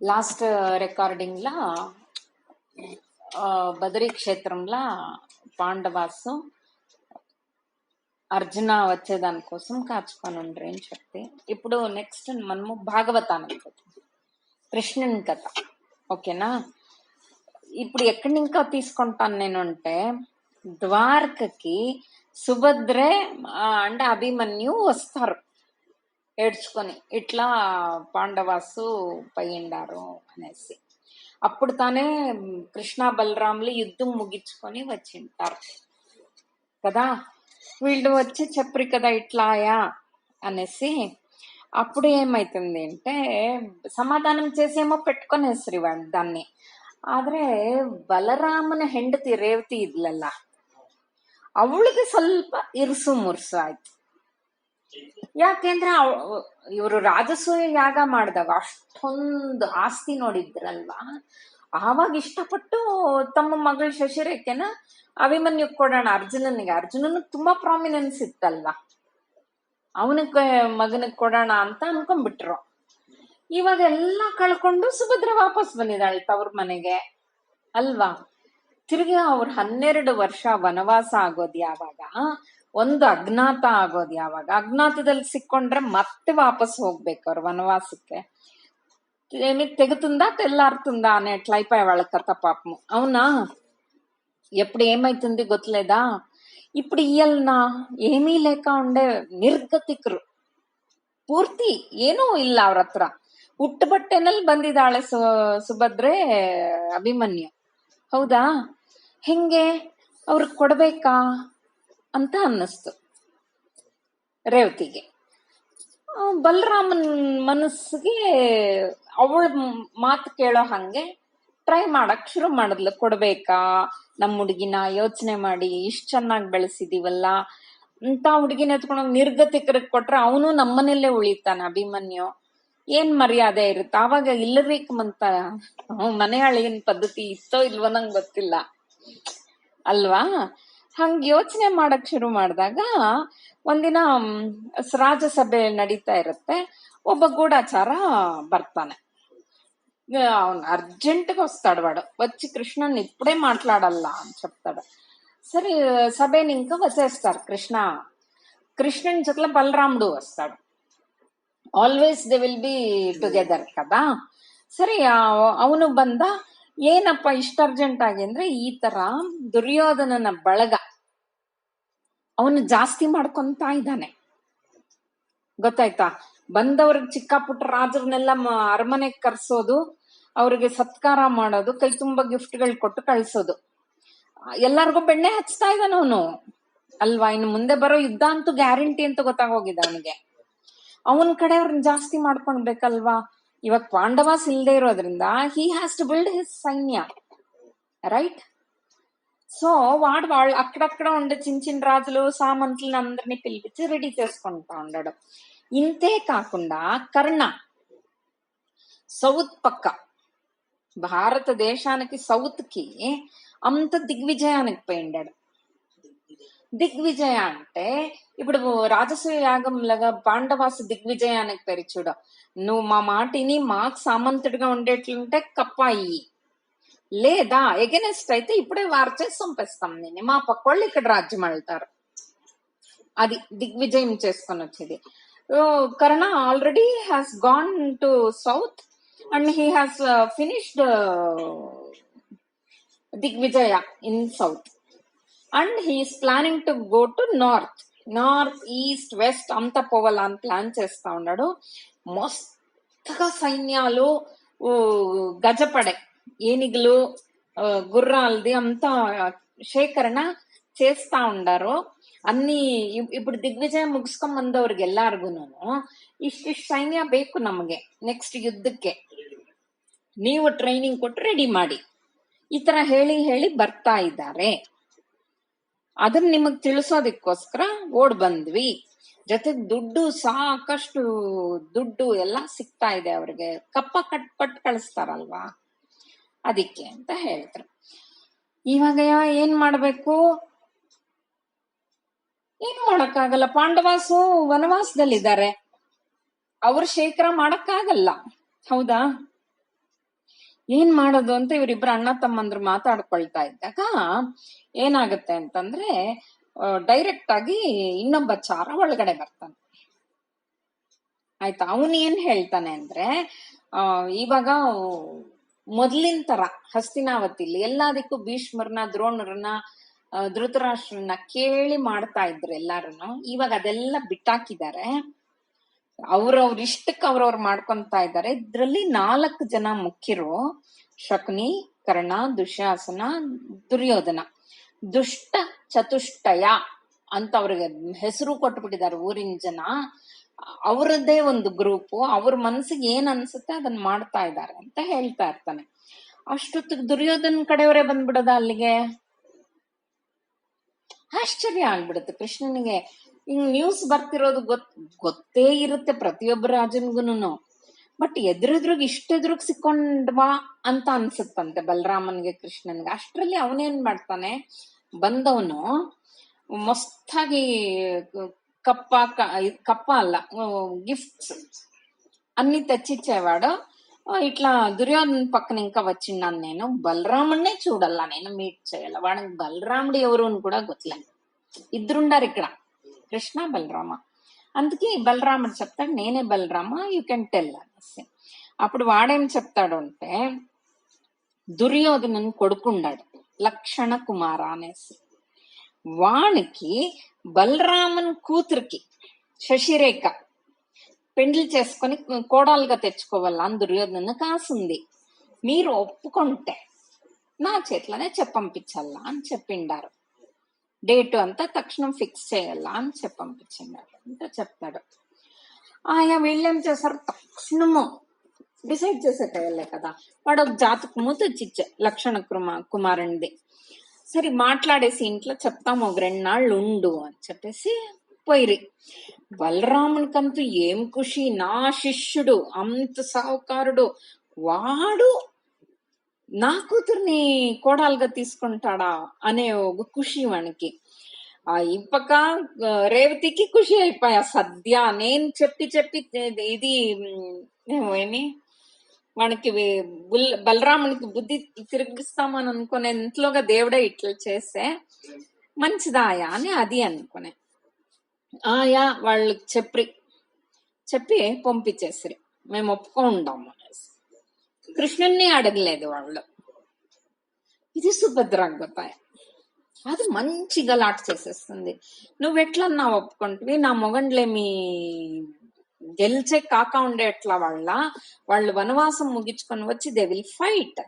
Last రికార్డింగ్లా Badri క్షేత్రంలో పాండవాసు అర్జున వచ్చేదానికోసం కాచుకొని ఉండ్రి అని చెప్తే, ఇప్పుడు నెక్స్ట్ మనము భాగవతానికి పోతాం. కృష్ణుని కథ. ఓకేనా? ఇప్పుడు ఎక్కడి ఇంకా తీసుకుంటాను నేను అంటే, ద్వారకకి సుభద్రే అంటే అభిమన్యు వస్తారు ఏడ్చుకొని, ఇట్లా పాండవాసు పోయిండారు అనేసి. అప్పుడు తానే కృష్ణ బలరాములు యుద్ధం ముగించుకొని వచ్చింటారు కదా. వీళ్ళు వచ్చి చెప్పరు కదా ఇట్లాయా అనేసి. అప్పుడు ఏమైతుంది అంటే, సమాధానం చేసేమో పెట్టుకునేసరి వాళ్ళు దాన్ని. ಆದ್ರೆ ಬಲರಾಮನ ಹೆಂಡತಿ ರೇವತಿ ಇದ್ಲಲ್ಲ, ಅವಳಿಗೆ ಸ್ವಲ್ಪ ಇರುಸು ಮುರ್ಸು ಆಯ್ತು. ಯಾಕೆಂದ್ರೆ ಇವರು ರಾಜಸೂಯ ಯಾಗ ಮಾಡಿದಾಗ ಅಷ್ಟೊಂದು ಆಸ್ತಿ ನೋಡಿದ್ರಲ್ವಾ, ಆವಾಗ ಇಷ್ಟಪಟ್ಟು ತಮ್ಮ ಮಗಳು ಶಶಿರೇಖೆನ ಅಭಿಮನ್ಯು ಕೊಡೋಣ ಅರ್ಜುನನಿಗೆ. ಅರ್ಜುನನ್ ತುಂಬಾ ಪ್ರಾಮಿನೆನ್ಸ್ ಇತ್ತಲ್ವಾ, ಅವನಿಗೆ ಮಗನಿಗೆ ಕೊಡೋಣ ಅಂತ ಅನ್ಕೊಂಡ್ಬಿಟ್ರು. ಇವಾಗ ಎಲ್ಲ ಕಳ್ಕೊಂಡು ಸುಭದ್ರ ವಾಪಸ್ ಬಂದಿದ್ದಾಳೆ ತವ್ರ ಮನೆಗೆ ಅಲ್ವಾ. ತಿರ್ಗಿ ಅವ್ರ 12 ವರ್ಷ ವನವಾಸ ಆಗೋದ್ ಯಾವಾಗ, ಒಂದು ಅಜ್ಞಾತ ಆಗೋದ್ ಯಾವಾಗ. ಅಜ್ಞಾತದಲ್ಲಿ ಸಿಕ್ಕೊಂಡ್ರೆ ಮತ್ತೆ వాపస్ ಹೋಗ್ಬೇಕು ಅವ್ರ వనవాసಕ್ಕೆ. తెగుతుందా తెల్లారుతుందా అనేట్లా అయిపోయా వాళ్ళ కథ పాపము. అవునా? ఎప్పుడు ఏమైతుంది గొత్తలేదా? ఇప్పుడు ఇయ్యల్నా ఏమీ లేక ఉండే ನಿರ್ಗತಿಕರು, ಪೂರ್ತಿ ಏನೂ ಇಲ್ಲ ಅವ್ರ ಹತ್ರ. ಹುಟ್ಟುಬಟ್ಟೆನಲ್ಲಿ ಬಂದಿದ್ದಾಳೆ ಸುಭದ್ರೆ ಅಭಿಮನ್ಯು. ಹೌದಾ? ಹೆಂಗೆ ಅವ್ರಿಗೆ ಕೊಡ್ಬೇಕಾ ಅಂತ ಅನ್ನಿಸ್ತು ರೇವತಿಗೆ. ಬಲರಾಮನ್ ಮನಸ್ಸಿಗೆ ಅವಳ ಮಾತು ಕೇಳೋ ಹಂಗೆ ಟ್ರೈ ಮಾಡಕ್ ಶುರು ಮಾಡಿದ್ಲು. ಕೊಡ್ಬೇಕಾ ನಮ್ಮ ಹುಡುಗಿನ, ಯೋಚನೆ ಮಾಡಿ ಇಷ್ಟ ಚೆನ್ನಾಗಿ ಬೆಳೆಸಿದೀವಲ್ಲ ಅಂತ ಹುಡುಗಿನ ಎತ್ಕೊಂಡೋಗಿ ನಿರ್ಗತಿಕರಿಗೆ ಕೊಟ್ರೆ ಅವನು ನಮ್ಮನೆಲ್ಲೇ ಉಳಿತಾನೆ ಅಭಿಮನ್ಯು. ಏನ್ ಮರ್ಯಾದೆ ಇರುತ್ತೆ ಆವಾಗ. ಇಲ್ಲಬೇಕಂತ ಮನೆ ಹಳಿನ ಪದ್ಧತಿ ಇತ್ತೋ ಇಲ್ವೋ ನಂಗೆ ಗೊತ್ತಿಲ್ಲ ಅಲ್ವಾ. ಹಂಗ ಯೋಚನೆ ಮಾಡಕ್ ಶುರು ಮಾಡಿದಾಗ ಒಂದಿನ ರಾಜಸಭೆ ನಡೀತಾ ಇರುತ್ತೆ. ಒಬ್ಬ ಗೂಢಾಚಾರ ಬರ್ತಾನೆ. ಅವನ್ అర్జెంటుగా వస్తాడు. వాడు వచ్చి కృష్ణని ఇప్పుడే మాట్లాడాలా అని చెప్తాడు. సరే సభని ఇంకా వచ్చేస్తారు కృష్ణుని జೊತೆ బలరాముడు వస్తాడు. Always they will be together కదా. ಸರಿ ಅವನು ಬಂದ. ಏನಪ್ಪ ಇಷ್ಟ ಅರ್ಜೆಂಟ್ ಆಗಿ ಅಂದ್ರೆ, ಈ ತರ ದುರ್ಯೋಧನನ ಬಳಗ ಅವನು ಜಾಸ್ತಿ ಮಾಡ್ಕೊಂತ ಇದ್ದಾನೆ, ಗೊತ್ತಾಯ್ತಾ. ಬಂದವ್ರಿಗೆ ಚಿಕ್ಕ ಪುಟ್ಟ ರಾಜರನ್ನೆಲ್ಲ ಅರಮನೆಗೆ ಕರ್ಸೋದು, ಅವ್ರಿಗೆ ಸತ್ಕಾರ ಮಾಡೋದು, ಕೈ ತುಂಬಾ ಗಿಫ್ಟ್ಗಳು ಕೊಟ್ಟು ಕಳ್ಸೋದು, ಎಲ್ಲಾರ್ಗು ಬೆಣ್ಣೆ ಹಚ್ತಾ ಇದ್ದಾನ ಅವನು ಅಲ್ವಾ. ಇನ್ನು ಮುಂದೆ ಬರೋ ಯುದ್ಧ ಅಂತೂ ಗ್ಯಾರಂಟಿ ಅಂತ ಗೊತ್ತಾಗೋಗಿದೆ ಅವನಿಗೆ. ಅವನ್ ಕಡೆ ಅವ್ರನ್ನ ಜಾಸ್ತಿ ಮಾಡ್ಕೊಂಡ್ಬೇಕಲ್ವಾ. ಇವಾಗ ಪಾಂಡವಾಸ್ ಇಲ್ದೇ ಇರೋದ್ರಿಂದ he has to build his సైన్య, రైట్. సో వాళ్ళు అక్కడక్కడ ఉండే చిన్న రాజులు సామంతులను అందరినీ పిలిపించి రెడీ చేసుకుంటా ఉన్నాడు. ఇంతే కాకుండా కర్ణ సౌత్ పక్క భారతదేశానికి సౌత్ కి అంత దిగ్విజయానికి పోయిండాడు. దిగ్విజయ అంటే ఇప్పుడు రాజసూయ యాగంలాగా పాండవాసు దిగ్విజయానికి పేరు చూడ. నువ్వు మా మాటిని మాకు సామంతుడిగా ఉండేట్లుంటే కప్పాయి, లేదా ఎగెనెస్ట్ అయితే ఇప్పుడే వారు చేసి చంపేస్తాం నేను, మా పక్కోళ్ళు ఇక్కడ రాజ్యం వెళ్తారు. అది దిగ్విజయం చేసుకొని వచ్చేది. Karna already has gone to south and he has finished దిగ్విజయ in south and he is planning to go to north east west అంతా పోవాలని ప్లాన్ చేస్తా ఉన్నాడు. మస్తుగా సైన్యాలు, గజపడే ఏనుగులు, గుర్రాలది అంతా ಶೇಖರಣ చేస్తా ఉండారు. అన్ని ఇప్పుడు దిಗ್ವಿಜಯ ಮುಗಿಸ್ಕೊಂಡ್ ಬಂದವ್ರಿಗೆ ಎಲ್ಲಾರ್ಗುನು ಇಷ್ಟಿಷ್ಟು ಸೈನ್ಯ ಬೇಕು ನಮಗೆ ನೆಕ್ಸ್ಟ್ ಯುದ್ಧಕ್ಕೆ, ನೀವು ಟ್ರೈನಿಂಗ್ ಕೊಟ್ಟು ರೆಡಿ ಮಾಡಿ, ಈ ತರ ಹೇಳಿ ಹೇಳಿ ಬರ್ತಾ ಇದ್ದಾರೆ. ಅದನ್ನ ನಿಮಗ್ ತಿಳಿಸೋದಕ್ಕೋಸ್ಕರ ಓಡ್ ಬಂದ್ವಿ. ಜೊತೆಗೆ ದುಡ್ಡು, ಸಾಕಷ್ಟು ದುಡ್ಡು ಎಲ್ಲ ಸಿಗ್ತಾ ಇದೆ ಅವ್ರಿಗೆ, ಕಪ್ಪ ಕಟ್ಪಟ್ಟು ಕಳಿಸ್ತಾರಲ್ವಾ, ಅದಕ್ಕೆ ಅಂತ ಹೇಳಿದ್ರು. ಇವಾಗ ಏನ್ ಮಾಡ್ಬೇಕು? ಏನು ಮಾಡಕ್ಕಾಗಲ್ಲ. ಪಾಂಡವಾಸು ವನವಾಸದಲ್ಲಿದ್ದಾರೆ, ಅವ್ರ ಶೇಖರ ಮಾಡಕ್ಕಾಗಲ್ಲ. ಹೌದಾ? ಏನ್ ಮಾಡೋದು ಅಂತ ಇವರಿಬ್ರು ಅಣ್ಣ ತಮ್ಮಂದ್ರು ಮಾತಾಡ್ಕೊಳ್ತಾ ಇದ್ದಾಗ ಏನಾಗುತ್ತೆ ಅಂತಂದ್ರೆ ಡೈರೆಕ್ಟ್ ಆಗಿ ಇನ್ನೊಬ್ಬ ಚಾರ ಒಳಗಡೆ ಬರ್ತಾನೆ. ಆಯ್ತಾ, ಅವನ್ ಏನ್ ಹೇಳ್ತಾನೆ ಅಂದ್ರೆ ಇವಾಗ ಮೊದ್ಲಿನ ತರ ಹಸ್ತಿನಾವತಿಲಿ ಎಲ್ಲದಕ್ಕೂ ಭೀಷ್ಮರ್ನ, ದ್ರೋಣರನ್ನ, ಧೃತರಾಷ್ಟ್ರನ್ನ ಕೇಳಿ ಮಾಡ್ತಾ ಇದ್ರು ಎಲ್ಲಾರನು. ಇವಾಗ ಅದೆಲ್ಲ ಬಿಟ್ಟಾಕಿದ್ದಾರೆ. ಅವ್ರವ್ರ ಇಷ್ಟಕ್ಕೆ ಅವ್ರವ್ರು ಮಾಡ್ಕೊಂತ ಇದ್ದಾರೆ. ಇದ್ರಲ್ಲಿ 4 ಜನ ಮುಖ್ಯರು: ಶಕುನಿ, ಕರ್ಣ, ದುಶ್ಯಾಸನ, ದುರ್ಯೋಧನ. ದುಷ್ಟ ಚತುಷ್ಟಯ ಅಂತ ಅವ್ರಿಗೆ ಹೆಸರು ಕೊಟ್ಬಿಟ್ಟಿದ್ದಾರೆ ಊರಿನ ಜನ. ಅವರದ್ದೇ ಒಂದು ಗ್ರೂಪ್, ಅವ್ರ ಮನ್ಸಿಗೆ ಏನ್ ಅನ್ಸುತ್ತೆ ಅದನ್ನ ಮಾಡ್ತಾ ಇದ್ದಾರೆ ಅಂತ ಹೇಳ್ತಾ ಇರ್ತಾನೆ. ಅಷ್ಟೊತ್ತಿಗೆ ದುರ್ಯೋಧನ ಕಡೆಯವರೇ ಬಂದ್ಬಿಡದ ಅಲ್ಲಿಗೆ. ಆಶ್ಚರ್ಯ ಆಗ್ಬಿಡುತ್ತೆ ಕೃಷ್ಣನಿಗೆ. ಹಿಂಗ್ ನ್ಯೂಸ್ ಬರ್ತಿರೋದು ಗೊತ್ತೇ ಇರುತ್ತೆ ಪ್ರತಿಯೊಬ್ಬ ರಾಜನ್ಗುನು. ಬಟ್ ಎದುರೆದ್ರಿಗೆ ಇಷ್ಟೆದ್ರಿಗೆ ಸಿಕ್ಕೊಂಡ್ವಾ ಅಂತ ಅನ್ಸುತ್ತಂತೆ ಬಲರಾಮನ್ಗೆ, ಕೃಷ್ಣನ್ಗೆ. ಅಷ್ಟ್ರಲ್ಲಿ ಅವನೇನ್ ಮಾಡ್ತಾನೆ, ಬಂದವನು ಮಸ್ತಾಗಿ కప్ప అల్ల గిఫ్ట్స్ అన్ని తెచ్చిచ్చేవాడు. ఇట్లా దుర్యోధన పక్కన ఇంకా వచ్చిన్నాను నేను. బలరాముడినే చూడల్లా, నేను మీట్ చేయాల. వాడికి బలరాముడు ఎవరు అని కూడా గుర్తులేదు. ఇద్దరుండారు ఇక్కడ, కృష్ణ బలరామ. అందుకే బలరాముడు చెప్తాడు, నేనే బలరామ, యూ కెన్ టెల్ అనేసి. అప్పుడు వాడేం చెప్తాడు అంటే, దుర్యోధనని కొడుకుండాడు లక్షణ కుమార అనేసి. వానికి బలరామన్ కూతురికి శశిరేఖ పెండ్లి చేసుకుని కోడలుగా తెచ్చుకోవాలా అని దుర్యోధన కాసుంది. మీరు ఒప్పుకుంటే నా చేతిలోనే చెప్పంపించాలా అని చెప్పిండారు. డేటు అంతా తక్షణం ఫిక్స్ చేయాలా అని చెప్పంపించిండారు అంటే చెప్తాడు. ఆయా వీళ్ళేం చేశారు, తక్షణము డిసైడ్ చేసేటయ్యలే కదా. వాడు ఒక జాతకము తెచ్చిచ్చే లక్షణ కుమారునిది. సరే మాట్లాడేసి ఇంట్లో చెప్తాము, ఒక 2 నాళ్ళు ఉండు అని చెప్పేసి పోయిరి. బలరామునికంతూ ఏం ఖుషి, నా శిష్యుడు అంత సావుకారుడు, వాడు నా కూతుర్ని కోడలుగా తీసుకుంటాడా అనే ఒక ఖుషి వానికి. ఇప్పక రేవతికి ఖుషి అయిపోయా. సద్య నేను చెప్పి ఇది ఏమి వానికి బలరామునికి బుద్ధి తిరిగిస్తామని అనుకునే ఇంట్లోగా దేవుడే ఇట్లా చేస్తే మంచిదాయా అని అది అనుకునే. ఆయా వాళ్ళు చెప్పి పంపించేసరి, మేము ఒప్పుకుంటాము అనేసి. కృష్ణుణ్ణి అడగలేదు వాళ్ళు. ఇది సుభద్రాగతాయ. అది మంచి గలాట చేసేస్తుంది. నువ్వెట్లన్నా ఒప్పుకుంటువి, నా మొగండ్లేమి గెలిచే కాక ఉండేట్లా వాళ్ళు వనవాసం ముగించుకొని వచ్చి they will fight,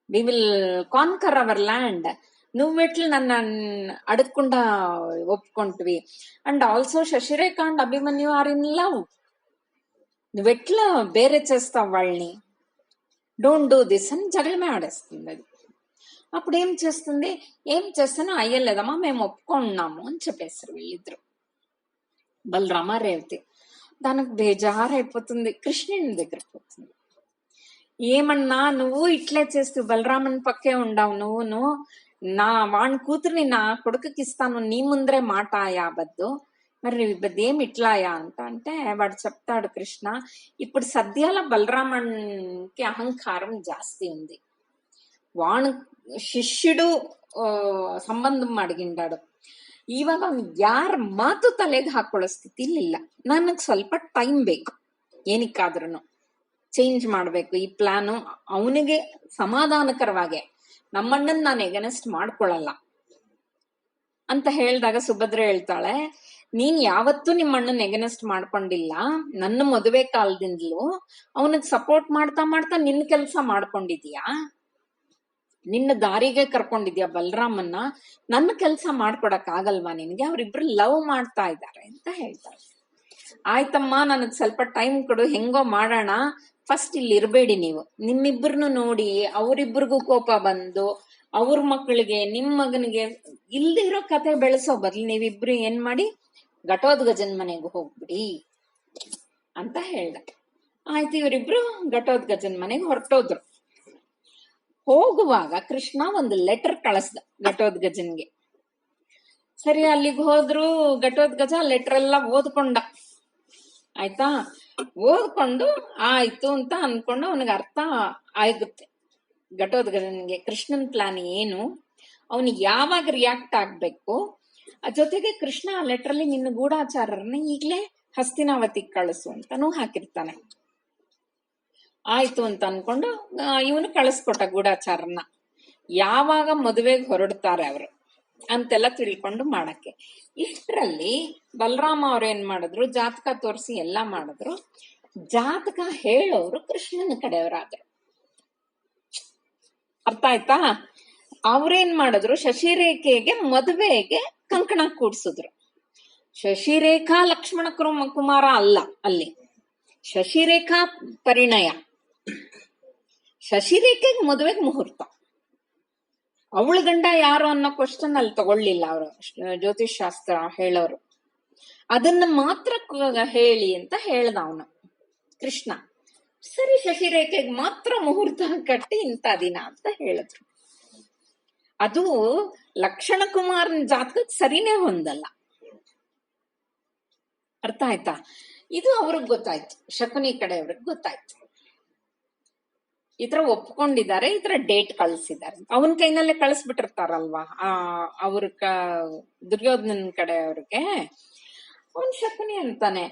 we will conquer our land. నువ్వెట్లు నన్ను అడగకుండా ఒప్పుకుంటువి. And also Shashirekha and Abhimanyu are in love. నువ్వెట్లా ಬೇರೆ చేస్తావు వాళ్ళని, డోంట్ డూ దిస్ అని జగలమే ఆడేస్తుంది అది. అప్పుడు ఏం చేస్తానో అయ్యలేదమ్మా, మేము ఒప్పుకున్నాము అని చెప్పేస్తారు వీళ్ళిద్దరు, బలరామ రేవతి. దానికి బేజారైపోతుంది, కృష్ణుని దగ్గర పోతుంది. ఏమన్నా నువ్వు ఇట్లే చేస్తూ బలరామన్ పక్కే ఉండావు, నువ్వును నా వాణి కూతుర్ని నా కొడుకుకి ఇస్తాను, నీ ముందరే మాట యాబద్దు, మరి ఏమి ఇట్లాయా అంటే వాడు చెప్తాడు, కృష్ణ ఇప్పుడు సద్యాల బలరామన్కి అహంకారం జాస్తి ఉంది. వాణు ಶಿಷ್ಯುಡು ಸಂಬಂಧ ಅಡಗಿಂಡಾಡು. ಇವಾಗ ಅವ್ನು ಯಾರ ಮಾತು ತಲೆಗೆ ಹಾಕೊಳ್ಳೋ ಸ್ಥಿತಿಲಿ ಇಲ್ಲ. ನನಗ್ ಸ್ವಲ್ಪ ಟೈಮ್ ಬೇಕು, ಏನಕ್ಕಾದ್ರೂ ಚೇಂಜ್ ಮಾಡ್ಬೇಕು ಈ ಪ್ಲಾನು. ಅವನಿಗೆ ಸಮಾಧಾನಕರವಾಗಿ ನಮ್ಮಣ್ಣನ್ ನಾನು ಎಗನೆಸ್ಟ್ ಮಾಡ್ಕೊಳಲ್ಲ ಅಂತ ಹೇಳಿದಾಗ ಸುಭದ್ರ ಹೇಳ್ತಾಳೆ, ನೀನ್ ಯಾವತ್ತೂ ನಿಮ್ಮಣ್ಣನ್ ಎಗನೆಸ್ಟ್ ಮಾಡ್ಕೊಂಡಿಲ್ಲ. ನನ್ನ ಮದುವೆ ಕಾಲದಿಂದಲೂ ಅವನಿಗೆ ಸಪೋರ್ಟ್ ಮಾಡ್ತಾ ನಿನ್ನ ಕೆಲಸ ಮಾಡ್ಕೊಂಡಿದೀಯಾ, ನಿನ್ನ ದಾರಿಗೆ ಕರ್ಕೊಂಡಿದ್ಯಾ ಬಲರಾಮನ್ನ. ನನ್ನ ಕೆಲಸ ಮಾಡ್ಕೊಡಕ್ ಆಗಲ್ವಾ ನಿನ್ಗೆ? ಅವ್ರಿಬ್ರು ಲವ್ ಮಾಡ್ತಾ ಇದ್ದಾರೆ ಅಂತ ಹೇಳ್ತಾರೆ. ಆಯ್ತಮ್ಮ, ನನಗ್ ಸ್ವಲ್ಪ ಟೈಮ್ ಕೊಡು, ಹೆಂಗೋ ಮಾಡೋಣ, ಫಸ್ಟ್ ಇಲ್ಲಿ ಇರ್ಬೇಡಿ ನೀವು. ನಿಮ್ಮಿಬ್ಬರನ್ನು ನೋಡಿ ಅವರಿಬ್ಬರಿಗೂ ಕೋಪ ಬಂದು ಅವ್ರ ಮಕ್ಕಳಿಗೆ ನಿಮ್ ಮಗನಿಗೆ ಇಲ್ದೇ ಇರೋ ಕತೆ ಬೆಳೆಸೋ ಬದ್ಲು ನೀವಿಬ್ರು ಏನ್ ಮಾಡಿ ಘಟೋದ್ಗಜನ್ ಮನೆಗೆ ಹೋಗ್ಬಿಡಿ ಅಂತ ಹೇಳ್ದ. ಆಯ್ತು, ಇವರಿಬ್ರು ಘಟೋದ್ಗಜನ್ ಮನೆಗೆ ಹೊರಟೋದ್ರು. ಹೋಗುವಾಗ ಕೃಷ್ಣ ಒಂದು ಲೆಟರ್ ಕಳಿಸ್ದ ಘಟೋದ್ಗಜನ್ಗೆ. ಸರಿ, ಅಲ್ಲಿಗೆ ಹೋದ್ರು. ಘಟೋದ್ಗಜ ಲೆಟರ್ ಎಲ್ಲ ಓದ್ಕೊಂಡ. ಆಯ್ತಾ. ಓದ್ಕೊಂಡು ಆಯ್ತು ಅಂತ ಅನ್ಕೊಂಡು ಅವನಿಗೆ ಅರ್ಥ ಆಗುತ್ತೆ ಘಟೋದ್ಗಜನಿಗೆ ಕೃಷ್ಣನ್ ಪ್ಲಾನ್ ಏನು, ಅವನಿಗೆ ಯಾವಾಗ ರಿಯಾಕ್ಟ್ ಆಗ್ಬೇಕು. ಜೊತೆಗೆ ಕೃಷ್ಣ ಆ ಲೆಟ್ರಲ್ಲಿ ನಿನ್ನ ಗೂಢಾಚಾರರನ್ನ ಈಗ್ಲೇ ಹಸ್ತಿನಾವತಿಗೆ ಕಳಿಸು ಅಂತಾನೂ ಹಾಕಿರ್ತಾನೆ. ಆಯ್ತು ಅಂತ ಅನ್ಕೊಂಡು ಇವನು ಕಳಿಸ್ಕೊಟ್ಟ ಗೂಢಾಚಾರನ್ನ. ಯಾವಾಗ ಮದುವೆಗೆ ಹೊರಡ್ತಾರೆ ಅವರು ಅಂತೆಲ್ಲ ತಿಳ್ಕೊಂಡು ಮಾಡಕ್ಕೆ. ಇಷ್ಟರಲ್ಲಿ ಬಲರಾಮ ಅವ್ರ ಏನ್ ಮಾಡಿದ್ರು, ಜಾತಕ ತೋರಿಸಿ ಎಲ್ಲ ಮಾಡಿದ್ರು. ಜಾತಕ ಹೇಳೋರು ಕೃಷ್ಣನ ಕಡೆಯವರಾದ್ರು. ಅರ್ಥ ಆಯ್ತಾ. ಅವ್ರೇನ್ ಮಾಡಿದ್ರು, ಶಶಿರೇಖೆಗೆ ಮದುವೆಗೆ ಕಂಕಣ ಕೂಡ್ಸಿದ್ರು. ಶಶಿರೇಖಾ ಲಕ್ಷ್ಮಣ ಕುಮಾರ ಅಲ್ಲ, ಅಲ್ಲಿ ಶಶಿರೇಖಾ ಪರಿಣಯ. ಶಶಿರೇಖೆಗೆ ಮದುವೆಗೆ ಮುಹೂರ್ತ. ಅವಳ ಗಂಡ ಯಾರು ಅನ್ನೋ ಕ್ವಶನ್ ಅಲ್ಲಿ ತಗೊಳ್ಳಿಲ್ಲ ಅವರು ಜ್ಯೋತಿಷ್ ಶಾಸ್ತ್ರ ಹೇಳೋರು. ಅದನ್ನ ಮಾತ್ರ ಹೇಳಿ ಅಂತ ಹೇಳ್ದ ಅವನು ಕೃಷ್ಣ. ಸರಿ, ಶಶಿರೇಖೆಗೆ ಮಾತ್ರ ಮುಹೂರ್ತ ಕಟ್ಟಿ ಇಂಥ ದಿನ ಅಂತ ಹೇಳಿದ್ರು. ಅದು ಲಕ್ಷಣ ಕುಮಾರನ ಜಾತಕಕ್ಕೆ ಸರಿನೇ ಹೊಂದಲ್ಲ. ಅರ್ಥ ಆಯ್ತಾ. ಇದು ಅವ್ರಿಗೆ ಗೊತ್ತಾಯ್ತು, ಶಕುನಿ ಕಡೆಯವ್ರಿಗೆ ಗೊತ್ತಾಯ್ತು. ಈ ತರ ಒಪ್ಕೊಂಡಿದ್ದಾರೆ, ಈ ತರ ಡೇಟ್ ಕಳಿಸಿದ್ದಾರೆ. ಅವನ ಕೈನಲ್ಲೇ ಕಳಿಸ್ಬಿಟ್ಟಿರ್ತಾರಲ್ವಾ ಅವ್ರ ದುರ್ಯೋಧನನ್ ಕಡೆಯವ್ರಿಗೆ. ಅವನ್ ಶಕುನಿ ಅಂತಾನೆ,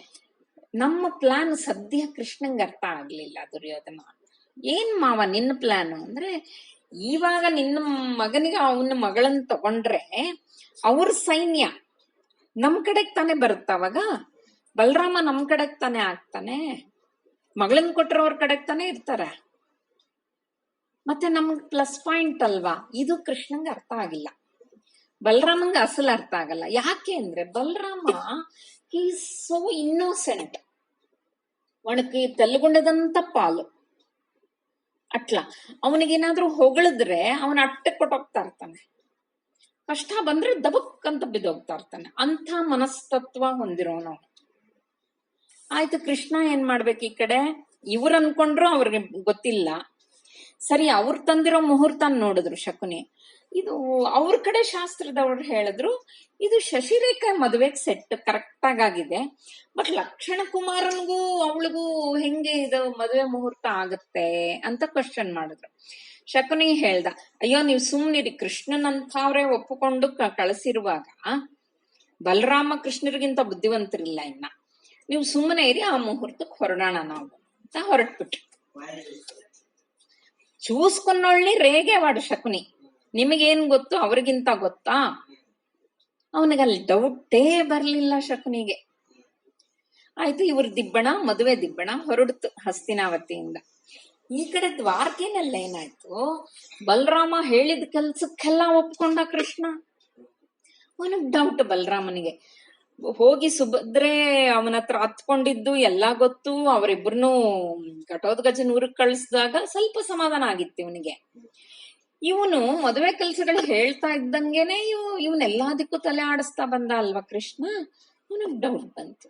ನಮ್ಮ ಪ್ಲಾನ್ ಸದ್ಯ ಕೃಷ್ಣಂಗೆ ಅರ್ಥ ಆಗ್ಲಿಲ್ಲ. ದುರ್ಯೋಧನ, ಏನ್ ಮಾವ ನಿನ್ನ ಪ್ಲಾನ್ ಅಂದ್ರೆ, ಇವಾಗ ನಿನ್ನ ಮಗನಿಗೆ ಅವನ ಮಗಳನ್ನ ತಗೊಂಡ್ರೆ ಅವ್ರ ಸೈನ್ಯ ನಮ್ ಕಡೆಗ್ ತಾನೆ ಬರುತ್ತ. ಅವಾಗ ಬಲರಾಮ ನಮ್ ಕಡೆಗ್ ತಾನೆ ಆಗ್ತಾನೆ, ಮಗಳನ್ ಕೊಟ್ರೆ ಅವ್ರ ಕಡೆಗ್ ತಾನೆ ಇರ್ತಾರ. ಮತ್ತೆ ನಮ್ಗ್ ಪ್ಲಸ್ ಪಾಯಿಂಟ್ ಅಲ್ವಾ. ಇದು ಕೃಷ್ಣಂಗೆ ಅರ್ಥ ಆಗಿಲ್ಲ, ಬಲರಾಮಂಗ ಅಸಲು ಅರ್ಥ ಆಗಲ್ಲ. ಯಾಕೆ ಅಂದ್ರೆ ಬಲರಾಮ ಈಸ್ ಸೋ ಇನ್ನೋಸೆಂಟ್. ಒಣಕಿ ತಲ್ಲುಗುಂಡದಂತ ಪಾಲು ಅಟ್ಲ. ಅವನಿಗೇನಾದ್ರೂ ಹೊಗಳಿದ್ರೆ ಅವನ ಅಟ್ಟೆ ಕೊಟ್ಟೋಗ್ತಾ ಇರ್ತಾನೆ, ಕಷ್ಟ ಬಂದ್ರೆ ದಬಕ್ ಅಂತ ಬಿದ್ದೋಗ್ತಾ ಇರ್ತಾನೆ. ಅಂಥ ಮನಸ್ತತ್ವ ಹೊಂದಿರೋನು. ಆಯ್ತು, ಕೃಷ್ಣ ಏನ್ ಮಾಡ್ಬೇಕು ಈ ಕಡೆ, ಇವ್ರು ಅನ್ಕೊಂಡ್ರು ಅವ್ರಿಗೆ ಗೊತ್ತಿಲ್ಲ. ಸರಿ, ಅವ್ರು ತಂದಿರೋ ಮುಹೂರ್ತ ನೋಡಿದ್ರು ಶಕುನಿ. ಇದು ಅವ್ರ ಕಡೆ ಶಾಸ್ತ್ರದವ್ರು ಹೇಳಿದ್ರು, ಇದು ಶಶಿರೇಖಾ ಮದುವೆಗೆ ಸೆಟ್ ಕರೆಕ್ಟ್ ಆಗಿದೆ. ಬಟ್ ಲಕ್ಷಣ ಕುಮಾರನ್ಗೂ ಅವಳಿಗೂ ಹೆಂಗೆ ಇದು ಮದುವೆ ಮುಹೂರ್ತ ಆಗತ್ತೆ ಅಂತ ಕ್ವಶನ್ ಮಾಡಿದ್ರು. ಶಕುನಿ ಹೇಳ್ದ, ಅಯ್ಯೋ ನೀವು ಸುಮ್ನಿರಿ, ಕೃಷ್ಣನಂಥವ್ರೆ ಒಪ್ಪಿಕೊಂಡು ಕಳಿಸಿರುವಾಗ ಬಲರಾಮ ಕೃಷ್ಣರಿಗಿಂತ ಬುದ್ಧಿವಂತರಿಲ್ಲ ಇನ್ನ, ನೀವು ಸುಮ್ಮನೆ ಇರಿ, ಆ ಮುಹೂರ್ತಕ್ಕೆ ಹೊರಡೋಣ ನಾವು ಅಂತ ಹೊರಟ್ಬಿಟ್ರು. చూసుకున్నోళ్ళని ರೇಗೆವಾಡು ಶಕುನಿ. ನಿಮಗೇನ್ ಗೊತ್ತು, ಅವ್ರಿಗಿಂತ ಗೊತ್ತಾ? ಅವನಿಗಲ್ಲಿ ಡೌಟೇ ಬರ್ಲಿಲ್ಲ ಶಕುನಿಗೆ. ಆಯ್ತು, ಇವ್ರ ದಿಬ್ಬಣ, ಮದುವೆ ದಿಬ್ಬಣ ಹೊರಡ್ತು ಹಸ್ತಿನಾವತಿಯಿಂದ. ಈ ಕಡೆ ದ್ವಾರಕೆನೆಲ್ಲ ಏನಾಯ್ತು, ಬಲರಾಮ ಹೇಳಿದ ಕೆಲ್ಸಕ್ಕೆಲ್ಲ ಒಪ್ಕೊಂಡ ಕೃಷ್ಣ. ಅವನಿಗೆ ಡೌಟ್ ಬಲರಾಮನಿಗೆ. ಹೋಗಿ ಸುಭದ್ರೆ ಅವನ ಹತ್ರ ಹತ್ಕೊಂಡಿದ್ದು ಎಲ್ಲ ಗೊತ್ತು. ಅವರಿಬ್ರು ಘಟೋದ್ಗಜನ್ ಊರಿಗೆ ಕಳಿಸಿದಾಗ ಸ್ವಲ್ಪ ಸಮಾಧಾನ ಆಗಿತ್ತು ಇವನಿಗೆ. ಇವನು ಮದುವೆ ಕೆಲ್ಸಗಳು ಹೇಳ್ತಾ ಇದ್ದಂಗೆನೆ ಇವನೆಲ್ಲಾದಕ್ಕೂ ತಲೆ ಆಡಿಸ್ತಾ ಬಂದ ಅಲ್ವಾ ಕೃಷ್ಣ. ಅವನಿಗೆ ಡೌಟ್ ಬಂತು,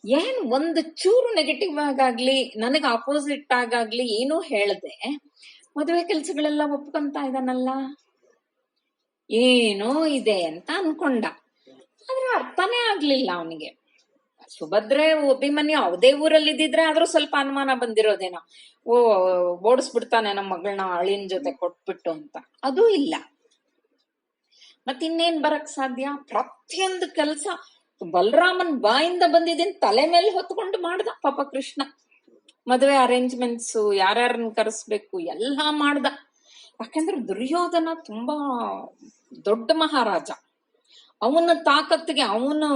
ಏನ್ ಒಂದು ಚೂರು ನೆಗೆಟಿವ್ ಆಗಾಗ್ಲಿ ನನಗ್ ಆಪೋಸಿಟ್ ಆಗಾಗ್ಲಿ ಏನೋ ಹೇಳ್ದೆ ಮದುವೆ ಕೆಲ್ಸಗಳೆಲ್ಲ ಒಪ್ಕೊಂತ ಇದ್ದಾನಲ್ಲ, ಏನೋ ಇದೆ ಅಂತ ಅನ್ಕೊಂಡ. ಆದ್ರೆ ಅರ್ಥನೇ ಆಗ್ಲಿಲ್ಲ ಅವನಿಗೆ. ಸುಭದ್ರೆ ಅಭಿಮನ್ಯು ಯಾವುದೇ ಊರಲ್ಲಿ ಇದ್ದಿದ್ರೆ ಆದ್ರೂ ಸ್ವಲ್ಪ ಅನುಮಾನ ಬಂದಿರೋದೇನೋ, ಓಡಿಸ್ಬಿಡ್ತಾನೆ ನಮ್ಮ ಮಗಳನ್ನ ಅಳಿನ ಜೊತೆ ಕೊಟ್ಬಿಟ್ಟು ಅಂತ. ಅದೂ ಇಲ್ಲ. ಮತ್ತಿನ್ನೇನ್ ಬರಕ್ ಸಾಧ್ಯ? ಪ್ರತಿಯೊಂದು ಕೆಲ್ಸ ಬಲರಾಮನ್ ಬಾಯಿಂದ ಬಂದಿದ್ದೇನ್ ತಲೆ ಮೇಲೆ ಹೊತ್ಕೊಂಡು ಮಾಡ್ದ ಪಾಪ ಕೃಷ್ಣ. ಮದುವೆ ಅರೇಂಜ್ಮೆಂಟ್ಸ್, ಯಾರ್ಯಾರನ್ನ ಕರೆಸ್ಬೇಕು ಎಲ್ಲಾ ಮಾಡ್ದ. ಯಾಕಂದ್ರೆ ದುರ್ಯೋಧನ ತುಂಬಾ ದೊಡ್ಡ ಮಹಾರಾಜ. ಅವನ ತಾಕತ್ತಿಗೆ ಅವನು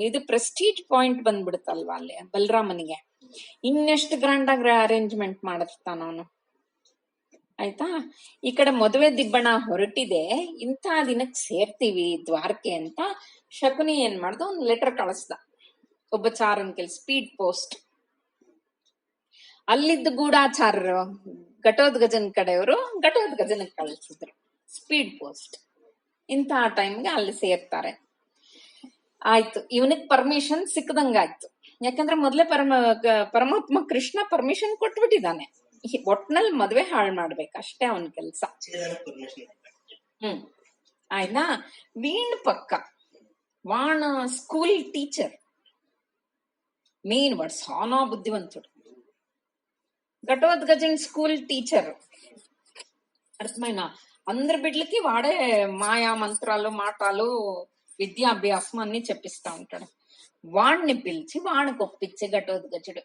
ಇದು ಪ್ರೆಸ್ಟೀಜ್ ಪಾಯಿಂಟ್ ಬಂದ್ಬಿಡುತ್ತಲ್ವಾ ಅಲ್ಲಿ ಬಲರಾಮನಿಗೆ. ಇನ್ನೆಷ್ಟು ಗ್ರ್ಯಾಂಡ್ ಆಗಿ ಅರೇಂಜ್ಮೆಂಟ್ ಮಾಡಿರ್ತಾನ ಅವನು. ಆಯ್ತಾ. ಈ ಕಡೆ ಮದುವೆ ದಿಬ್ಬಣ ಹೊರಟಿದೆ, ಇಂಥ ದಿನಕ್ಕೆ ಸೇರ್ತೀವಿ ದ್ವಾರಕೆ ಅಂತ ಶಕುನಿ ಏನ್ ಮಾಡ್ದ, ಒಂದು ಲೆಟರ್ ಕಳಿಸ್ದ ಒಬ್ಬ ಚಾರನ್ ಸ್ಪೀಡ್ ಪೋಸ್ಟ್. ಅಲ್ಲಿದ್ದ ಗೂಢಾಚಾರರು ಘಟೋದ್ಗಜನ್ ಕಡೆಯವರು ಘಟೋದ್ಗಜನಕ್ಕೆ ಕಳಿಸಿದ್ರು ಸ್ಪೀಡ್ ಪೋಸ್ಟ್. ಇಂಥ ಟೈಮ್ಗೆ ಅಲ್ಲಿ ಸೇರ್ತಾರೆ. ಆಯ್ತು, ಇವನಿಗೆ ಪರ್ಮಿಷನ್ ಸಿಕ್ಕದಂಗಾಯ್ತು. ಯಾಕಂದ್ರೆ ಮೊದ್ಲೇ ಪರಮಾತ್ಮ ಕೃಷ್ಣ ಪರ್ಮಿಷನ್ ಕೊಟ್ಬಿಟ್ಟಿದ್ದಾನೆ. ಒಟ್ನಲ್ಲಿ ಮದ್ವೆ ಹಾಳು ಮಾಡ್ಬೇಕಷ್ಟೇ ಅವನ ಕೆಲ್ಸ. ಆಯ್ತಾ. ವೀಣ್ ಪಕ್ಕ ವಾಣ ಸ್ಕೂಲ್ ಟೀಚರ್, మెయిన్ వాడు చాలా బుద్ధివంతుడు. ఘటోత్కచుని స్కూల్ టీచర్. అర్థమైనా? అందరి బిడ్డలకి వాడే మాయా మంత్రాలు మాటలు విద్యాభ్యాసం అన్ని చెప్పిస్తా ఉంటాడు. వాణ్ణి పిలిచి వాడిని ఒప్పించే ಘಟೋತ್ಕಚುడు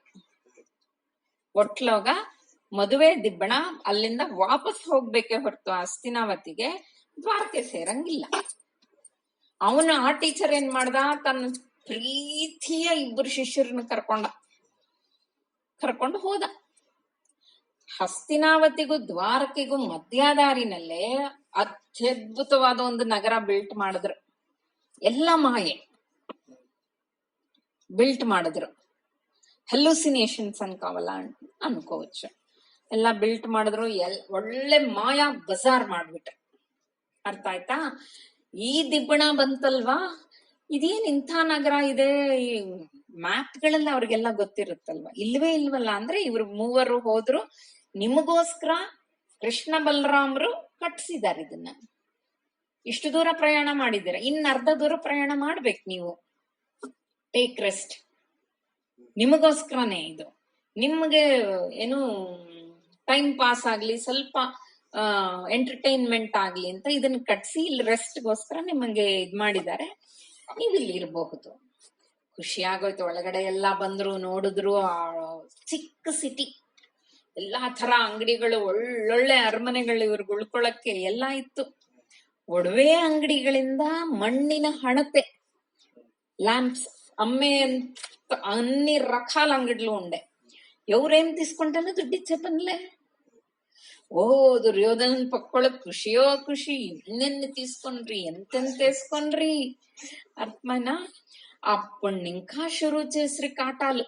ಒಟ್ಲೋಗ ಮದುವೆ ದಿಬ್ಬಣ ಅಲ್ಲಿಂದ ವಾಪಸ್ ಹೋಗ್ಬೇಕೆ ಹೊರತು ಹಸ್ತಿನಾವತಿಗೆ ದ್ವಾರಕೆ ಸೇರಂಗಿಲ್ಲ. ಅವನು ಆ ಟೀಚರ್ ಏನ್ ಮಾಡ್ದ, ತನ್ನ ಪ್ರೀತಿಯ ಇಬ್ಬರು ಶಿಷ್ಯರನ್ನ ಕರ್ಕೊಂಡು ಹೋದ. ಹಸ್ತಿನಾವತಿಗೂ ದ್ವಾರಕೆಗೂ ಮಧ್ಯಾದಾರಿನಲ್ಲೇ ಅತ್ಯದ್ಭುತವಾದ ಒಂದು ನಗರ ಬಿಲ್ಟ್ ಮಾಡಿದ್ರು. ಎಲ್ಲ ಮಾಯೆ ಬಿಲ್ಟ್ ಮಾಡಿದ್ರು. ಹೆಲ್ಯೂಸಿನೇಷನ್ಸ್ ಅನ್ಕೋವಲ್ಲ ಅನ್ಕೋవచ్చు. ಎಲ್ಲ ಬಿಲ್ಟ್ ಮಾಡಿದ್ರು. ಒಳ್ಳೆ ಮಾಯಾ ಬಜಾರ್ ಮಾಡ್ಬಿಟ್ರೆ. ಅರ್ಥ ಆಯ್ತಾ? ಈ ದಿಬ್ಬಣ ಬಂತಲ್ವಾ, ಇದೇನ್ ಇಂಥ ನಗರ ಇದೆ, ಈ ಮ್ಯಾಪ್ ಗಳೆಲ್ಲ ಅವ್ರಿಗೆಲ್ಲ ಗೊತ್ತಿರುತ್ತಲ್ವಾ. ಇಲ್ವೇ ಇಲ್ವಲ್ಲ ಅಂದ್ರೆ ಇವ್ರು ಮೂವರು ಹೋದ್ರು. ನಿಮಗೋಸ್ಕರ ಕೃಷ್ಣ ಬಲರಾಮರು ಕಟ್ಸಿದಾರೆ ಇದನ್ನ. ಇಷ್ಟು ದೂರ ಪ್ರಯಾಣ ಮಾಡಿದ್ದೀರ, ಅರ್ಧ ದೂರ ಪ್ರಯಾಣ ಮಾಡ್ಬೇಕು ನೀವು. Take rest. ನಿಮಗೋಸ್ಕರನೇ ಇದು. ನಿಮ್ಗೆ ಏನು ಟೈಮ್ ಪಾಸ್ ಆಗ್ಲಿ, ಸ್ವಲ್ಪ ಎಂಟರ್ಟೈನ್ಮೆಂಟ್ ಆಗ್ಲಿ ಅಂತ ಇದನ್ನ ಕಟ್ಸಿ ಇಲ್ಲಿ ರೆಸ್ಟ್ಗೋಸ್ಕರ ನಿಮಗೆ ಇದ್ ಮಾಡಿದ್ದಾರೆ. ನೀವು ಇಲ್ಲಿ ಇರಬಹುದು. ಖುಷಿ ಆಗೋಯ್ತು. ಒಳಗಡೆ ಎಲ್ಲಾ ಬಂದ್ರು, ನೋಡಿದ್ರು. ಆ ಚಿಕ್ಕ ಸಿಟಿ, ಎಲ್ಲಾ ತರ ಅಂಗಡಿಗಳು, ಒಳ್ಳೊಳ್ಳೆ ಅರಮನೆಗಳು, ಇವ್ರಿಗೆ ಉಳ್ಕೊಳಕ್ಕೆ ಎಲ್ಲಾ ಇತ್ತು. ಒಡವೆ అంగడిಗಳಿಂದ మಣ್ಣಿನ హణತೆ, ల్యాంప్స్ అమ్మే అన్ని రకాల అంగడిలు ఉండే. ఎవరేం తీసుకుంటానో దుడ్డిచ్చే పనిలే. ఓ దుర్యోధనన్ పక్కోళ్ళకి ఖుషియో ఖుషి. ఎన్నెన్ని తీసుకొన్రి, ఎంతెంత వేసుకొన్రి. అర్థమైనా? అప్పుడు ఇంకా షురూ చేసిరి కాటాలు.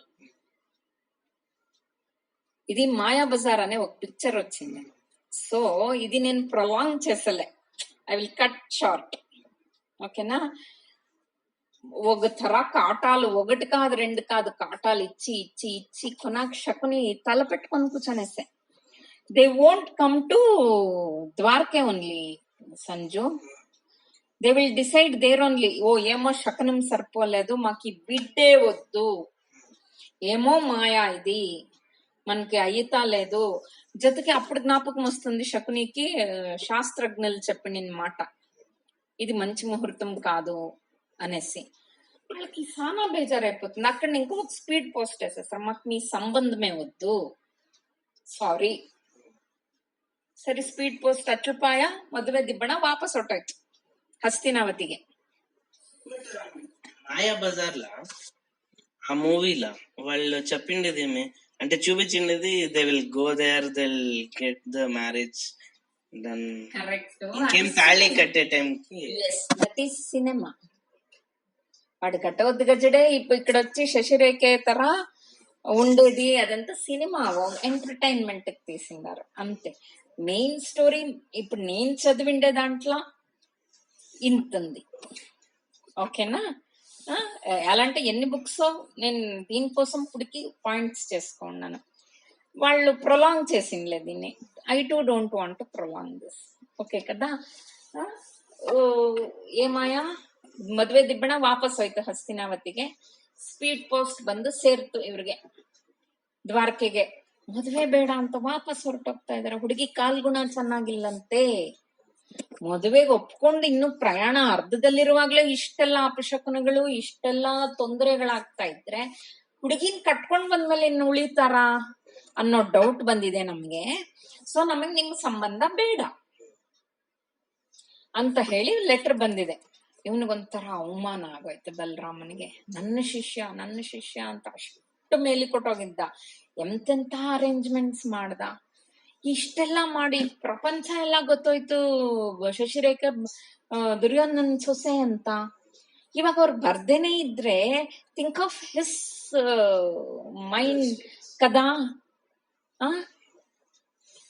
ఇది మాయా బజార్ అనే ఒక పిక్చర్ వచ్చింది. సో ఇది నేను ప్రొలాంగ్ చేసలే. I will cut short. ఓకేనా? ఒక థర కాటాలు, ఒకటి కాదు రెండు కాదు, కాటాలు ఇచ్చి ఇచ్చి ఇచ్చి కొనాక్ శకుని తల పెట్టుకొని కూర్చొనేసే. దే వోంట్ కమ్ టు ద్వారకే only Sanju. They will decide there only. ఓ ఏమో శకునం సరిపోలేదు, మాకు ఈ బిడ్డే వద్దు, ఏమో మాయా ఇది మనకి అయ్యితా లేదు. జతకి అప్పుడు జ్ఞాపకం వస్తుంది శకునికి శాస్త్రజ్ఞులు చెప్పిన మాట, ఇది మంచి ముహూర్తం కాదు అనేసి. వాళ్ళకి చాలా బేజారైపోతుంది. అక్కడ ఇంకొక స్పీడ్ పోస్ట్ వేసేస్తారు, మాకు మీ సంబంధమే వద్దు, సారీ. ಸರಿ, ಸ್ಪೀಡ್ ಪೋಸ್ಟ್ ಅಟ್ಲಪಾಯ ಮದುವೆ ದಿಬ್ಬಣ ವಾಪಸ್ ಹೊಟ್ಟಾಯ್ತು హస్తినావతిಗೆ. మాయా బజార్ లా ఆ మూవీలా వాళ్ళు చెప్పిండేదేమి అంటే చూపించిండేది, they will go there, they will get the marriage, then correct. ఇంకేం తాళి కట్టే టైం కి దట్ ఈస్ సినిమా. వాడు ఘటోత్కచుడే ఇక్కడ వచ్చి శశిరేఖ తర ఉండేది. అదంతా సినిమా, ఎంటర్టైన్మెంట్ కి తీసినారు అంతే. మెయిన్ స్టోరీ ఇప్పుడు నేను చదివిండే దాంట్లో ఇంతుంది. ఓకేనా? అలాంటి ఎన్ని బుక్స్ నేను దీనికోసం ఇప్పటికి పాయింట్స్ చేసుకున్నాను. వాళ్ళు ప్రొలాంగ్ చేసిండ్లే దీన్ని. I two don't want to prolong this. Okay కదా? ಏಮಾಯಾ ಮದ್ವೆ ದಿಬ್ಬಣ ವಾಪಸ್ ಹೋಯ್ತು ಹಸ್ತಿನಾವತಿಗೆ. ಸ್ಪೀಡ್ ಪೋಸ್ಟ್ ಬಂದು ಸೇರ್ತು ಇವ್ರಿಗೆ ದ್ವಾರಕೆಗೆ. ಮದ್ವೆ ಬೇಡ ಅಂತ ವಾಪಸ್ ಹೊರಟೋಗ್ತಾ ಇದಾರೆ. ಹುಡುಗಿ ಕಾಲ್ಗುಣ ಚೆನ್ನಾಗಿಲ್ಲಂತೆ. ಮದುವೆಗೆ ಒಪ್ಕೊಂಡು ಇನ್ನು ಪ್ರಯಾಣ ಅರ್ಧದಲ್ಲಿರುವಾಗ್ಲೇ ಇಷ್ಟೆಲ್ಲಾ ಅಪಶಕುನಗಳು, ಇಷ್ಟೆಲ್ಲಾ ತೊಂದರೆಗಳಾಗ್ತಾ ಇದ್ರೆ ಹುಡುಗಿನ್ ಕಟ್ಕೊಂಡ್ ಬಂದ್ಮೇಲೆ ಇನ್ನು ಉಳಿತಾರ ಅನ್ನೋ ಡೌಟ್ ಬಂದಿದೆ ನಮ್ಗೆ. ಸೊ ನಮಗ್ ನಿಮ್ ಸಂಬಂಧ ಬೇಡ ಅಂತ ಹೇಳಿ ಲೆಟರ್ ಬಂದಿದೆ. ಇವನಿಗೊಂಥರ ಅವಮಾನ ಆಗೋಯ್ತು ಬಲರಾಮನಿಗೆ. ನನ್ನ ಶಿಷ್ಯ ಅಂತ ಅಷ್ಟು ಮೇಲಿ ಕೊಟ್ಟೋಗಿದ್ದ. ಎಂತೆಂತ ಅರೇಂಜ್ಮೆಂಟ್ಸ್ ಮಾಡ್ದ. ಇಷ್ಟೆಲ್ಲಾ ಮಾಡಿ ಪ್ರಪಂಚ ಎಲ್ಲ ಗೊತ್ತೋಯ್ತು ಶಶಿರೇಖ ದುರ್ಯೋಧನನ್ ಸೊಸೆ ಅಂತ. ಇವಾಗ ಅವ್ರು ಬರ್ದೇನೆ ಇದ್ರೆ ಥಿಂಕ್ ಆಫ್ ಹಿಸ್ మైండ్ కదా.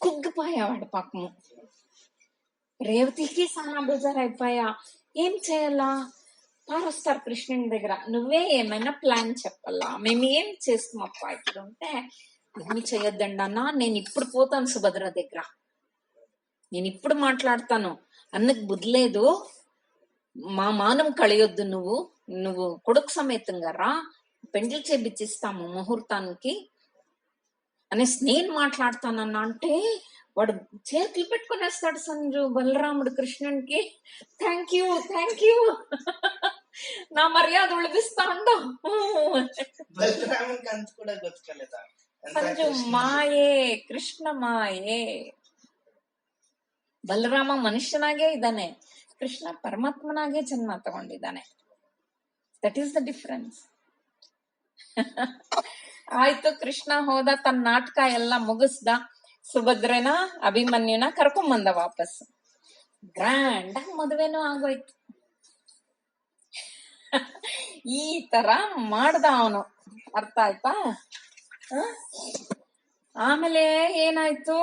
కుగ్గిపోయావాడు పాపము. రేవతికి చాలా బేజారైపోయా. ఏం చేయాలా? పారొస్తారు కృష్ణుని దగ్గర, నువ్వే ఏమైనా ప్లాన్ చెప్పాలా, మేము ఏం చేస్తామప్ప ఇప్పుడు అంటే, ఏమి చేయొద్దండి అన్న, నేను ఇప్పుడు పోతాను సుభద్ర దగ్గర, నేను ఇప్పుడు మాట్లాడతాను, అన్నకు బుద్ధలేదు, మా మానం కళయొద్దు, నువ్వు కొడుకు సమేతంగా రా, పెండ్లి చేపిచ్చిస్తాము ముహూర్తానికి అనేసి నేను మాట్లాడతానన్నా అంటే వాడు చేతులు పెట్టుకునేస్తాడు సంజు బలరాముడు కృష్ణునికి. థ్యాంక్ యూ నా మర్యాద ఉಳಿಸ್ತಾ ఉండు. ಬಲರಾಮನ್ಗೆ ಅಂತ ಕೂಡ ಗೊತ್ತಿಲ್ಲ ಸಂಜು ಮಾಯೆ, ಕೃಷ್ಣ ಮಾಯೆ. ಬಲರಾಮ ಮನುಷ್ಯನಾಗೇ ಇದ್ದಾನೆ, ಕೃಷ್ಣ ಪರಮಾತ್ಮನಾಗೇ ಜನ್ಮ ತಗೊಂಡಿದ್ದಾನೆ. That is the difference. ಆಯ್ತು, ಕೃಷ್ಣ ಹೋದ, ತನ್ನ ನಾಟಕ ಎಲ್ಲ ಮುಗಿಸ್ದ, ಸುಭದ್ರನ ಅಭಿಮನ್ಯುನ ಕರ್ಕೊಂಬಂದ ವಾಪಸ್. ಗ್ರ್ಯಾಂಡ್ ಆಗಿ ಮದುವೆನೂ ಆಗೋಯ್ತು. ಈ ತರ ಮಾಡ್ದ ಅವನು, ಅರ್ಥ ಆಯ್ತಾ? ಆಮೇಲೆ ಏನಾಯ್ತು,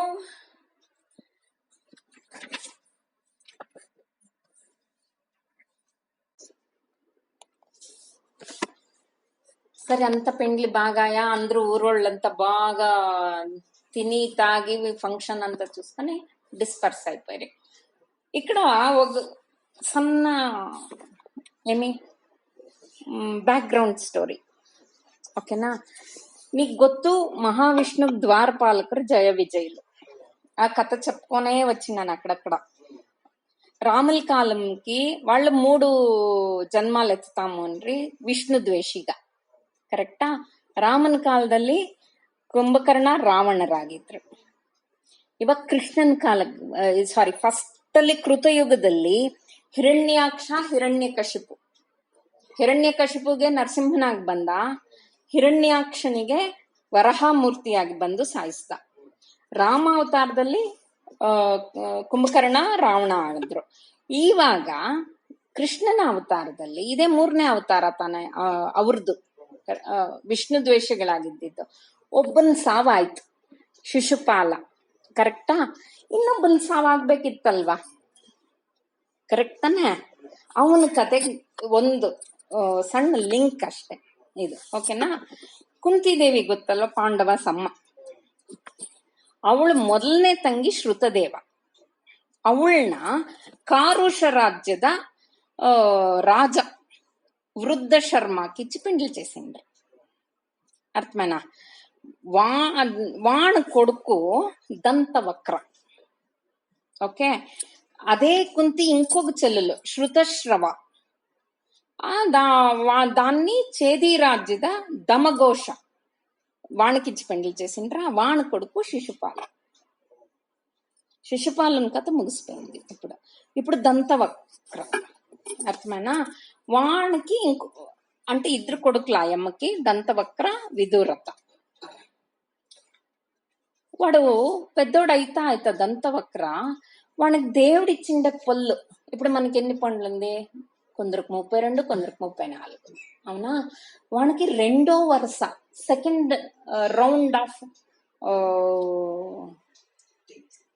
సరే అంత పెండ్లి బాగాయా, అందరూ ఊరోళ్ళంతా బాగా తిని తాగి ఫంక్షన్ అంతా చూసుకొని డిస్పర్స్ అయిపోయారు. ఇక్కడ ఒక సన్న ఏమి బ్యాక్గ్రౌండ్ స్టోరీ, ఓకేనా? మీకు ಗೊತ್ತು, మహావిష్ణు ద్వారపాలకురు జయ విజయులు. ఆ కథ చెప్పుకొనే వచ్చినాను అక్కడక్కడ. రాముల కాలంకి వాళ్ళు 3 జన్మాలు ఎత్తుతాము ಅನ್ರಿ, ವಿಷ್ಣು ದ್ವೇಷಿಗ, ಕರೆಕ್ಟಾ? ರಾಮನ ಕಾಲದಲ್ಲಿ ಕುಂಭಕರ್ಣ ರಾವಣರಾಗಿದ್ರು. ಇವಾಗ ಕೃಷ್ಣನ ಕಾಲ, ಸಾರಿ, ಫಸ್ಟ್ ಅಲ್ಲಿ ಕೃತಯುಗದಲ್ಲಿ ಹಿರಣ್ಯಾಕ್ಷ ಹಿರಣ್ಯಕಶಿಪು. ಹಿರಣ್ಯಕಶಿಪುಗೆ ನರಸಿಂಹನಾಗಿ ಬಂದ, ಹಿರಣ್ಯಾಕ್ಷನಿಗೆ ವರಹಾಮೂರ್ತಿಯಾಗಿ ಬಂದು ಸಾಯಿಸ್ದ. ರಾಮ ಅವತಾರದಲ್ಲಿ ಕುಂಭಕರ್ಣ ರಾವಣ ಆಗಿದ್ರು. ಇವಾಗ ಕೃಷ್ಣನ ಅವತಾರದಲ್ಲಿ ಇದೇ 3ನೇ ಅವತಾರ ತಾನೆ ಅವ್ರದ್ದು, ವಿಷ್ಣು ದ್ವೇಷಗಳಾಗಿದ್ದಿದ್ದು. ಒಬ್ಬನ್ ಸಾವಾಯ್ತು, ಶಿಶುಪಾಲ, ಕರೆಕ್ಟಾ? ಇನ್ನೊಬ್ಬನ್ ಸಾವಾಗ್ಬೇಕಿತ್ತಲ್ವಾ, ಕರೆಕ್ಟ್ ತಾನೆ? ಅವನ ಕತೆಗೆ ಒಂದು ಸಣ್ಣ ಲಿಂಕ್ ಅಷ್ಟೆ ಇದು, ಓಕೆನಾ? ಕುಂತಿದೇವಿ ಗೊತ್ತಲ್ವ, ಪಾಂಡವ ಸಮ್ಮ. ಅವಳು ಮೊದಲನೇ ತಂಗಿ ಶ್ರುತದೇವ. ಅವಳನ್ನ ಕಾರುಷ ರಾಜ್ಯದ రాజ వృద్ధ శర్మకి ఇచ్చి పెండ్లి చేసిండ్రు. అర్థమేనా? వాణ కొడుకు దంతవక్ర, ఓకే? అదే కుంతి ఇంకొక చెల్లెలు శ్రుతశ్రవ, దాన్ని చేది రాజ్యದ దమఘోష వాణకిచ్చి పెండ్లి చేసిండ్రా. వాణ కొడుకు శిశుపాల. శిశుపాలన్ కథ ముగిసిపోయింది. ఇప్పుడు దంతవక్ర, అర్థమేనా? వాణకి అంటే 2 కొడుకులు ఆ అమ్మకి, దంతవక్ర, విదురత. వాడు పెద్దోడు అయితా దంతవక్ర వానికి దేవుడు ఇచ్చిండే పళ్ళు. ఇప్పుడు మనకి ఎన్ని పండ్లు ఉంది? కొందరికి 32, కొందరికి 34, అవునా? వానికి 2వ వరుస, సెకండ్ రౌండ్ ఆఫ్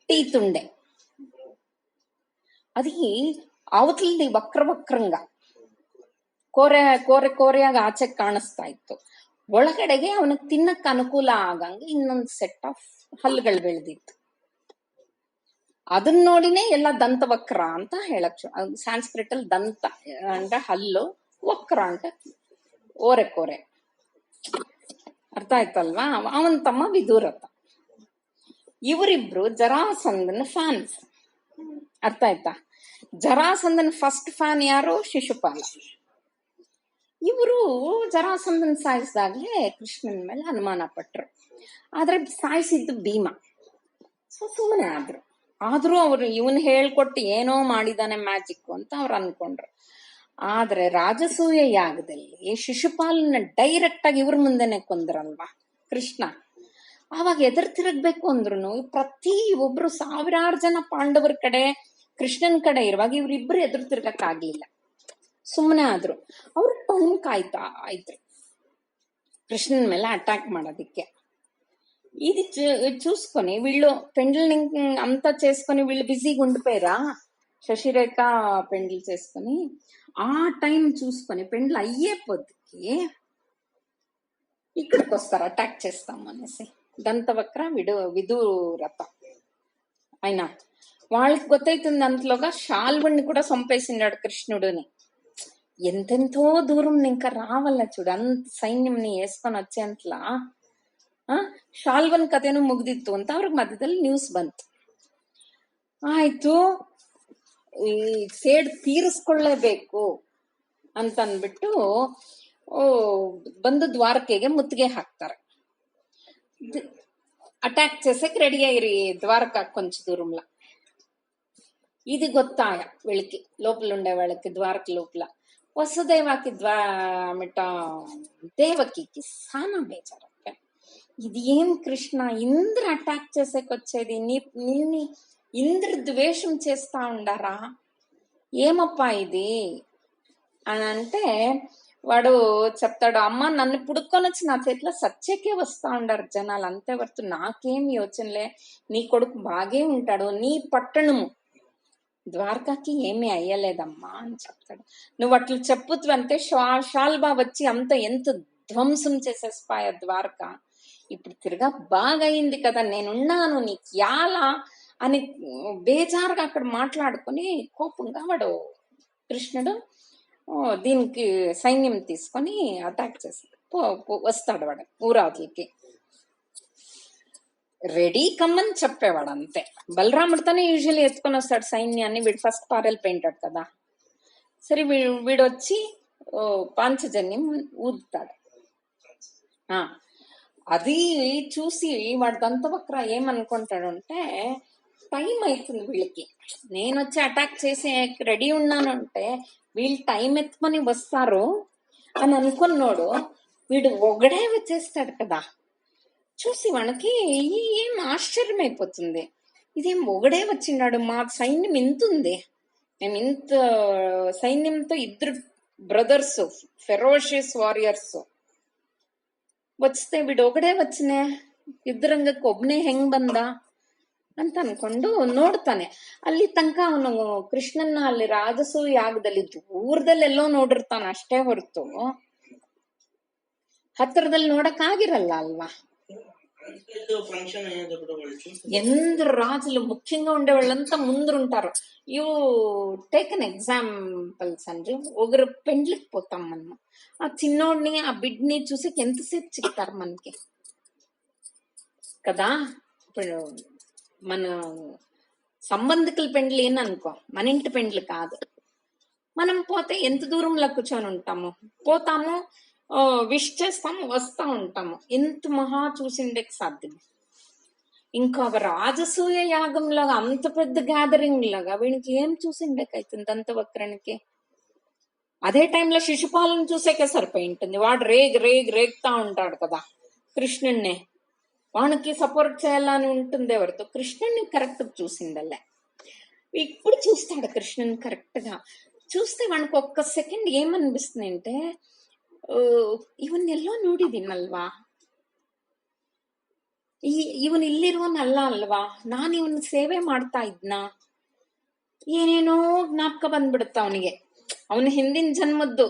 టీత్ ఉండే. అది ಅವತಲಲ್ಲಿ ವಕ್ರಂಗ ಕೋರೆಯಾಗ ಆಚೆ ಕಾಣಿಸ್ತಾ ಇತ್ತು. ಒಳಗಡೆಗೆ ಅವನಿಗೆ ತಿನ್ನಕ್ ಅನುಕೂಲ ಆಗಂಗೆ ಇನ್ನೊಂದು ಸೆಟ್ ಆಫ್ ಹಲ್ಲುಗಳು ಬೆಳೆದಿತ್ತು. ಅದನ್ನ ನೋಡಿನೇ ಎಲ್ಲ ದಂತವಕ್ರ ಅಂತ ಹೇಳಕ್ ಸಾಂಸ್ಕ್ರಿಟ್ ಅಲ್ಲಿ ದಂತ ಅಂದ್ರೆ ಹಲ್ಲು, ವಕ್ರ అంటే ಕೋರೆ. ಅರ್ಥ ಆಯ್ತಲ್ವಾ? ಅವನ್ ತಮ್ಮ ವಿದುರತ. ಇವರಿಬ್ರು ಜರಾಸಂಧನ ಫ್ಯಾನ್ಸ್. ಅರ್ಥ ಆಯ್ತಾ? ಜರಾಸಂಧನ್ ಫಸ್ಟ್ ಫ್ಯಾನ್ ಯಾರು? ಶಿಶುಪಾಲ. ಇವರು ಜರಾಸಂಧನ್ ಸಾಯಿಸಿದಾಗ್ಲೇ ಕೃಷ್ಣನ ಮೇಲೆ ಅನುಮಾನ ಪಟ್ರು. ಆದ್ರೆ ಸಾಯಿಸಿದ್ದು ಭೀಮ. ಸುಮ್ಮನೆ ಆದ್ರೂ ಅವ್ರು ಇವನ್ ಹೇಳ್ಕೊಟ್ಟು ಏನೋ ಮಾಡಿದಾನೆ ಮ್ಯಾಜಿಕ್ ಅಂತ ಅವ್ರು ಅನ್ಕೊಂಡ್ರು. ಆದ್ರೆ ರಾಜಸೂಯ ಯಾಗದಲ್ಲಿ ಶಿಶುಪಾಲನ ಡೈರೆಕ್ಟ್ ಆಗಿ ಇವ್ರ ಮುಂದೆನೆ ಕೊಂದ್ರಲ್ವಾ ಕೃಷ್ಣ. ಆವಾಗ ಎದುರು ತಿರುಗ್ಬೇಕು ಅಂದ್ರು ಪ್ರತಿ ಒಬ್ರು 1000 ಜನ ಪಾಂಡವರ ಕಡೆ, ಕೃಷ್ಣನ್ ಕಡೆ ಇರುವಾಗ ಇವ್ರಿಬ್ರು ಎದುರು ತಿರ್ಗಕ್ ಆಗ್ಲಿಲ್ಲ, ಸುಮ್ಮನೆ ಆದ್ರು. ಅವ್ರು ಟೈಮ್ ಕಾಯ್ತಾ ಇದ್ರು కృష్ణన్ ಮೇಲೆ అటాక్ ಮಾಡೋದಿಕ್ಕೆ. ఇది చూసుకొని వీళ్ళు పెండ్లిని అంతా చేసుకొని వీళ్ళు బిజీగా ఉండిపోయారా, శశిరేఖ పెండ్లి చేసుకొని. ఆ టైం చూసుకొని పెండ్లు అయ్యే పొద్దుకి ఇక్కడికి వస్తారు అటాక్ చేస్తాం అనేసి. దంతవక్ర విదురత అయినా వాళ్ళకి ಗೊತ್ತೈతుంది. అంతలోగా శాల్వుణ్ణి కూడా చంపేసిండాడు కృష్ణుడిని. ఎంతెంతో దూరం ఇంకా రావాల చూడు, అంత సైన్యంని వేసుకొని వచ్చేంతలా ಶಾಲ್ವನ್ ಕಥೆನೂ ಮುಗ್ದಿತ್ತು ಅಂತ ಅವ್ರಿಗೆ ಮಧ್ಯದಲ್ಲಿ ನ್ಯೂಸ್ ಬಂತು. ಆಯ್ತು, ಈ ಸೇಡ್ ತೀರಿಸ್ಕೊಳ್ಳೇಬೇಕು ಅಂತ ಅಂದ್ಬಿಟ್ಟು ಬಂದು ದ್ವಾರಕೆಗೆ ముತ್ತಿಗೆ ಹಾಕ್ತಾರೆ. అటాక్ చేసేకి రెడీ అయ్యి ద్వారకా కొంచెం దూరంలో. ఇది గొత్తాయ వీళ్ళకి, లోపల ఉండే వాళ్ళకి ద్వారక లోపల వసుదేవాకి దేవకికి సానా బేజారు. ఇది ఏం కృష్ణ, ఇంద్ర అటాక్ చేసేకొచ్చేది, నిన్ని ఇంద్ర ద్వేషం చేస్తా ఉండారా, ఏమప్పా ఇది అని అంటే వాడు చెప్తాడు, అమ్మ నన్ను పుడుక్కొని వచ్చి నా చేతిలో సచ్చేకే వస్తా ఉండారు జనాలు, అంతే వర్తు నాకేం యోచనలే, నీ కొడుకు బాగే ఉంటాడు, నీ పట్టణము ద్వారకాకి ఏమీ అయ్యలేదమ్మా అని చెప్తాడు. నువ్వు అట్లా చెప్పుతవంటే షాల్బా వచ్చి ఎంత ధ్వంసం చేసేసిపాయ ద్వారక, ఇప్పుడు తిరగా బాగా అయింది కదా, నేనున్నాను నీకు యాలా అని బేజారుగా అక్కడ మాట్లాడుకుని కోపంగా వాడు కృష్ణుడు దీనికి సైన్యం తీసుకొని అటాక్ చేసి వస్తాడు వాడు ఊరావతలకి. రెడీ కమ్మని చెప్పేవాడు అంతే. బలరాముడితోనే యూజువల్లీ ఎత్తుకొని వస్తాడు సైన్యాన్ని, వీడు ఫస్ట్ పారెల్ పెయింటాడు కదా. సరే వీడు వచ్చి పాంచజన్యం ఊదుతాడు. అది చూసి వాడు దంతవక్ర ఏమనుకుంటాడు అంటే, టైం అవుతుంది వీళ్ళకి, నేను వచ్చి అటాక్ చేసి రెడీ ఉన్నాను అంటే వీళ్ళు టైం ఎత్తుకొని వస్తారు అని అనుకున్నాడు. వీడు ఒకడే వచ్చేస్తాడు కదా, చూసి మనకి ఏం ఆశ్చర్యం అయిపోతుంది, ఇదేం ఒకడే వచ్చిన్నాడు, మా సైన్యం ఇంత ఉంది, మేము ఇంత సైన్యంతో ఇద్దరు బ్రదర్స్ ఫెరోషియస్ వారియర్స్ ವಚ್ತೆ ಬಿಡು ಒಗಡೆ ವಚ್ಚನೆ ಯುದ್ಧರಂಗಕ್ಕೆ ಒಬ್ನೇ ಹೆಂಗ್ ಬಂದ ಅಂತ ಅನ್ಕೊಂಡು ನೋಡ್ತಾನೆ. ಅಲ್ಲಿ ತನಕ ಅವನು ಕೃಷ್ಣನ್ನ ಅಲ್ಲಿ ರಾಜಸೂಯ ಯಾಗದಲ್ಲಿ ದೂರದಲ್ಲೆಲ್ಲೋ ನೋಡಿರ್ತಾನ ಅಷ್ಟೇ ಹೊರತು ಹತ್ತಿರದಲ್ಲಿ ನೋಡಕ್ ಆಗಿರಲ್ಲ అల్వా. ఎందరు రాజులు ముఖ్యంగా ఉండేవాళ్ళంతా ముందుంటారు. యూ టేక్ అన్ ఎగ్జాంపుల్స్ అండి, ఒకరు పెండ్లికి పోతాం మనం, ఆ చిన్నోడిని ఆ బిడ్ని చూసి ఎంతసేపు చిక్తారు మనకి కదా. ఇప్పుడు మన సంబంధికుల పెండ్లి అని అనుకో, మన ఇంటి పెండ్లి కాదు, మనం పోతే ఎంత దూరంలో కూర్చొని ఉంటాము, పోతాము, విష్ చేస్తాము, వస్తా ఉంటాము, ఎంత మహా చూసిండేకి సాధ్యం. ఇంకా రాజసూయ యాగంలాగా అంత పెద్ద గ్యాదరింగ్ లాగా వీనికి ఏం చూసిండేకైతుంది దంతవక్రానికి. అదే టైంలో శిశుపాలను చూసేకే సరిపోయి ఉంటుంది. వాడు రేగుతా ఉంటాడు కదా కృష్ణుణ్ణి, వానికి సపోర్ట్ చేయాలని ఉంటుంది ఎవరితో, కృష్ణుణ్ణి కరెక్ట్ చూసిందల్లే. ఇప్పుడు చూస్తాడు కృష్ణుని కరెక్ట్ గా చూస్తే వానికి ఒక్క సెకండ్ ఏమనిపిస్తుంది అంటే, ಇವನ್ನೆಲ್ಲೋ ನೋಡಿದ್ದೀನಲ್ವಾ, ಇವನ್ ಇಲ್ಲಿರುವನಲ್ಲ ಅಲ್ವಾ, ನಾನು ಇವನ್ ಸೇವೆ ಮಾಡ್ತಾ ಇದ್ನ, ಏನೇನೋ ಜ್ಞಾಪಕ ಬಂದ್ಬಿಡುತ್ತ ಅವನಿಗೆ. ಅವನ ಹಿಂದಿನ ಜನ್ಮದ್ದು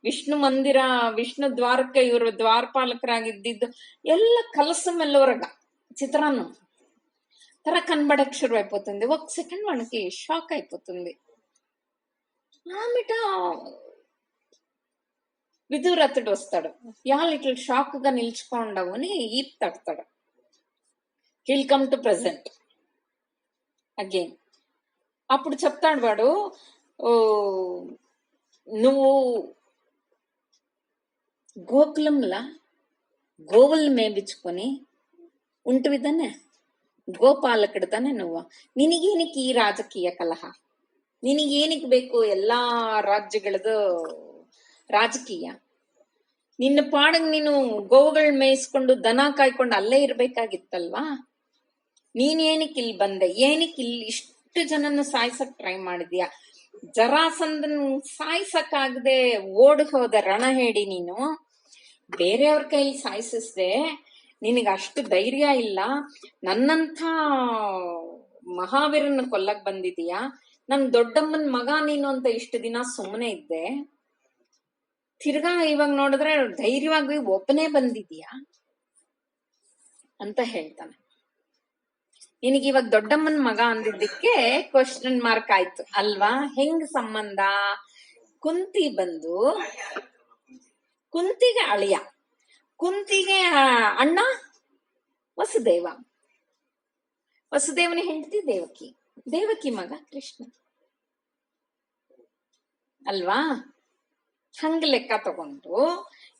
ವಿಷ್ಣು ಮಂದಿರ, ವಿಷ್ಣು ದ್ವಾರಕ, ಇವರು ದ್ವಾರಪಾಲಕರಾಗಿದ್ದಿದ್ದು ಎಲ್ಲ కలసం మెల్లవరగా చిత్రాన్నం ತರ కనబడక షురు అయిపోతుంది. ఒక సెకండ్ వానికి షాక్ అయిపోతుంది. ఆమెట విదురథుడు వస్తాడు, యాళ్ళు ఇట్లా షాక్ గా నిల్చుకోండవు అని ఈప్ తడతాడు. He'll come to present again. అప్పుడు చెప్తాడు వాడు, నువ్వు గోకులంలా గోవుల్ని మేపించుకొని ఉంటువి ತಾನೆ, ಗೋಪಾಲಕಡು ತಾನೆ నువ్వు, ನಿನಗೇನಕ್ಕೆ ಈ ರಾಜಕೀಯ ಕಲಹ, ನಿನಗೇನಕ್ಕೆ ಬೇಕು ಎಲ್ಲಾ ರಾಜ್ಯಗಳದು ರಾಜಕೀಯ, ನಿನ್ನ ಪಾಡಿಗೆ ನೀನು ಗೋವುಗಳು ಮೇಯಿಸ್ಕೊಂಡು ದನ ಕಾಯ್ಕೊಂಡು ಅಲ್ಲೇ ಇರ್ಬೇಕಾಗಿತ್ತಲ್ವಾ, ನೀನೇನಕ್ಕೆ ಇಲ್ಲಿ ಬಂದೆ, ಏನಕ್ಕೆ ಇಲ್ಲಿ ಇಷ್ಟು ಜನನ್ನ ಸಾಯ್ಸಕ್ ಟ್ರೈ ಮಾಡಿದ್ಯಾ, ಜರಾಸಂದನ್ ಸಾಯ್ಸಕ್ಕಾಗದೆ ಓಡಿ ಹೋದ ರಣ ಹೇಳಿ ನೀನು ಬೇರೆಯವ್ರ ಕೈಲಿ ಸಾಯಿಸಿಸ್ದೆ, ನಿನಗ ಅಷ್ಟು ಧೈರ್ಯ ಇಲ್ಲ, ನನ್ನಂಥ ಮಹಾವೀರನ್ನ ಕೊಲ್ಲಕ್ ಬಂದಿದೀಯಾ, ನನ್ ದೊಡ್ಡಮ್ಮನ್ ಮಗ ನೀನು ಅಂತ ಇಷ್ಟು ದಿನ ಸುಮ್ಮನೆ ಇದ್ದೆ, ತಿರ್ಗಾ ಇವಾಗ ನೋಡಿದ್ರೆ ಧೈರ್ಯವಾಗಿ ಒಬ್ಬನೇ ಬಂದಿದೀಯಾ ಅಂತ ಹೇಳ್ತಾನೆ. ನಿನಗೆ ಇವಾಗ ದೊಡ್ಡಮ್ಮನ್ ಮಗ ಅಂದಿದ್ದಕ್ಕೆ ಕ್ವಶನ್ ಮಾರ್ಕ್ ಆಯ್ತು ಅಲ್ವಾ, ಹೆಂಗ್ ಸಂಬಂಧ, ಕುಂತಿ ಬಂದು ಕುಂತಿಗೆ ಅಳಿಯ, ಕುಂತಿಗೆ ಅಣ್ಣ ವಸುದೇವ, ವಸುದೇವನ ಹೆಂಡತಿ ದೇವಕಿ, ದೇವಕಿ ಮಗ ಕೃಷ್ಣ ಅಲ್ವಾ? ಹಂಗ ಲೆಕ್ಕ ತಗೊಂಡು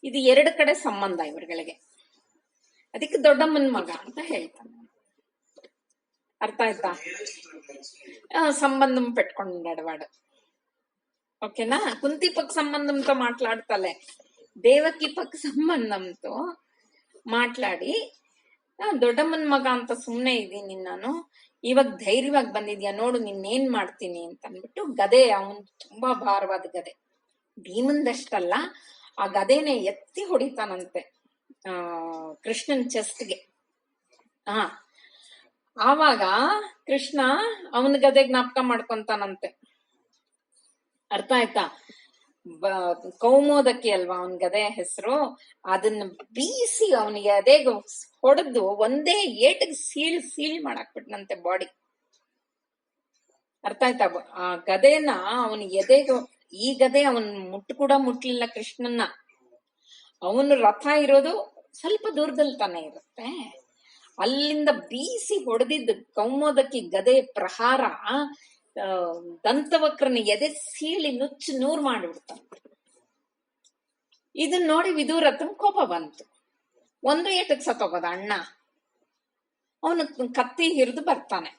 ಇದು ಎರಡು ಕಡೆ ಸಂಬಂಧ ಇವ್ರಗಳಿಗೆ. ಅದಕ್ಕೆ ದೊಡ್ಡಮ್ಮನ ಮಗ ಅಂತ ಹೇಳ್ತಾನೆ. ಅರ್ಥ ಆಯ್ತಾ? సంబంధం పెట్టుకున్నాడు వాడు. ఓకేనా? కుంతి పక్క సంబంధంతో మాట్లాడతలే, దేవకి పక్క సంబంధంతో ಮಾట్లాಡಿ ದೊಡ್ಡಮ್ಮನ ಮಗ ಅಂತ ಸುಮ್ನೆ ಇದ್ದೀನಿ ನಾನು, ಇವಾಗ ಧೈರ್ಯವಾಗಿ ಬಂದಿದ್ಯಾ ನೋಡು ನಿನ್ನೇನ್ ಮಾಡ್ತೀನಿ ಅಂತ ಅಂದ್ಬಿಟ್ಟು ಗದೆ, ಅವನ್ ತುಂಬಾ ಭಾರವಾದ ಗದೆ, ಭೀಮಂದಷ್ಟಲ್ಲ ಆ ಗದೆನೆ ಎತ್ತಿ ಹೊಡಿತಾನಂತೆ ಕೃಷ್ಣನ್ ಚೆಸ್ಟ್ಗೆ. ಆವಾಗ ಕೃಷ್ಣ ಅವನ ಗದೆ ಜ್ಞಾಪಕ ಮಾಡ್ಕೊಂತಾನಂತೆ. ಅರ್ಥ ಆಯ್ತಾ? ಕೌಮೋದಕಿ ಅಲ್ವಾ ಅವನ್ ಗದೆ ಹೆಸರು. ಅದನ್ನ ಬೀಸಿ ಅವನಿಗೆ ಅದೇಗ ಹೊಡೆದು ಒಂದೇ ಏಟಿಗೆ ಸೀಳ್ ಮಾಡಾಕ್ಬಿಟ್ನಂತೆ ಬಾಡಿ. ಅರ್ಥ ಆಯ್ತಾ? ಆ ಗದೆನ ಅವನ ಎದೆಗ, ಈ ಗದೆ ಅವನ್ ಕೂಡ ಮುಟ್ಲಿಲ್ಲ ಕೃಷ್ಣನ್ನ. ಅವನು ರಥ ಇರೋದು ಸ್ವಲ್ಪ ದೂರದಲ್ಲಿ ತಾನೇ ಇರುತ್ತೆ, ಅಲ್ಲಿಂದ ಬೀಸಿ ಹೊಡೆದಿದ್ದ ಕೌಮೋದಕಿ ಗದೆ ಪ್ರಹಾರ ದಂತವಕ್ರನ ಎದೆ ಸೀಳಿ ನುಚ್ಚು ನೂರ್ ಮಾಡಿಬಿಡ್ತಾನೆ. ಇದನ್ನ ನೋಡಿ ವಿದುರಥನ್ ಕೋಪ ಬಂತು. ಒಂದು ಏಟಕ್ ಸತ್ತೋಗೋದ ಅಣ್ಣ. ಅವನು ಕತ್ತಿ ಹಿರಿದು ಬರ್ತಾನೆ,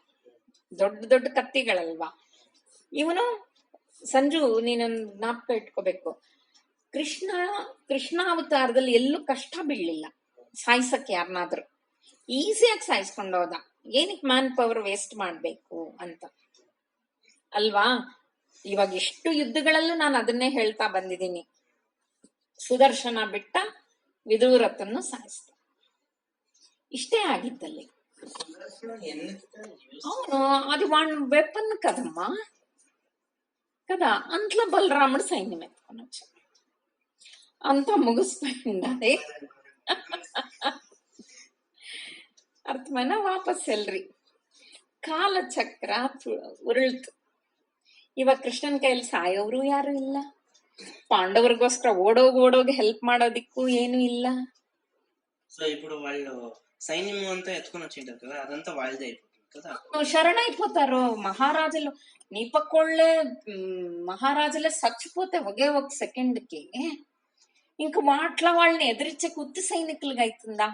ದೊಡ್ಡ ದೊಡ್ಡ ಕತ್ತಿಗಳಲ್ವಾ. ಇವನು ಸಂಜು ನೀನೊಂದು ಜ್ಞಾಪಕ ಇಟ್ಕೋಬೇಕು, ಕೃಷ್ಣಾವತಾರದಲ್ಲಿ ಎಲ್ಲೂ ಕಷ್ಟ ಬೀಳಲಿಲ್ಲ ಸಾಯಿಸಕ್ ಯಾರನ್ನಾದ್ರು. ಈಸಿಯಾಗಿ ಸಾಯಿಸ್ಕೊಂಡು ಹೋದ. ಏನಕ್ಕೆ ಮ್ಯಾನ್ ಪವರ್ ವೇಸ್ಟ್ ಮಾಡ್ಬೇಕು ಅಂತ ಅಲ್ವಾ? ಇವಾಗ ಎಷ್ಟು ಯುದ್ಧಗಳಲ್ಲೂ ನಾನು ಅದನ್ನೇ ಹೇಳ್ತಾ ಬಂದಿದ್ದೀನಿ. ಸುದರ್ಶನ ಬಿಟ್ಟ ವಿದುರಥನ್ನು ಸಾಯಿಸ್ತ, ಇಷ್ಟೇ ಆಗಿದ್ದಲ್ಲಿ. అవును, అది వాడి వెపన్ కదమ్మా కదా. అంతలో బలరాముడు సైన్యం ఎత్తుకొని వచ్చాడు. అంతా ముగిసిపోయింది అది. ಅರ್ಥమైనా? ವಾಪಸ್ ಎಲ್ರಿ ಕಾಲಚಕ್ರ ಉರುಳ್ತು. ಇವಾಗ ಕೃಷ್ಣನ್ ಕೈಯಲ್ಲಿ ಸಾಯೋರು ಯಾರು ಇಲ್ಲ, ಪಾಂಡವರಿಗೋಸ್ಕರ ಓಡೋಗಿ ಹೆಲ್ಪ್ ಮಾಡೋದಿಕ್ಕೂ ಏನು ಇಲ್ಲ. సో ఇప్పుడు వాళ్ళు సైన్యం అంతా ఎత్తుకొని వచ్చింటారు కదా, అదంతా వాళ్ళదే అయిపోతుంది కదా. శరణ అయిపోతారు మహారాజులు. నీ పక్కోళ్ళే మహారాజులే చచ్చిపోతే ఒకే ఒక సెకండ్ కి ఇంక వాట్ల వాళ్ళని ఎదిరించే ఉత్తి సైనికులుగా అవుతుందా?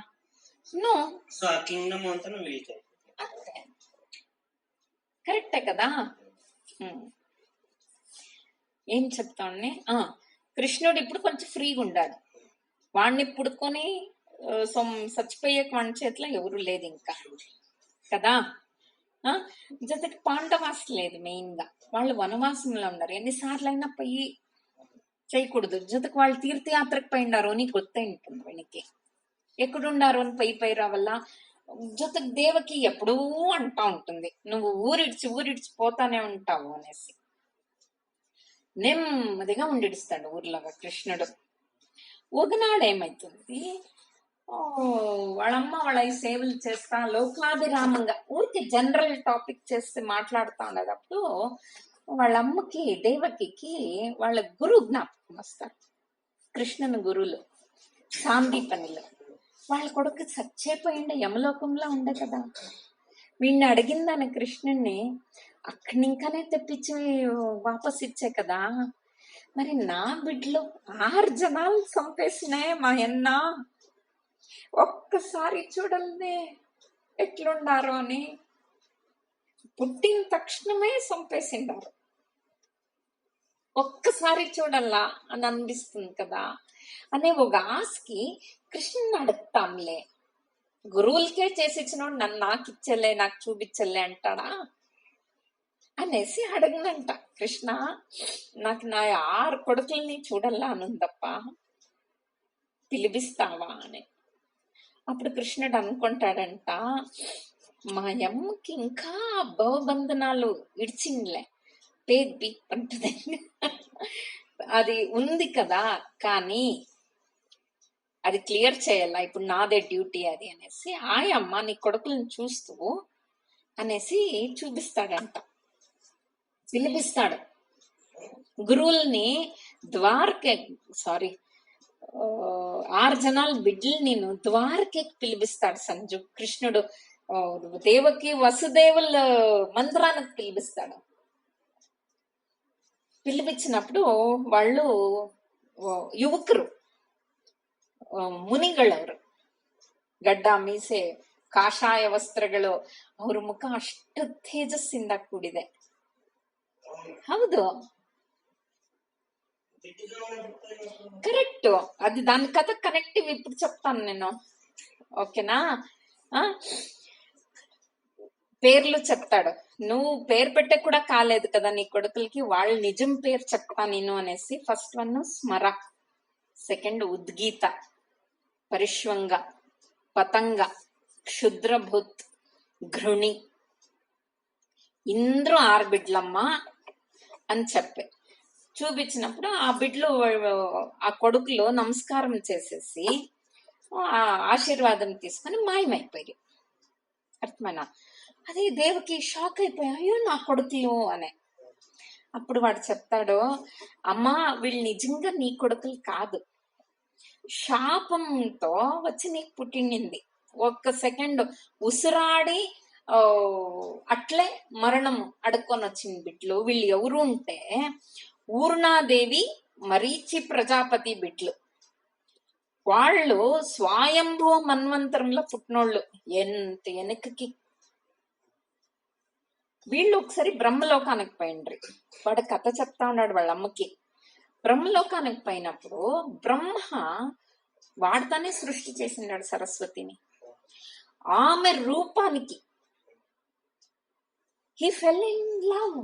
నో. సో ఆ కింగ్డమ్ అంతా వీళ్ళకే. అంతే, కరెక్టే కదా. ఏం చెప్తాండి, కృష్ణుడు ఇప్పుడు కొంచెం ఫ్రీగా ఉండాడు. వాడిని పుడుకొని చచ్చిపోయాక వాడి చేతిలో ఎవరు లేదు ఇంకా కదా. జతకి పాండవాసం లేదు. మెయిన్ గా వాళ్ళు వనవాసంలో ఉన్నారు. ఎన్నిసార్లు అయినా పోయి చేయకూడదు. జతకు వాళ్ళు తీర్థయాత్రకు పోయినారు నీకు ಗೊತ್ತೇ ఉంటుంది. వీనికి ఎక్కడుండారు అని పై రావల్ల. జతకు దేవకి ఎప్పుడూ అంటా ఉంటుంది, నువ్వు ఊరిడిచి పోతానే ఉంటావు అనేసి. నెమ్మదిగా ఉండిస్తాడు ఊర్లాగా కృష్ణుడు. ఒకనాడు ఏమైతుంది, వాళ్ళమ్మ వాళ్ళ సేవలు చేస్తా లోకాభిరామంగా ఊరికి జనరల్ టాపిక్ చేస్తే మాట్లాడుతా ఉండేటప్పుడు వాళ్ళమ్మకి దేవకికి వాళ్ళ గురువు జ్ఞాపకం వస్తారు. కృష్ణుని గురువులు సాందీపనిలో వాళ్ళ కొడుకు చచ్చేపోయిండే యమలోకంలో ఉండే కదా. వీడిని అడిగిందని కృష్ణుణ్ణి అక్కడి ఇంకానే తెప్పించి వాపస్ ఇచ్చే కదా. మరి నా బిడ్డలు 6 జనాలు చంపేసినాయి మా అన్న, ఒక్కసారి చూడలే ఎట్లుండారో అని. పుట్టిన తక్షణమే చంపేసిండారు, ఒక్కసారి చూడల్లా అని అనిపిస్తుంది కదా. అనే ఒక ఆశకి కృష్ణుని అడుగుతాంలే, గురువులకే చేసిచ్చినోడు నన్ను నాకు ఇచ్చలే, నాకు చూపించలే అంటాడా అనేసి అడగనంట. కృష్ణ నాకు నా 6 కొడుకుల్ని చూడల్లా అనుందప్ప, పిలిపిస్తావా అని. అప్పుడు కృష్ణుడు అనుకుంటాడంట, మా అమ్మకి ఇంకా భవబంధనాలు ఇడిచిందిలే, పేద్ బీక్ పంటది అది ఉంది కదా, కానీ అది క్లియర్ చేయాల, ఇప్పుడు నాదే డ్యూటీ అది అనేసి. ఆయమ్మ నీ కొడుకులను చూస్తూ అనేసి చూపిస్తాడంట, పిలిపిస్తాడు. గురువుల్ని ద్వారకే సారీ 6 జనాలు బిడ్డలు నేను ద్వారకేకి పిలిపిస్తాడు సంజు కృష్ణుడు. దేవకి వసుదేవుల మందిరానికి పిలిపిస్తాడు. పిలిపించినప్పుడు వాళ్ళు ಯುವಕರು ಮುನಿಗಳವರು, ಗಡ್ಡ ಮೀಸೆ ಕಾಷಾಯ ವಸ್ತ್ರಗಳು, ಅವ್ರ ಮುಖ ಅಷ್ಟು ತೇಜಸ್ಸಿಂದ ಕೂಡಿದೆ. ಹೌದು, కరెక్ట్. అది దాని కథ కనెక్టివ్ ఇప్పుడు చెప్తాను నేను, ఓకేనా? పేర్లు చెప్తాడు. నువ్వు పేరు పెట్టే కూడా కాలేదు కదా నీ కొడుకులకి, వాళ్ళ నిజం పేరు చెప్తా నేను అనేసి. First one Smara, second Udgita, Parishvanga, Patanga, Kshudrabhut, Ghrini. ఇంద్రు 6 బిడ్లమ్మా అని చెప్పే చూపించినప్పుడు ఆ బిడ్లు ఆ కొడుకులు నమస్కారం చేసేసి ఆ ఆశీర్వాదం తీసుకొని మాయమైపోయి. అర్థమైనా? అదే దేవకి షాక్ అయిపోయా, అయ్యో నా కొడుకులు అనే. అప్పుడు వాడు చెప్తాడు, అమ్మా వీళ్ళు నిజంగా నీ కొడుకులు కాదు, శాపంతో వచ్చి నీకు పుట్టిండింది. ఒక్క సెకండ్ ఉసురాడి అట్లే మరణం అడుక్కొని వచ్చింది బిడ్లు. వీళ్ళు ఎవరు ఉంటే ఊర్ణాదేవి, మరీచి ప్రజాపతి బిడ్లు. వాళ్ళు స్వయంభూ మన్వంతరంలో పుట్టినోళ్ళు. ఎంత వెనక్కి. వీళ్ళు ఒకసారి బ్రహ్మలోకానికి పోయిండ్రి. వాడు కథ చెప్తా ఉన్నాడు వాళ్ళ అమ్మకి. బ్రహ్మలోకానికి పోయినప్పుడు బ్రహ్మ వాడితోనే సృష్టి చేసినాడు సరస్వతిని. ఆమె రూపానికి he fell in love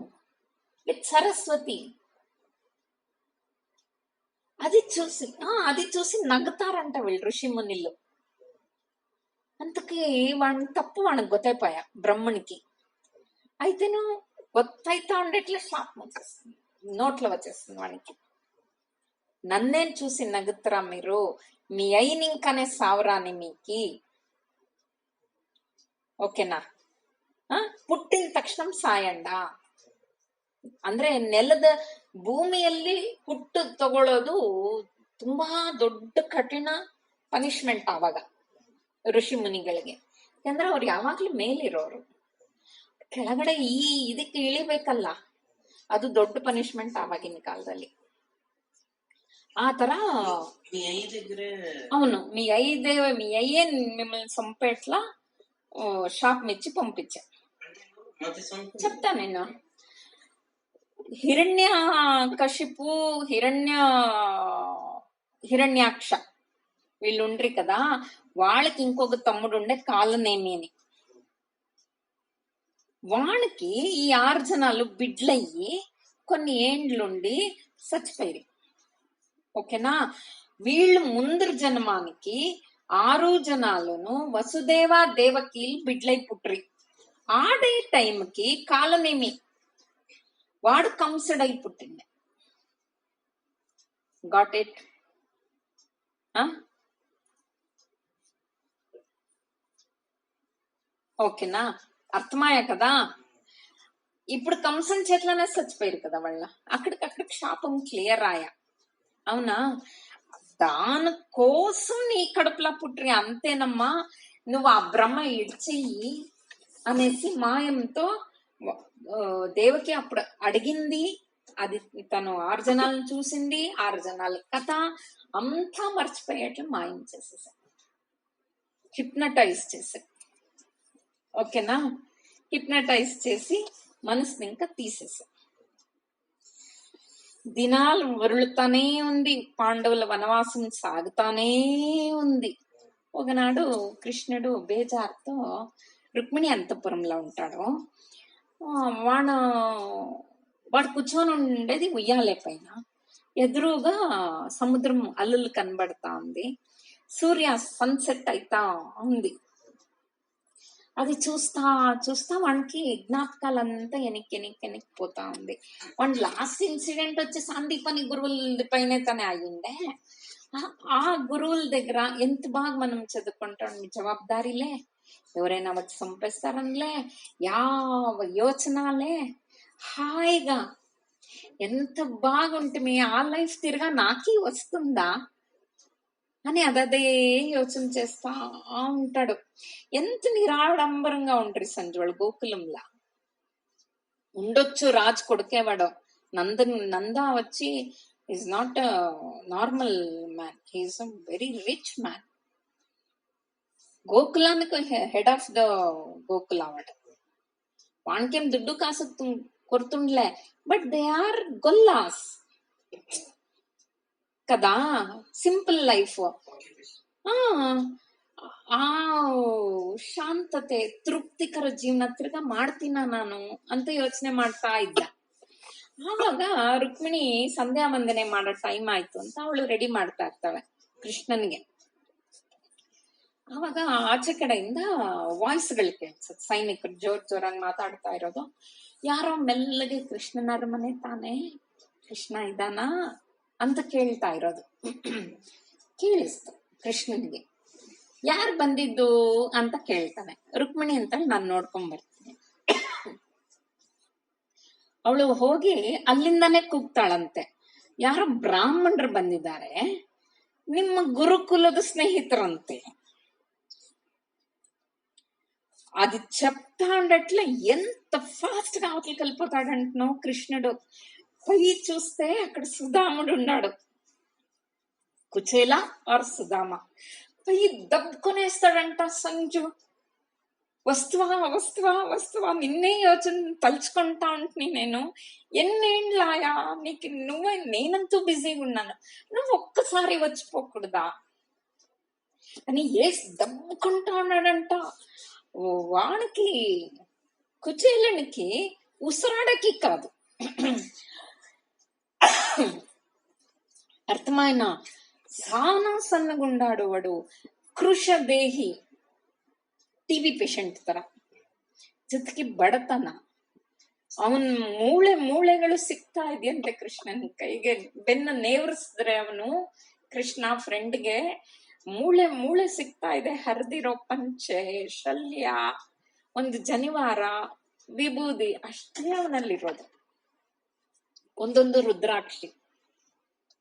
with Saraswati. అది చూసి నగ్గుతారంట వీళ్ళు ఋషి మునిళ్ళు. అందుకే వాడిని తప్పు వాడికి గొత్తైపోయా బ్రహ్మనికి. అయితేను గొత్తైతా ఉండేట్లే శాపం వచ్చేస్తుంది, నోట్లో వచ్చేస్తుంది వానికి. నన్నేం చూసి నగ్గుతారా మీరు, మీ అయిన ఇంకానే సావరాని మీకి, ಓಕೆನಾ? ಪುಟ್ಟಿನ ತಕ್ಷಣ ಸಾಯಂಡ ಅಂದ್ರೆ ನೆಲದ ಭೂಮಿಯಲ್ಲಿ ಹುಟ್ಟು ತಗೊಳ್ಳೋದು ತುಂಬಾ ದೊಡ್ಡ ಕಠಿಣ ಪನಿಷ್ಮೆಂಟ್ ಆವಾಗ ಋಷಿ ಮುನಿಗಳಿಗೆ. ಯಾಕಂದ್ರೆ ಅವ್ರು ಯಾವಾಗ್ಲೂ ಮೇಲಿರೋರು, ಕೆಳಗಡೆ ಇದಕ್ಕೆ ಇಳಿಬೇಕಲ್ಲ, ಅದು ದೊಡ್ಡ ಪನಿಷ್ಮೆಂಟ್ ಆವಾಗಿನ ಕಾಲದಲ್ಲಿ. ఆ ತರ అవును, మీ అయ్యే మిమ్మల్ని చంపేట్లా షాప్ మెచ్చి పంపించా. చెప్తా నేను. హిరణ్య కశిపు, హిరణ్యాక్ష వీళ్ళు ఉండ్రి కదా, వాళ్ళకి ఇంకొక తమ్ముడు ఉండే కాలనేమి అని. వాళ్ళకి ఈ 6 జనాలు బిడ్లయ్యి కొన్ని ఏండ్లుండి చచ్చిపోయి. ఓకేనా? వీళ్ళు ముందర జన్మానికి 6 జనాలను వసుదేవ దేవకి బిడ్లై పుట్రి. ఆడే టైంకి కాలనేమి వాడు కంసుడై పుట్టింది. Got it? ఓకేనా? అర్థమయ్యా కదా? ఇప్పుడు కంసం చేతిలోనే చచ్చిపోయారు కదా వాళ్ళ. అక్కడికి శాపం క్లియర్ ఆయా. అవునా? దానికోసం నీ కడుపులా పుట్రి అంతేనమ్మా, నువ్వు ఆ బ్రహ్మ ఇడ్చెయ్యి అనేసి మాయంతో దేవకి అప్పుడు అడిగింది. అది తను 6 జనాలను చూసింది, 6 జనాల కథ అంతా మర్చిపోయేట్లు మాయం చేసేసా, హిప్నటైజ్ చేసా. ఓకేనా? హిప్నటైజ్ చేసి మనసుని ఇంకా తీసేసా. దినాలు వరులుతానే ఉంది, పాండవుల వనవాసం సాగుతానే ఉంది. ఒకనాడు కృష్ణుడు బేజార్తో రుక్మిణి అంతఃపురంలో ఉంటాడు. వాడు కూర్చొని ఉండేది ఉయ్యాలే పైన. ఎదురుగా సముద్రం అల్లులు కనబడతా ఉంది, సూర్య సన్సెట్ అయితా ఉంది. అది చూస్తా వానికి జ్ఞాపకాలంతా వెనక్కి పోతా ఉంది. వాడి లాస్ట్ ఇన్సిడెంట్ వచ్చి సందీపని గురువుల పైన తనే అయ్యిండే. ఆ గురువుల దగ్గర ఎంత బాగా మనం చదువుకుంటాం, జవాబారిలే, ఎవరైనా వచ్చి చంపేస్తారనిలే, యావ యోచనలే, హాయిగా ఎంత బాగుంటుంది ఆ లైఫ్ తిరగా నాకీ వస్తుందా అని అదే యోచన చేస్తా ఉంటాడు. ఎంత నిరాడంబరంగా ఉంటారు సంజు గోకులంలా. ఉండొచ్చు రాజు కొడుకేవాడు. నంద వచ్చి is not normal man, he is a very rich man. గోకులానికి హెడ్ ఆఫ్ ద గోకుల వాడు. వానికేం దుడ్డు కాసు కొడుతుండలే, బట్ దే ఆర్ గొల్లాస్ కదా, సింಪಲ್ ಲೈಫ್. ಆ ಶಾಂತತೆ ತೃಪ್ತಿಕರ ಜೀವನ ತಿರ್ಗಾ ಮಾಡ್ತೀನ ನಾನು ಅಂತ ಯೋಚನೆ ಮಾಡ್ತಾ ಇದ್ದ. ಆವಾಗ ರುಕ್ಮಿಣಿ ಸಂಧ್ಯಾ ವಂದನೆ ಮಾಡೋ ಟೈಮ್ ಆಯ್ತು ಅಂತ ಅವಳು ರೆಡಿ ಮಾಡ್ತಾ ಇರ್ತಾಳೆ ಕೃಷ್ಣನ್ಗೆ. ಆವಾಗ ಆಚೆ ಕಡೆಯಿಂದ ವಾಯ್ಸ್ಗಳು ಕೇಳಿಸುತ್ತೆ, ಸೈನಿಕರು ಜೋರಾಗಿ ಮಾತಾಡ್ತಾ ಇರೋದು. ಯಾರೋ ಮೆಲ್ಲಗೆ ಕೃಷ್ಣನ ಅರಮನೆ ತಾನೇ, ಕೃಷ್ಣ ಇದಾನ ಅಂತ ಕೇಳ್ತಾ ಇರೋದು ಕೇಳಿಸ್ತು ಕೃಷ್ಣನ್ಗೆ. ಯಾರು ಬಂದಿದ್ದು ಅಂತ ಕೇಳ್ತಾನೆ. ರುಕ್ಮಿಣಿ ಅಂತ ನಾನು ನೋಡ್ಕೊಂಡ್ ಬರ್ತೀನಿ. ಅವಳು ಹೋಗಿ ಅಲ್ಲಿಂದಾನೇ ಕೂಗ್ತಾಳಂತೆ, ಯಾರೋ ಬ್ರಾಹ್ಮಣರು ಬಂದಿದ್ದಾರೆ, ನಿಮ್ಮ ಗುರುಕುಲದ ಸ್ನೇಹಿತರಂತೆ. అది చెప్తా ఉండట్లే ఎంత ఫాస్ట్ గా అవతలకి వెళ్ళిపోతాడంటున్నావు కృష్ణుడు. పై చూస్తే అక్కడ సుధాముడు ఉన్నాడు, కుచేల ఆర్ సుధామ. పై దబ్బుకొనేస్తాడంట సంజు. వస్తువా వస్తువా వస్తువా, నిన్నే యోచన తలుచుకుంటా ఉంటుని నేను. ఎన్నేండ్లాయా నీకు, నువ్వే, నేనంతూ బిజీగా ఉన్నాను, నువ్వు ఒక్కసారి వచ్చిపోకూడదా అని దబ్బుకుంటా ఉన్నాడంట. వానికి కుచేలునికి ఉసరాడకి కాదు. అర్థమైన సానా సన్నగుండాడు వాడు, ಕೃಶದೇಹಿ, ಟಿವಿ ಪೇಷಂಟ್ ತರ. ಜೊತೆಗೆ ಬಡತನ. ಅವನ್ ಮೂಳೆಗಳು ಸಿಗ್ತಾ ಇದೆಯಂತೆ ಕೃಷ್ಣನ್ ಕೈಗೆ. ಬೆನ್ನ ನೇವರಿಸಿದ್ರೆ ಅವನು ಕೃಷ್ಣ ಫ್ರೆಂಡ್ಗೆ ಮೂಳೆ ಸಿಗ್ತಾ ಇದೆ. ಹರಿದಿರೋ ಪಂಚೆ, ಶಲ್ಯ, ಒಂದು ಜನಿವಾರ, ವಿಭೂದಿ ಅಷ್ಟೇ ಅವನಲ್ಲಿರೋದು. ಒಂದೊಂದು ರುದ್ರಾಕ್ಷಿ,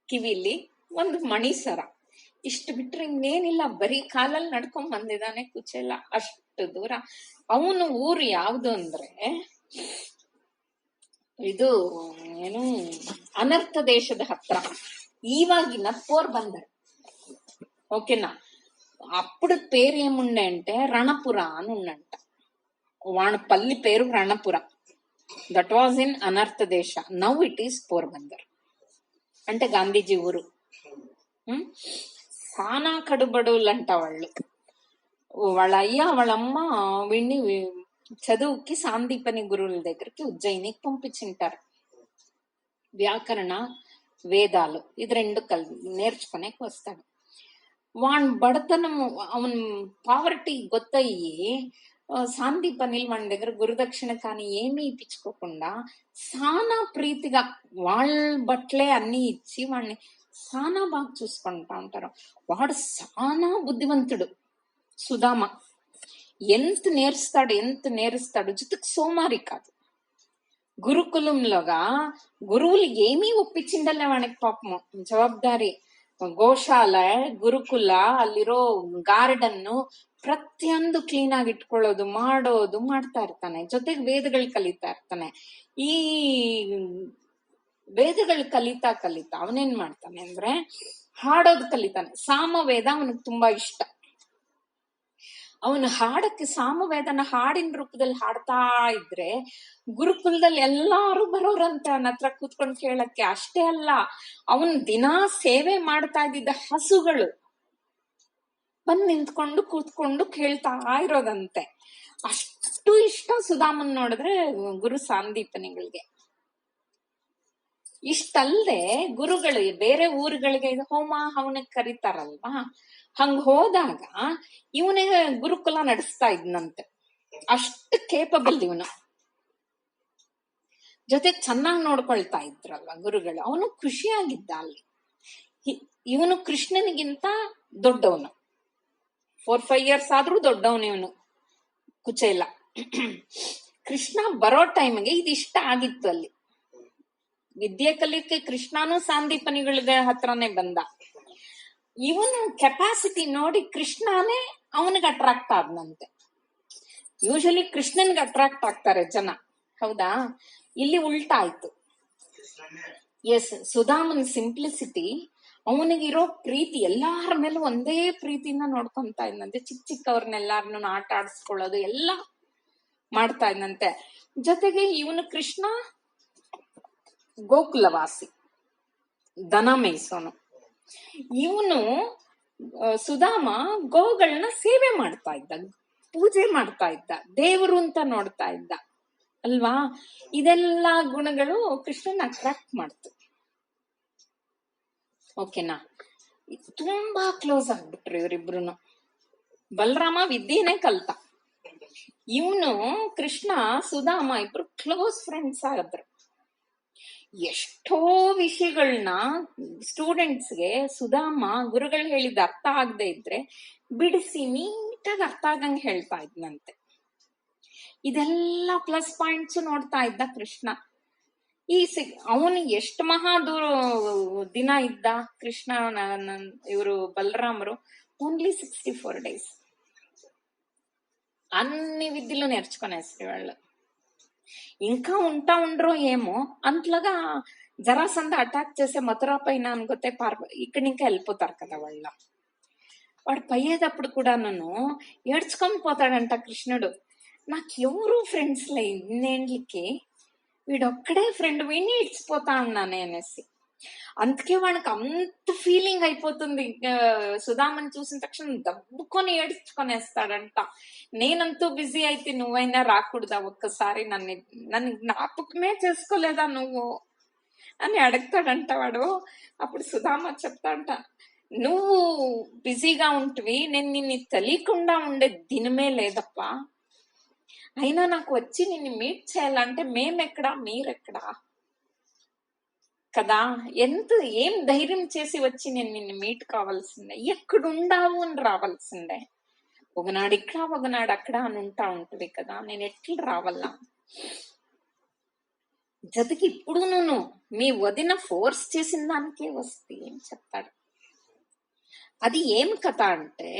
ಕಿವಿಲಿ ಒಂದು ಮಣಿಸರ, ಇಷ್ಟು ಬಿಟ್ರೆ ಇನ್ನೇನಿಲ್ಲ. ಬರೀ ಕಾಲಲ್ಲಿ ನಡ್ಕೊಂಡ್ ಬಂದಿದ್ದಾನೆ ಕುಚೇಲ ಅಷ್ಟು ದೂರ. ಅವನು ಊರು ಯಾವ್ದು ಅಂದ್ರೆ ಇದು ಏನು, ಅನರ್ಥ ದೇಶದ ಹತ್ರ, ఇవాగిన పోర్బందర్. ఓకేనా. అప్పుడు పేరు ఏముండే అంటే రణపుర అని ఉండంట. వాడి పల్లి పేరు రణపుర. దట్ వాజ్ ఇన్ అనర్థ దేశ. నౌ ఇట్ ఈస్ పోర్బందర్, అంటే గాంధీజీ ఊరు. సానా కడుబడులంట వాళ్ళు. వాళ్ళ అయ్య వాళ్ళమ్మ వీడిని చదువుకి సాందీపని గురువుల దగ్గరికి ఉజ్జయినికి పంపించింటారు. వ్యాకరణ, వేదాలు ఇది రెండు నేర్చుకునేకి వస్తాడు. వాన్ బడతనము, అవన్ పావర్టీ గొత్తయ్యి సాందీపని వాని దగ్గర గురుదక్షిణ కానీ ఏమీ ఇప్పించుకోకుండా సానా ప్రీతిగా వాళ్ళ బట్టలే అన్ని ఇచ్చి వాడిని సానా బాగా చూసుకుంటా ఉంటారు. వాడు సానా బుద్ధివంతుడు సుధామ. ఎంత నేర్స్తాడు. జుతుకు సోమారి కాదు. ಗುರುಕುಲಂಲೋಗ ಗುರುవులు ఏమీ ಒಪ್ಪಿಸಿಂಡಲ್ಲ వానికి ಪಾಪము. ಜವಾಬ್ದಾರಿ, ಗೋಶಾಲ, ಗುರುಕುಲ, ಅಲ್ಲಿರೋ ಗಾರ್ಡನ್ ಪ್ರತಿಯೊಂದು ಕ್ಲೀನ್ ಆಗಿ ಇಟ್ಕೊಳ್ಳೋದು, ಮಾಡ್ತಾ ಇರ್ತಾನೆ. ಜೊತೆಗೆ ವೇದಗಳು ಕಲಿತಾ ಇರ್ತಾನೆ. ಈ ವೇದಗಳು ಕಲಿತಾ ಅವನೇನ್ ಮಾಡ್ತಾನೆ ಅಂದ್ರೆ ಹಾಡೋದು ಕಲಿತಾನೆ. ಸಾಮವೇದ ಅವನಿಗೆ ತುಂಬಾ ಇಷ್ಟ. ಅವನು ಹಾಡಕ್ಕೆ ಸಾಮವೇದನ ಹಾಡಿನ ರೂಪದಲ್ಲಿ ಹಾಡ್ತಾ ಇದ್ರೆ ಗುರುಕುಲದಲ್ಲಿ ಎಲ್ಲಾರು ಬರೋರಂತೆ ಅವನ ಹತ್ರ ಕೂತ್ಕೊಂಡು ಕೇಳಕ್ಕೆ. ಅಷ್ಟೇ ಅಲ್ಲ, ಅವನ್ ದಿನಾ ಸೇವೆ ಮಾಡ್ತಾ ಇದ್ದಿದ್ದ ಹಸುಗಳು ಬಂದ್ ನಿಂತ್ಕೊಂಡು ಕೂತ್ಕೊಂಡು ಕೇಳ್ತಾ ಇರೋದಂತೆ. ಅಷ್ಟು ಇಷ್ಟ ಸುಧಾಮನ್ ನೋಡಿದ್ರೆ ಗುರು ಸಾಂದೀಪನಿಗಳಿಗೆ. ಇಷ್ಟಲ್ಲದೆ ಗುರುಗಳು ಬೇರೆ ಊರುಗಳಿಗೆ ಹೋಮ ಹವನಕ್ಕೆ ಕರೀತಾರಲ್ವಾ, ಹಂಗ ಹೋದಾಗ ಇವನೇ ಗುರುಕುಲ ನಡೆಸ್ತಾ ಇದ್ನಂತೆ. ಅಷ್ಟು ಕೇಪಬಲ್ ಇವನು. ಜೊತೆಗೆ ಚೆನ್ನಾಗಿ ನೋಡ್ಕೊಳ್ತಾ ಇದ್ರಲ್ವ ಗುರುಗಳು. ಅವನು ಖುಷಿಯಾಗಿದ್ದ ಅಲ್ಲಿ. ಇವನು ಕೃಷ್ಣನಿಗಿಂತ ದೊಡ್ಡವನು, 4-5 years ಆದ್ರೂ ದೊಡ್ಡವನು ಇವನು ಕುಚೇಲ. ಕೃಷ್ಣ ಬರೋ ಟೈಮ್ಗೆ ಇದು ಇಷ್ಟ ಆಗಿತ್ತು ಅಲ್ಲಿ. ವಿದ್ಯೆ ಕಲಿಯಕ್ಕೆ ಕೃಷ್ಣನೂ ಸಾಂದೀಪನಿಗಳಿಗೆ ಹತ್ರನೇ ಬಂದ. ಇವನು ಕೆಪಾಸಿಟಿ ನೋಡಿ ಕೃಷ್ಣನೇ ಅವನಿಗೆ ಅಟ್ರಾಕ್ಟ್ ಆದ್ನಂತೆ. ಯೂಶಲಿ ಕೃಷ್ಣನ್ಗೆ ಅಟ್ರಾಕ್ಟ್ ಆಗ್ತಾರೆ ಜನ, ಹೌದಾ? ಇಲ್ಲಿ ಉಲ್ಟಾ ಆಯ್ತು. ಎಸ್, ಸುಧಾಮನ್ ಸಿಂಪ್ಲಿಸಿಟಿ, ಅವನಿಗಿರೋ ಪ್ರೀತಿ, ಎಲ್ಲಾರ ಮೇಲೂ ಒಂದೇ ಪ್ರೀತಿನ ನೋಡ್ಕೊಂತ ಇದ್ನಂತೆ. ಚಿಕ್ಕ ಚಿಕ್ಕವ್ರನ್ನೆಲ್ಲಾರನ್ನು ಆಟ ಆಡಿಸ್ಕೊಳ್ಳೋದು ಎಲ್ಲ ಮಾಡ್ತಾ ಇದ್ನಂತೆ. ಜೊತೆಗೆ ಇವನು ಕೃಷ್ಣ ಗೋಕುಲವಾಸಿ, ದನ ಮೇಯಿಸೋನು. ಇವನು ಸುಧಾಮ ಗೋಗಳನ್ನ ಸೇವೆ ಮಾಡ್ತಾ ಇದ್ದ, ಪೂಜೆ ಮಾಡ್ತಾ ಇದ್ದ, ದೇವರು ಅಂತ ನೋಡ್ತಾ ಇದ್ದ ಅಲ್ವಾ? ಇದೆಲ್ಲ ಗುಣಗಳು ಕೃಷ್ಣನ್ ಅಟ್ರಾಕ್ಟ್ ಮಾಡ್ತು. ಓಕೆನಾ? ತುಂಬಾ ಕ್ಲೋಸ್ ಆಗ್ಬಿಟ್ರು ಇವರಿಬ್ರು. ಬಲರಾಮ ವಿದ್ಯೆನೇ ಕಲ್ತ, ಇವನು ಕೃಷ್ಣ ಸುಧಾಮ ಇಬ್ರು ಕ್ಲೋಸ್ ಫ್ರೆಂಡ್ಸ್ ಆಗಿದ್ರು. ಎಷ್ಟೋ ವಿಷಯಗಳನ್ನ ಸ್ಟೂಡೆಂಟ್ಸ್ಗೆ ಸುಧಾಮ ಗುರುಗಳು ಹೇಳಿದ ಅರ್ಥ ಆಗದೆ ಇದ್ರೆ ಬಿಡಿಸಿ ನೀಟಾಗಿ ಅರ್ಥ ಆಗಂಗ್ ಹೇಳ್ತಾ ಇದ್ನಂತೆ. ಇದೆಲ್ಲ ಪ್ಲಸ್ ಪಾಯಿಂಟ್ಸ್ ನೋಡ್ತಾ ಇದ್ದ ಕೃಷ್ಣ. ಅವನು ಎಷ್ಟು ದಿನ ಇದ್ದ ಕೃಷ್ಣ, ಇವರು బలరామరు ఓన్లీ 64 days. అన్ని విద్యలు నేర్చుకునేసి వాళ్ళు. ఇంకా ఉండరో ఏమో అంతలాగా జరాసంద అటాక్ చేసే మథురా పైన అనుకోతే ఇక్కడ ఇంకా వెళ్ళిపోతారు కదా వాళ్ళు. వాడు పోయేటప్పుడు కూడా నన్ను ఏడ్చుకొని పోతాడంట కృష్ణుడు. నాకు ఎవరు ఫ్రెండ్స్ లే, ఇన్నేండ్లకి వీడొక్కడే ఫ్రెండ్, వీడిని ఇడ్చిపోతా ఉన్నానే అనేసి. అందుకే వాడికి అంత ఫీలింగ్ అయిపోతుంది. సుధామని చూసిన తక్షణ దబ్బుకొని ఏడ్చుకొనేస్తాడంట. నేనంతూ బిజీ అయితే నువ్వైనా రాకూడదా, ఒక్కసారి నన్ను జ్ఞాపకమే చేసుకోలేదా నువ్వు అని అడుగుతాడంట వాడు. అప్పుడు సుధామ చెప్తాడంట, నువ్వు బిజీగా ఉంటివి, నేను నిన్ను తెలియకుండా ఉండే దినమే లేదప్పా. అయినా నాకు వచ్చి నిన్ను మీట్ చేయాలంటే మేమెక్కడా మీరెక్కడా కదా, ఏం ధైర్యం చేసి వచ్చి నేను నిన్ను మీట్ కావాల్సిందే, ఎక్కడుండావు అని రావాల్సిందే. ఒకనాడు ఇక్కడ ఒకనాడు అక్కడ అని ఉంటది కదా, నేను ఎట్లా రావాలా? జతకి ఇప్పుడు నువ్వు మీ వదిన ఫోర్స్ చేసిన దానికే వస్తే ఏం చెప్తాడు. అది ఏం కథ అంటే,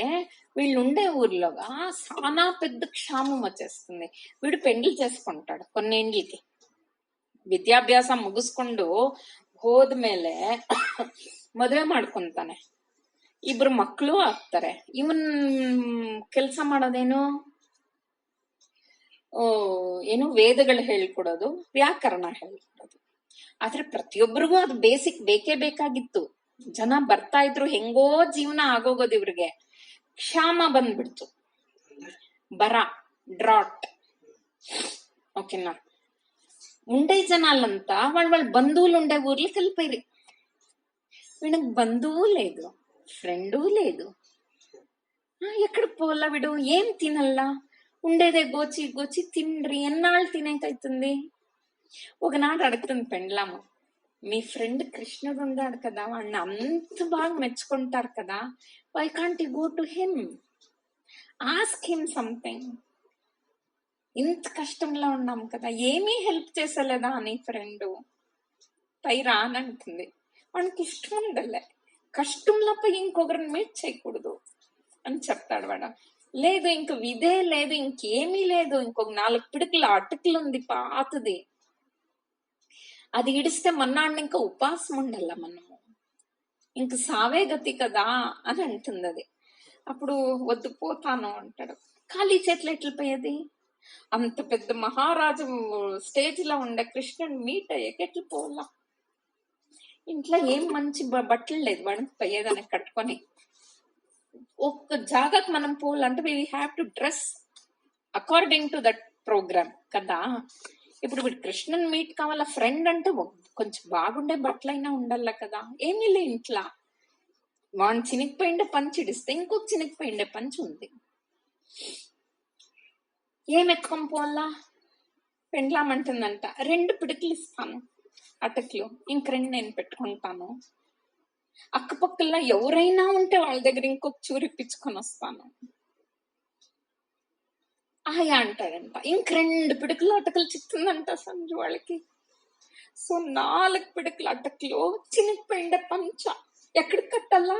వీళ్ళు ఉండే ఊర్లోగా చాలా పెద్ద క్షామం వచ్చేస్తుంది. వీడు పెండ్లి చేసుకుంటాడు కొన్నేండ్లకి. ವಿದ್ಯಾಭ್ಯಾಸ ಮುಗಿಸ್ಕೊಂಡು ಹೋದ್ಮೇಲೆ ಮದುವೆ ಮಾಡ್ಕೊಂತಾನೆ. ಇಬ್ರು ಮಕ್ಕಳು ಆಗ್ತಾರೆ. ಇವನ್ ಕೆಲ್ಸ ಮಾಡೋದೇನು, ಏನು ವೇದಗಳು ಹೇಳ್ಕೊಡೋದು, ವ್ಯಾಕರಣ ಹೇಳ್ಕೊಡೋದು. ಆದ್ರೆ ಪ್ರತಿಯೊಬ್ಬರಿಗೂ ಅದು ಬೇಸಿಕ್ ಬೇಕೇ ಬೇಕಾಗಿತ್ತು. ಜನ ಬರ್ತಾ ಇದ್ರು, ಹೆಂಗೋ ಜೀವನ ಆಗೋಗೋದು. ಇವ್ರಿಗೆ ಕ್ಷಾಮ ಬಂದ್ಬಿಡ್ತು, ಬರ, డ్రాట్. ఓకేనా? ఉండే జనాలంతా వాళ్ళ బంధువులు ఉండే ఊర్లకి వెళ్ళిపోయి, వీడికి బంధువు లేదు, ఫ్రెండు లేదు. ఎక్కడికి పోలా వీడు? ఏం తినల్లా? ఉండేదే గోచి గోచి తిండ్రి, ఎన్నాళ్ళు తినేకైతుంది? ఒకనాడు అడుగుతుంది పెండ్లాము, మీ ఫ్రెండ్ కృష్ణుడు ఉన్నాడు కదా, వాడిని అంత బాగా మెచ్చుకుంటారు కదా, why can't you go to him, ask him something. ఇంత కష్టంలో ఉన్నాం కదా, ఏమీ హెల్ప్ చేసలేదా నీ ఫ్రెండ్? పైరా అని అంటుంది. వాడికి ఇష్టం ఉండలే, కష్టంలో పోయి ఇంకొకరిని మీట్ చేయకూడదు అని చెప్తాడు వాడు. లేదు, ఇంక విదే లేదు, ఇంకేమీ లేదు, ఇంకొక 4 పిడుకుల అటుకులు ఉంది పాతది, అది ఇడిస్తే మన్నాడిని ఇంకా ఉపాసం ఉండల్లా మనము, ఇంక సావే గతి కదా అని అంటుంది అది. అప్పుడు వద్దు పోతాను అంటాడు. ఖాళీ చేతులు ఎట్లా పోయేది? అంత పెద్ద మహారాజు స్టేజ్ లో ఉండే కృష్ణుని మీట్ అయ్యాక ఎట్లా పోలా? ఇంట్లో ఏం మంచి బట్టలు లేదు వాడికి పోయేదని కట్టుకొని. ఒక్క జాగాకి మనం పోవాలంటే we have to dress according to that program కదా. ఇప్పుడు వీడు కృష్ణుని మీట్ కావాలా, ఫ్రెండ్ అంటే కొంచెం బాగుండే బట్టలైనా ఉండాల కదా. ఏమీ లే ఇంట్లో. వాడిని చినిగిపోయిండే పంచి ఇడిస్తే ఇంకొక చినిగిపోయిండే పంచి ఉంది. ఏం ఎత్తుకొని పోవాలా? పెండ్లామంటుందంట, 2 పిడుకులు ఇస్తాను అటుకులు, ఇంక 2 నేను పెట్టుకుంటాను. అక్కపక్కల్లో ఎవరైనా ఉంటే వాళ్ళ దగ్గర ఇంకొక చూరిప్పించుకొని వస్తాను. ఆయా అంటాడంట. ఇంక 2 పిడుకులు అటుకులు చిక్తుందంట సంజు వాళ్ళకి. సో 4 పిడకల అటకలో చినిగిపోయిండే పంచ ఎక్కడికి కట్టాలా?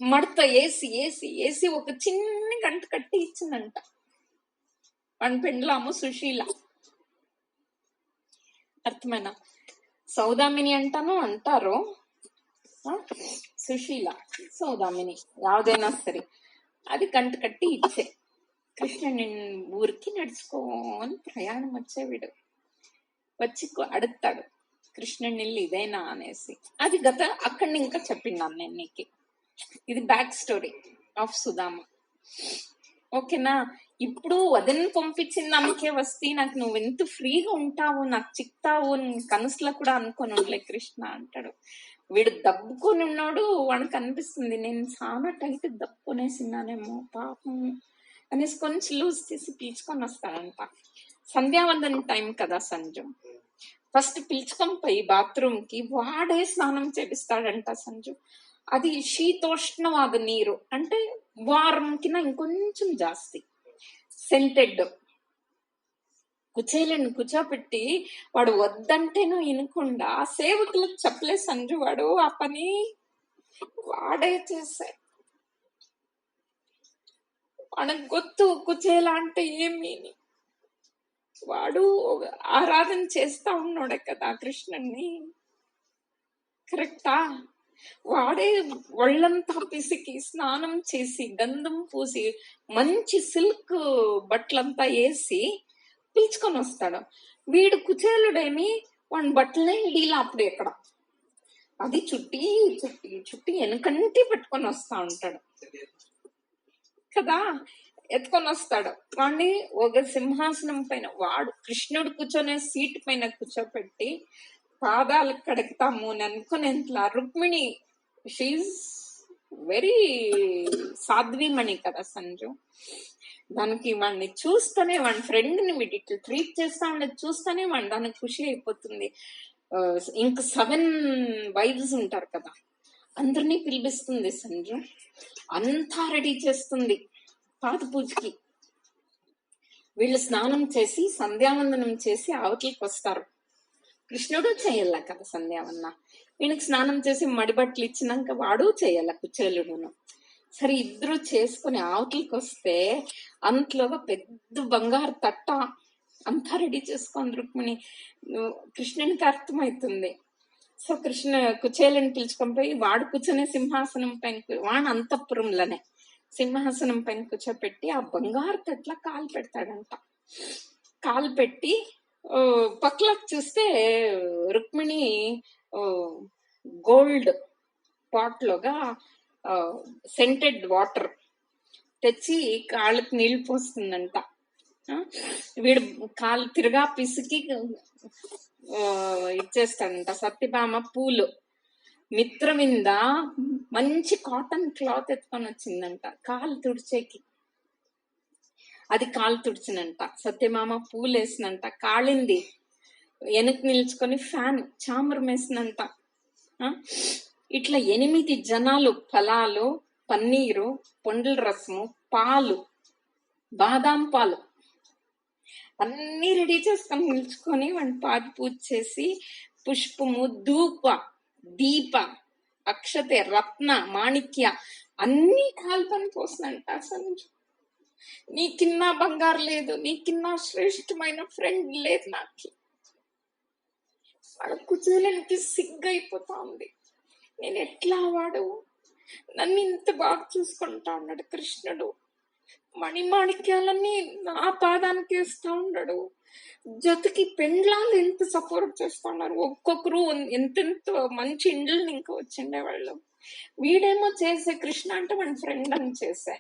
మడత వేసి వేసి వేసి ఒక చిన్న గంట కట్టి ఇచ్చిందంట వాడి పెండ్లాము సుశీల. అర్థమైనా? సౌదామిని అంటారు, సుశీల సౌదామిని యాವ್ದైనా సరే, అది గంట కట్టి ఇచ్చే. కృష్ణుని ఊరికి నడుచుకోని ప్రయాణం వచ్చేవాడు. వచ్చి అడుగుతాడు కృష్ణుని ఇదేనా అనేసి. అది అక్కడిని ఇంకా చెప్పిన్నాను నేను నీకు. ఇది బ్యాక్ స్టోరీ ఆఫ్ సుధామ. ఓకేనా? ఇప్పుడు వదిన పంపించింది అమ్మకే వస్తే నాకు నువ్వు ఎంత ఫ్రీగా ఉంటావు, నాకు చిక్తావు, కనసులో కూడా అనుకొని ఉండలే కృష్ణ అంటాడు. వీడు దబ్బుకొని ఉన్నాడు, వాడికి అనిపిస్తుంది నేను చాలా టైట్ దబ్బుకొనేసిన్నానేమో పాపం అనేసి కొంచెం లూజ్ చేసి పిలుచుకొని వస్తాడంట. సంధ్యావందన టైం కదా సంజు. ఫస్ట్ పిలుచుకొని పోయి బాత్రూమ్ కి వాడే స్నానం చేపిస్తాడంట సంజు. అది శీతోష్ణవాద నీరు, అంటే వారం కింద ఇంకొంచెం జాస్తి సెంటెడ్. కుచేలను కూర్చోపెట్టి వాడు వద్దంటేనూ వినకుండా సేవకులకు చెప్పలే సంజు. వాడు ఆ పని వాడే చేసే. వాడికి గొత్తు కుచేల అంటే ఏమి. వాడు ఆరాధన చేస్తా ఉన్నాడే కదా కృష్ణుణ్ణి, కరెక్టా? వాడే ఒళ్ళంతా పిసికి స్నానం చేసి గంధం పూసి మంచి సిల్క్ బట్టలంతా వేసి పిలుచుకొని వస్తాడు. వీడు కుచేలుడేమి వాడి బట్టలే డీలా అప్పుడు ఎక్కడ అది చుట్టి చుట్టి చుట్టి వెనకంటి పెట్టుకొని వస్తా ఉంటాడు కదా, ఎత్తుకొని వస్తాడు. వాడిని ఒక సింహాసనం పైన, వాడు కృష్ణుడు కూర్చొనే సీట్ పైన కూర్చోపెట్టి పాదాలు కడుగుతాము అని అనుకునేంతలా రుక్మిణి, షీఈ్ వెరీ సాధ్వీమణి కదా సంజు. దానికి వాడిని చూస్తేనే, వాడి ఫ్రెండ్ ని వీటి ఇట్లా ట్రీట్ చేస్తా ఉండేది చూస్తేనే వాడి దానికి ఖుషి అయిపోతుంది. ఇంక 7 వైఫ్స్ ఉంటారు కదా, అందరినీ పిలిపిస్తుంది సంజు. అంతా రెడీ చేస్తుంది పాద పూజకి. వీళ్ళు స్నానం చేసి సంధ్యావందనం చేసి అవతలికి వస్తారు. కృష్ణుడు చేయాల కదా సంధ్యావన్న. వీళ్ళకి స్నానం చేసి మడిబట్టలు ఇచ్చినాక వాడు చేయాల కుచేలుడును. సరే ఇద్దరు చేసుకుని అవతలికి వస్తే అంతలోగా పెద్ద బంగారు తట్ట అంతా రెడీ చేసుకొని రుక్మిణి. కృష్ణునికి అర్థమవుతుంది. సో కుచేలని పిలుచుకొని పోయి వాడు కూర్చొని సింహాసనం పైన, వాడు అంతఃపురంలోనే సింహాసనం పైన కూర్చోపెట్టి ఆ బంగారు తట్ల కాలు పెడతాడంట. కాలు పెట్టి పక్కలకు చూస్తే రుక్మిణి గోల్డ్ పాట్ లోగా సెంటెడ్ వాటర్ తెచ్చి కాళ్ళకి నీళ్లు పోస్తుందంట. వీడు కాలు తిరగా పిసికి ఇచ్చేస్తాడంట. సత్యభామ పూలు మిత్రమింద మంచి కాటన్ క్లాత్ ఎత్తుకొని వచ్చిందంట కాలు తుడిచేకి. అది కాలు తుడిచినంట. సత్యమామ పూలు వేసినంట. కాళింది వెనక్కి నిల్చుకొని ఫ్యాన్ చామరం వేసినంట. ఇట్లా 8 జనాలు ఫలాలు, పన్నీరు, పండ్ల రసము, పాలు, బాదాం పాలు అన్ని రెడీ చేసుకొని నిల్చుకొని వాడిని పాద పూజ చేసి పుష్పము, ధూప, దీప, అక్షతే, రత్న, మాణిక్య అన్ని కాలు పని పోసినంట. అసలు నీకిన్నా బంగారు లేదు, నీకిన్నా శ్రేష్టమైన ఫ్రెండ్ లేదు నాకు. వాడు కుచేలనికి సిగ్గైపోతా ఉంది. నేను ఎట్లా, వాడు నన్ను ఇంత బాగా చూసుకుంటా ఉన్నాడు కృష్ణుడు, మణిమాణిక్యాలన్నీ నా పాదానికి వేస్తా ఉన్నాడు. జతకి పెండ్లాలు ఎంత సపోర్ట్ చేస్తా ఉన్నారు. ఒక్కొక్కరు ఎంతెంత మంచి ఇండ్లని ఇంకా వచ్చిండే వాళ్ళు. వీడేమో చేసే కృష్ణ అంటే వాడి ఫ్రెండ్ అని చేసే,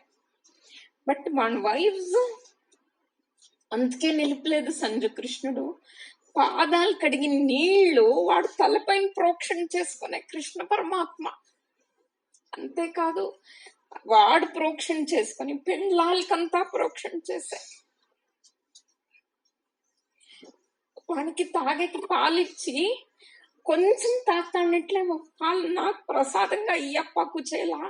బట్ వాడి వైఫ్స్ అందుకే నిలిపలేదు సంజు. కృష్ణుడు పాదాలు కడిగి నీళ్లు వాడు తలపైన ప్రోక్షణ చేసుకునే కృష్ణ పరమాత్మ. అంతేకాదు వాడు ప్రోక్షణ చేసుకుని పెండ్లాలకంతా ప్రోక్షణ చేసే. వానికి తాగేకి పాలిచ్చి కొంచెం తాగుతానట్లేమో, పాలు నాకు ప్రసాదంగా ఇయ్యప్ప కుచేలా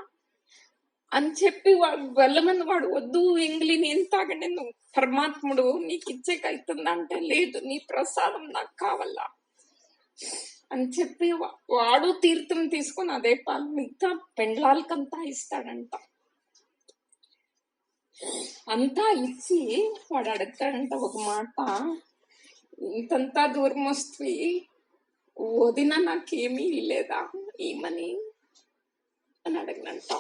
అని చెప్పి వాడు వెళ్ళమని వాడు వద్దు ఎంగిలి నేను తాగండి నువ్వు పరమాత్ముడు నీకు ఇచ్చేకైతుందంటే లేదు నీ ప్రసాదం నాకు కావాలా అని చెప్పి వాడు తీర్థం తీసుకొని అదే పాలు మిగతా పెండ్లాలకంతా ఇస్తాడంట. అంతా ఇచ్చి వాడు అడుగుతాడంట ఒక మాట, ఇంతంతా దూరం వస్తే వదిన నాకేమీ లేదా ఏమని అని అడగనంట.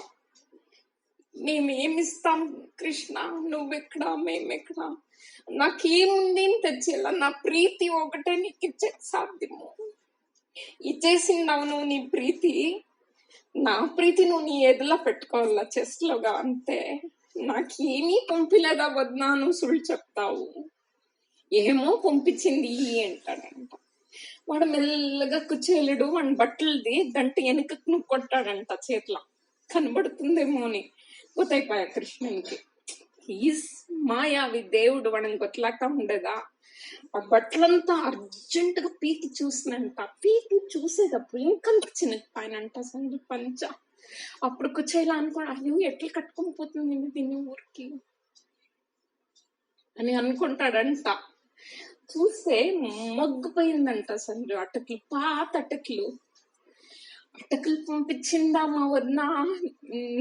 మేమేమిస్తాం కృష్ణ, నువ్వెక్కడా మేమెక్కడా, నాకేముంది అని తెచ్చేలా, నా ప్రీతి ఒకటే నీకు ఇచ్చే సాధ్యము. ఇచ్చేసిందావు నువ్వు నీ ప్రీతి, నా ప్రీతి నువ్వు నీ ఎదులా పెట్టుకోవాలా చెస్ట్ లోగా అంతే. నాకేమీ పంపిలేదా వద్దా నువ్వు సుళ్ళు చెప్తావు, ఏమో పంపించింది అంటాడంట. వాడు మెల్లగా కుచేలుడు వాడి బట్టలది గంట వెనుకకు నువ్వు కొట్టాడంట, చేతిలో కనబడుతుందేమో అని. పోతాయిపోయా కృష్ణునికి. ఈజ్ మాయావి దేవుడు వాడిని కొట్లాక ఉండేదా. ఆ బట్టలంతా అర్జెంట్ గా పీకి చూసినంట. పీకి చూసేటప్పుడు ఇంకంత చిన్నపాయనంట సంజు పంచ. అప్పుడు కుచేలా అనుకోండి, అయ్యో ఎట్లా కట్టుకొని పోతుంది దీన్ని ఊరికి అని అనుకుంటాడంట. చూస్తే మొగ్గిపోయిందంట సంజు. అటకులు పాత అటకులు పంపించిందా మా వదిన,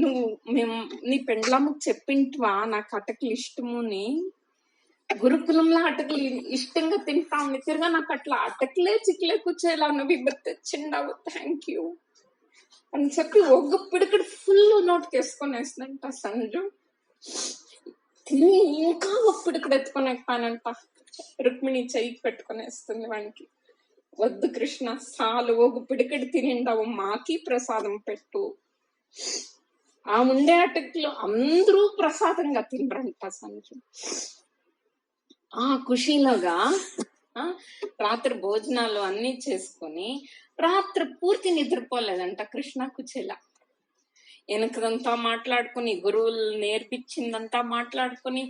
నువ్వు మేము నీ పెండ్లాముకు చెప్పింటివా నాకు అటకులు ఇష్టము అని. గురుకులంలో అటకులు ఇష్టంగా తింటా ఉంది, తిరగా నాకు అట్లా అటకులే చిక్లే కూర్చేలా నువ్వు ఇబ్బరు తెచ్చిండావు, థ్యాంక్ యూ అని చెప్పి ఒక్క పిడికడు ఫుల్ నోట్కి వేసుకొని వేసినంట సంజు. తిని ఇంకా ఒక పిడికడు ఎత్తుకొని ఎక్కానంట. రుక్మిణి చెయ్యి పెట్టుకొని వేస్తుంది వానికి. వద్దు కృష్ణ చాలు, ఒక పిడికడి తినిండావు, మాకి ప్రసాదం పెట్టు. ఆ ఉండే అటకులు అందరూ ప్రసాదంగా తినరంట సంజు. ఆ ఖుషీలోగా రాత్రి భోజనాలు అన్ని చేసుకొని రాత్రి పూర్తి నిద్రపోలేదంట కృష్ణ కుచేల. వెనకదంతా మాట్లాడుకుని, గురువులు నేర్పించిందంతా మాట్లాడుకుని,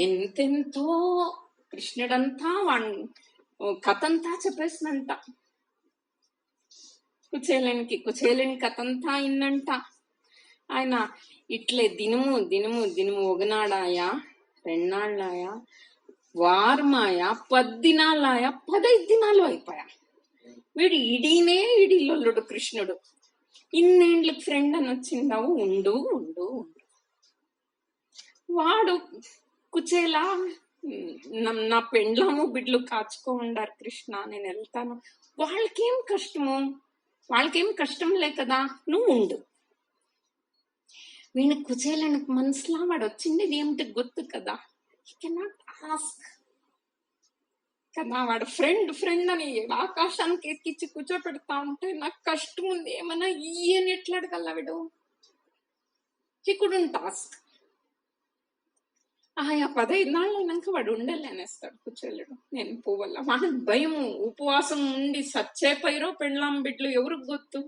ఎంతెంతో కృష్ణుడంతా వాణ్ కథంతా చెప్పేసినంట కుచేలుని కథంతా అయిందంట. ఆయన ఇట్లే దినము దినము దినము ఒకనాడాయా, రెండాళ్ళాయా, వారమాయా, 10 దినాలాయా, 15 దినాలు అయిపోయా. వీడు ఇడీనే ఇడిలొల్లుడు కృష్ణుడు. ఇన్నేండ్లకు ఫ్రెండ్ అని వచ్చిందావు, ఉండు ఉండు ఉండు. వాడు కుచేలా, నా పెండ్లాము బిడ్లు కాచుకో ఉండారు కృష్ణ, నేను వెళ్తాను. వాళ్ళకేం కష్టం లే కదా, నువ్వు ఉండు. వీళ్ళకి కుచేలని మనసులో వాడు వచ్చింది ఏమిటి గుర్తు కదా, he cannot ask కదా. వాడు ఫ్రెండ్ అని ఆకాశానికి ఎక్కించి కూర్చోపెడతా ఉంటే నాకు కష్టం ఉంది ఏమన్నా ఈయన ఎట్లా అడగల వీడు. he couldn't ask. ఆయా 15 నాళ్ళు అయినాక వాడు ఉండలే అనేస్తాడు కుచేలుడు, నేను పోవల్ల. వాడికి భయము, ఉపవాసం ఉండి సచ్చే పైరో పెండ్లాం బిడ్లు ఎవరికి గుర్తు.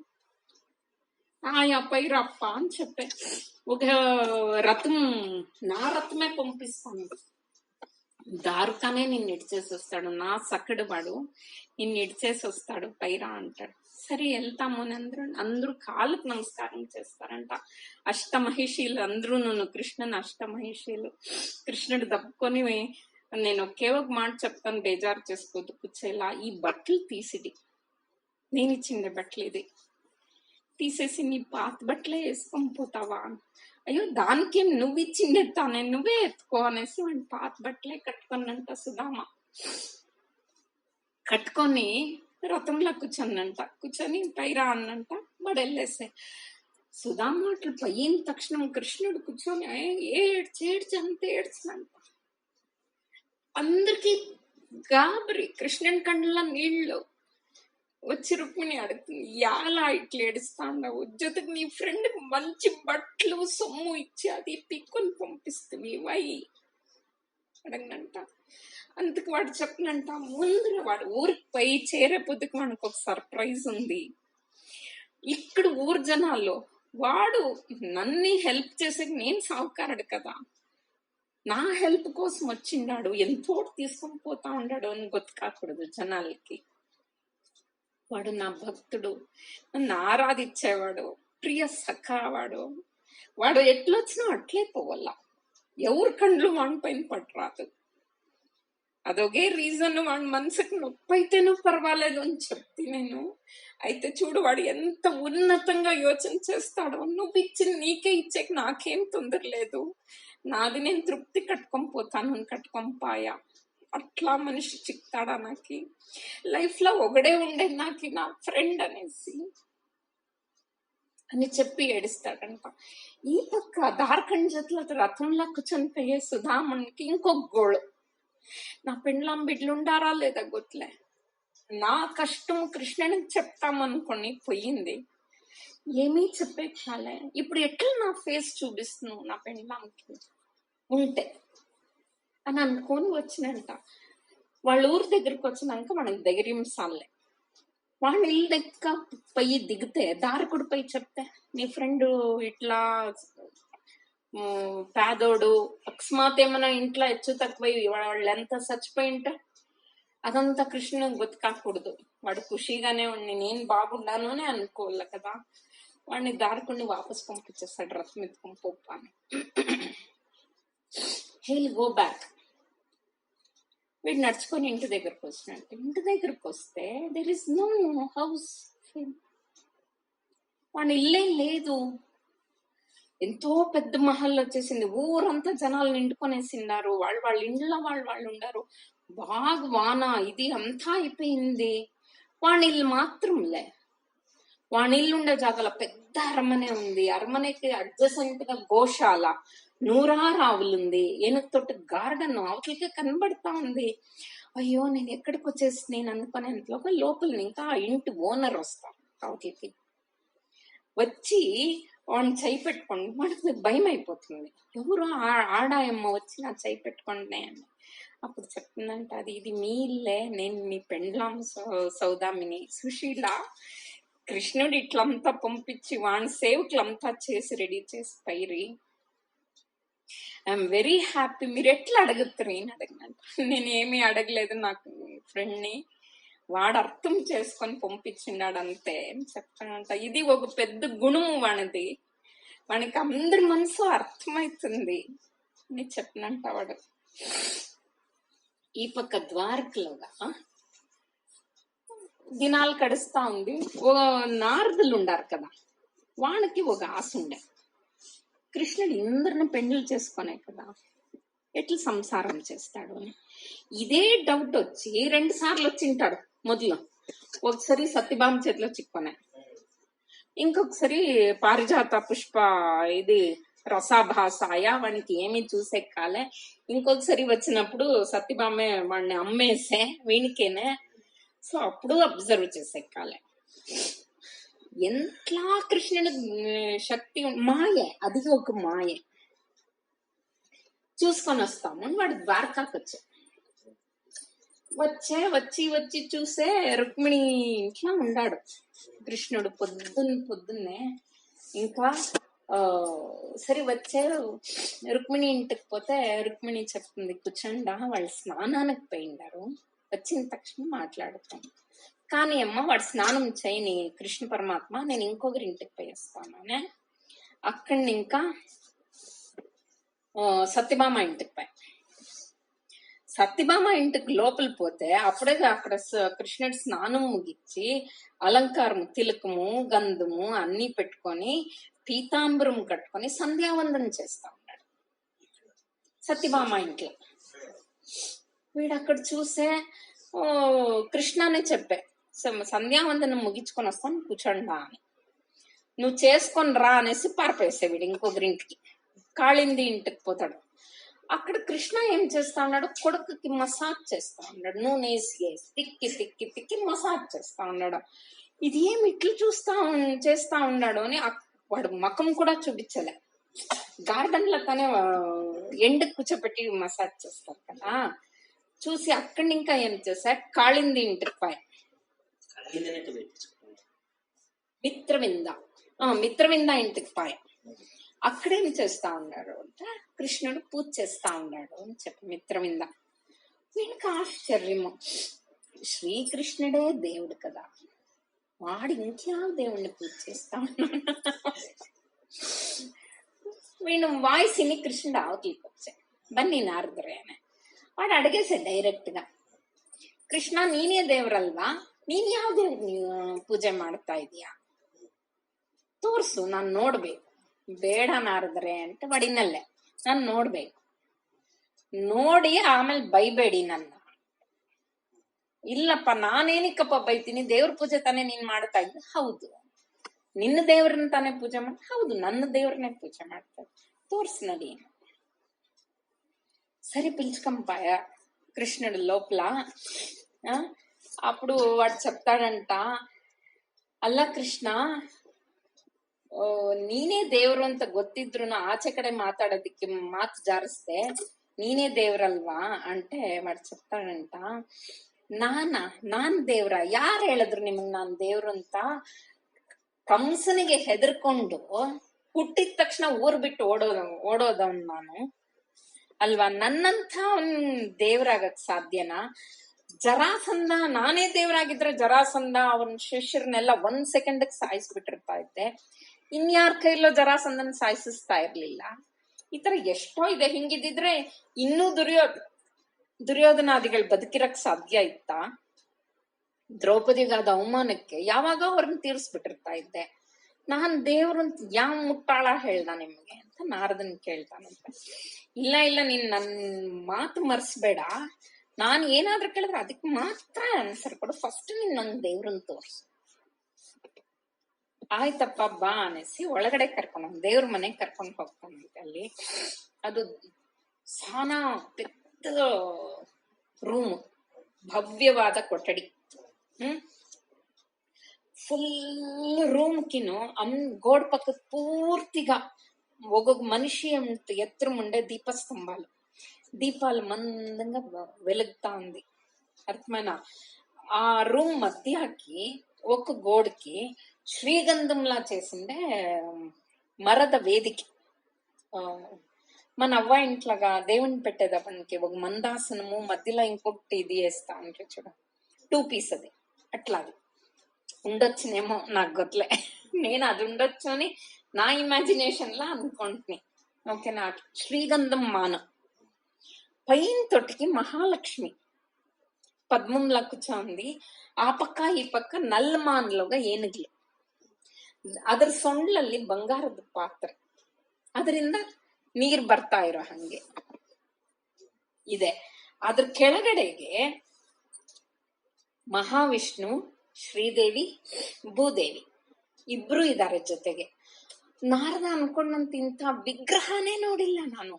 ఆయా పైరప్ప అని చెప్పే ఒక రథం, నా రథమే పంపిస్తాను, దారుకానే నిన్ను ఇడిచేసి వస్తాడు, నా సక్కడు వాడు నిన్ను ఇడిచేసి వస్తాడు పైరా అంటాడు. సరే వెళ్తాము అని అందరూ కాళ్ళకు నమస్కారం చేస్తారంట. అష్టమహిషీలు అందరూ, నన్ను కృష్ణుని అష్టమహిషీలు. కృష్ణుడు దప్పుకొని, నేను ఒకే ఒక మాట చెప్తాను, బేజారు చేసుకోవద్దు కుచేలా, ఈ బట్టలు తీసిడి, నేను ఇచ్చిండే బట్టలు ఇది తీసేసి నీ పాత బట్టలే వేసుకొని పోతావా. అయ్యో దానికేం, నువ్వు ఇచ్చిండే తానే, నువ్వే ఎత్తుకో అనేసి వాడి పాత బట్టలే కట్టుకున్నంట సుధామ. కట్టుకొని రథంలో కూర్చొని పైరా అన్నంట. వాడు వెళ్ళేసే సుధామ అట్లు పోయిన తక్షణం కృష్ణుడు కూర్చొని ఏడ్చి అంత ఏడ్చినంట. అందరికి గాబరి, కృష్ణుని కళ్ళలో నీళ్లు వచ్చి రుక్మిణి అడుగుతుంది, ఎలా ఇట్లా ఏడుస్తాండవు, జొతకు నీ ఫ్రెండ్ మంచి బట్టలు సొమ్ము ఇచ్చి అది పిక్కుని పంపిస్తుంది వై అడగనంట. అందుకు వాడు చెప్పనంట, ముందర వాడు ఊరికి పోయి చేరేపోతుకు మనకు ఒక సర్ప్రైజ్ ఉంది. ఇక్కడ ఊరు జనాల్లో వాడు నన్ను హెల్ప్ చేసే, నేను సావుకారుడు కదా, నా హెల్ప్ కోసం వచ్చిండాడు, ఎంతో తీసుకొని పోతా ఉన్నాడు అని గుర్తు కాకూడదు జనాలకి. వాడు నా భక్తుడు, నన్ను ఆరాధించేవాడు, ప్రియ సఖావాడు, వాడు ఎట్లొచ్చినా అట్లే పోవాల, ఎవరి కండ్లు వాడి పైన పట్టరాదు. అదొకే రీజన్, వాడి మనసుకు నొప్పి అయితేనూ పర్వాలేదు అని చెప్తే నేను. అయితే చూడు వాడు ఎంత ఉన్నతంగా యోచన చేస్తాడో, నువ్వు ఇచ్చిన నీకే ఇచ్చేకి నాకేం తొందర లేదు, నాది నేను తృప్తి కట్టుకొని పోతాను అని కట్టుకొని పాయా. అట్లా మనిషి చిక్తాడా నాకు లైఫ్ లో ఒకడే ఉండే నాకు నా ఫ్రెండ్ అనేసి అని చెప్పి ఏడుస్తాడంట. ఈ పక్క దార్కంజత్లో రథంలో కూర్చొని పోయే సుధామణికి ఇంకొక గోಳು, నా పెండ్లాం బిడ్డలుండారా లేదా గొత్లే, నా కష్టం కృష్ణునికి చెప్తామనుకొని పోయింది, ఏమీ చెప్పే కాలే. ఇప్పుడు ఎట్లా నా ఫేస్ చూపిస్తున్నావు నా పెండ్లాంకి ఉంటే అని అనుకొని వచ్చినంట. వాళ్ళ ఊరి దగ్గరికి వచ్చినాక మనకి ధైర్యం సాలే. వాళ్ళ ఇల్లు దగ్గర పోయి దిగితే దారకుడు పోయి చెప్తే, నీ ఫ్రెండ్ ఇట్లా పేదోడు, అకస్మాత్ ఏమైనా ఇంట్లో హెచ్చు తక్కువ వాళ్ళు ఎంత చచ్చిపోయింటే అదంతా కృష్ణునికి బతికాకూడదు, వాడు ఖుషిగానే ఉండి నేను బాగుండాను అని అనుకోవాలి కదా. వాడిని దారకుడిని వాపస్ పంపించేస్తాడు, రథం ఎత్తుకొని పోపాను. He'll go back. వీడు నడుచుకొని ఇంటి దగ్గరకు వచ్చినట్టు. ఇంటి దగ్గరకు వస్తే దెర్ ఇస్ నో హౌస్, వాడి ఇల్లే లేదు. ఎంతో పెద్ద మహల్ వచ్చేసింది, ఊరంతా జనాలు నిండుకొనేసిన్నారు, వాళ్ళ ఇంట్లో వాళ్ళు ఉండారు. బాగా వాన ఇది అంతా అయిపోయింది. వాడి ఇల్లు మాత్రంలే, వాడి ఇల్లు ఉండే జాగాలో పెద్ద అరమనే ఉంది. అరమనేకి అడ్జసెంట్ గా గోశాల, 100 ఆవులుంది, ఏనుగుతోటి గార్డెన్ అవతలకే కనబడతా ఉంది. అయ్యో నేను ఎక్కడికి వచ్చేసి నేను అనుకునేంతలోగా లోపల ఇంకా ఇంటి ఓనర్ వస్తాం అవతలకి వచ్చి వాడిని చేయి పెట్టుకోండి. వాడికి భయం అయిపోతుంది, ఎవరు ఆడాయమ్మ వచ్చి నా చేయి పెట్టుకోండి అని. అప్పుడు చెప్తుందంట, ఇది మీ ఇల్లే, నేను మీ పెండ్లాం సౌదామిని సుశీల. కృష్ణుడు ఇట్లంతా పంపించి వాడిని సేవకులంతా చేసి రెడీ చేసి పైరి ఐఎమ్ వెరీ హ్యాపీ. మీరు ఎట్లా అడుగుతారు అని అడిగినంట. నేను ఏమీ అడగలేదు, నాకు ఫ్రెండ్ని వాడు అర్థం చేసుకొని పంపించినాడు అంతే అని చెప్తానంట. ఇది ఒక పెద్ద గుణము వాడిది, వానికి అందరి మనసు అర్థమవుతుంది అని చెప్పినంట వాడు. ఈ పక్క ద్వారకలోగా దినాలు గడుస్తా ఉంది. ఓ నారదులు ఉండారు కదా, వానికి ఒక ఆశ ఉండే, కృష్ణుడు ఇందరిని పెండ్లు చేసుకునే కదా, ఎట్లా సంసారం చేస్తాడు అని. ఇదే డౌట్ వచ్చి 2 సార్లు వచ్చింటాడు. మొదలు ఒకసారి సత్యభామ చేతిలో చిక్కునే, ఇంకొకసారి పారిజాత పుష్ప ఇది రసాభాసాయ, వానికి ఏమి చూసే కాలే. ఇంకొకసారి వచ్చినప్పుడు సత్యభామే వాడిని అమ్మేసే వీనికేనే, సో అప్పుడు అబ్జర్వ్ చేసే కాలే. ఎంట్లా కృష్ణుని శక్తి మాయే, అది ఒక మాయే. చూసుకొని వస్తాము అని వాడు ద్వారకాకి వచ్చి చూసే రుక్మిణి ఇంట్లో ఉండాడు కృష్ణుడు. పొద్దున్నే ఇంకా సరే వచ్చే రుక్మిణి ఇంటికి పోతే రుక్మిణి చెప్తుంది, కూర్చోండా వాళ్ళు స్నానానికి పోయిండారు, వచ్చిన తక్షణం మాట్లాడుతాం. కానీ అమ్మ వాడు స్నానం చేయని కృష్ణ పరమాత్మ, నేను ఇంకొకరి ఇంటికి పోయేస్తాను అని. అక్కడిని ఇంకా సత్యభామ ఇంటికి పోయి, సత్యభామ ఇంటికి లోపల పోతే అప్పుడే అక్కడ కృష్ణుడు స్నానం ముగిచ్చి అలంకారము తిలకము గంధము అన్ని పెట్టుకొని పీతాంబరం కట్టుకొని సంధ్యావందనం చేస్తా ఉన్నాడు సత్యభామ ఇంట్లో. వీడు అక్కడ చూసే కృష్ణనే చెప్పే, సంధ్యావందనం ముగించుకొని వస్తాను కూర్చోండా అని, నువ్వు చేసుకొని రా అనేసి పారిపోయేసే వీడు ఇంకొకరింటికి. కాళింది ఇంటికి పోతాడు. అక్కడ కృష్ణ ఏం చేస్తా ఉన్నాడు, కొడుకుకి మసాజ్ చేస్తా ఉన్నాడు, నూనె తిక్కి మసాజ్ చేస్తా ఉన్నాడు. ఇది ఏమి ఇట్లు చేస్తా ఉన్నాడు అని వాడు ముఖం కూడా చూపించలే. గార్డెన్ లో కానీ ఎండకు కూర్చోబెట్టి మసాజ్ చేస్తారు కదా, చూసి అక్కడి ఇంకా ఏం చేశా, కాళింది ఇంటికి పోయి మిత్రవింద ఇంటికి పోయి అక్కడేం చేస్తా ఉన్నాడు అంటే కృష్ణుడు పూజ చేస్తా ఉన్నాడు అని చెప్పి మిత్రవింద. వీనికి ఆశ్చర్యము, శ్రీకృష్ణుడే దేవుడు కదా, వాడు ఇంకే దేవుణ్ణి పూజ చేస్తా ఉన్నాడు. వీణు వాయిస్ విని కృష్ణుడు అవతలికి వచ్చాడు. బన్నీ నారదురేనే వాడు అడిగేసాడు డైరెక్ట్ గా, ಕೃಷ್ಣ ನೀನೇ ದೇವ್ರಲ್ವಾ, ನೀನ್ ಯಾವ ದೇವ್ರ ಪೂಜೆ ಮಾಡ್ತಾ ಇದೀಯಾ, ತೋರ್ಸು ನಾನ್ ನೋಡ್ಬೇಕು. ಬೇಡ ನಾರದ್ರೆ ಅಂತ ಬಡಿನಲ್ಲೇ, ನಾನ್ ನೋಡ್ಬೇಕು, ನೋಡಿ ಆಮೇಲೆ ಬೈಬೇಡಿ ನನ್ನ. ಇಲ್ಲಪ್ಪ ನಾನೇನಿಕ್ಕಪ್ಪ ಬೈತೀನಿ, ದೇವ್ರ ಪೂಜೆ ತಾನೇ ನೀನ್ ಮಾಡ್ತಾ ಇದ್ದ. ಹೌದು, ನಿನ್ನ ದೇವ್ರನ್ನ ತಾನೇ ಪೂಜೆ ಮಾಡ. ಹೌದು, ನನ್ನ ದೇವ್ರನ್ನೇ ಪೂಜೆ ಮಾಡ್ತಾ ಇದ್ದ, తోర్స్ నడి. సరే పిలుచుకంపాయ కృష్ణుడు లోపల. అప్పుడు వాడు చెప్తాడంట, ಅಲ್ಲ ಕೃಷ್ಣ, ನೀನೇ ದೇವ್ರು ಅಂತ ಗೊತ್ತಿದ್ರು ಆಚೆ ಕಡೆ ಮಾತಾಡೋದಿಕ್ಕೆ ಮಾತು ಜಾರಿಸ್ದೆ, ನೀನೇ ದೇವ್ರಲ್ವಾ అంటే వాడు చెప్తాడంట, ನಾನ್ ದೇವ್ರ? ಯಾರು ಹೇಳಿದ್ರು ನಿಮಗ್ ನಾನ್ ದೇವ್ರು ಅಂತ? ಕಂಸನಿಗೆ ಹೆದರ್ಕೊಂಡು ಹುಟ್ಟಿದ ತಕ್ಷಣ ಊರ್ ಬಿಟ್ಟು ಓಡೋದವನ್ ನಾನು ಅಲ್ವಾ, ನನ್ನಂತ ಅವನ್ ದೇವ್ರಾಗಕ್ ಸಾಧ್ಯನಾ? ಜರಾಸಂಧ, ನಾನೇ ದೇವ್ರಾಗಿದ್ರೆ ಜರಾಸಂಧ ಅವನ್ ಶಿಷ್ಯರನ್ನೆಲ್ಲ 1 ಸೆಕೆಂಡ್ ಸಾಯಿಸ್ಬಿಟ್ಟಿರ್ತಾ ಇದ್ದೆ, ಇನ್ಯಾರ ಕೈಲೋ ಜರಾಸಂಧನ್ ಸಾಯಿಸ್ತಾ ಇರ್ಲಿಲ್ಲ. ಈ ತರ ಎಷ್ಟೋ ಇದೆ. ಹಿಂಗಿದ್ರೆ ಇನ್ನೂ ದುರ್ಯೋಧನಾದಿಗಳು ಬದುಕಿರಕ್ ಸಾಧ್ಯ ಇತ್ತ? ದ್ರೌಪದಿಗಾದ ಅವಮಾನಕ್ಕೆ ಯಾವಾಗ ಅವ್ರನ್ನ ತೀರ್ಸ್ಬಿಟ್ಟಿರ್ತಾ ಇದ್ದೆ. ನಾನ್ ದೇವ್ರು ಅಂತ ಯಾವ ಮುಟ್ಟಾಳ ಹೇಳ್ದ ನಿಮ್ಗೆ ಅಂತ ನಾರದನ್ ಕೇಳ್ತಾನಂತೆ. ಇಲ್ಲ ಇಲ್ಲ, ನೀನ್ ನನ್ ಮಾತು ಮರ್ಸ್ಬೇಡ, ನಾನ್ ಏನಾದ್ರೂ ಕೇಳಿದ್ರೆ ಅದಕ್ಕೆ ಮಾತ್ರ ಆನ್ಸರ್ ಕೊಡು, ಫಸ್ಟ್ ನೀನ್ ನಂಗ್ ದೇವ್ರನ್ ತೋರ್ಸು. ಆಯ್ತಪ್ಪ ಬಾ ಅನಿಸಿ ಒಳಗಡೆ ಕರ್ಕೊಂಡು ದೇವ್ರ ಮನೆಗ್ ಕರ್ಕೊಂಡ್ ಹೋಗ್ತಾನಂತೆ. ಅಲ್ಲಿ ಅದು ಸಾನಾ ಪೆದ್ದ ರೂಮ್, ಭವ್ಯವಾದ ಕೊಠಡಿ. ಫುಲ್ ರೂಮ್ಕಿನು గోడ పక్క పూర్తిగా ఒక్కొక్క మనిషి ఎత్తురు ఉండే దీపస్తంభాలు, దీపాలు మందంగా వెలుగుతా ఉంది. అర్థమైనా? ఆ రూమ్ మధ్యకి ఒక గోడకి శ్రీగంధంలా చేసిండే మರದ వేదిక. మన అవ్వ ఇంట్లాగా దేవుని పెట్టేదప్పనికి ఒక మందాసనము మధ్యలో ఇంకొకటి ఇది వేస్తా అంటే చూడ, 2 పీస్ అది. అట్లా అది ఉండొచ్చునేమో, నాకు ಗೊತ್ತలే. నేను అది ఉండొచ్చు అని నా ఇమాజినేషన్ లా అనుకుంటుని. ఓకేనా? శ్రీగంధం మాన పైన తొట్టికి మహాలక్ష్మి పద్మంలా కూర్చోంది. ಆ ಪಕ್ಕ ಈ ಪಕ್ಕ ನಲ್ಲಮಾನ್ಲೋಗ ಏನುಗ್ಲು, ಅದ್ರ ಸೊಂಡ್ಲಲ್ಲಿ ಬಂಗಾರದ ಪಾತ್ರೆ, ಅದರಿಂದ ನೀರ್ ಬರ್ತಾ ಇರೋ ಹಂಗೆ ಇದೆ. ಅದ್ರ ಕೆಳಗಡೆಗೆ ಮಹಾವಿಷ್ಣು, ಶ್ರೀದೇವಿ, ಭೂದೇವಿ ಇಬ್ರು ಇದ್ದಾರೆ ಜೊತೆಗೆ. ನಾರದ ಅನ್ಕೊಂಡಂತ ಇಂಥ ವಿಗ್ರಹನೇ ನೋಡಿಲ್ಲ ನಾನು.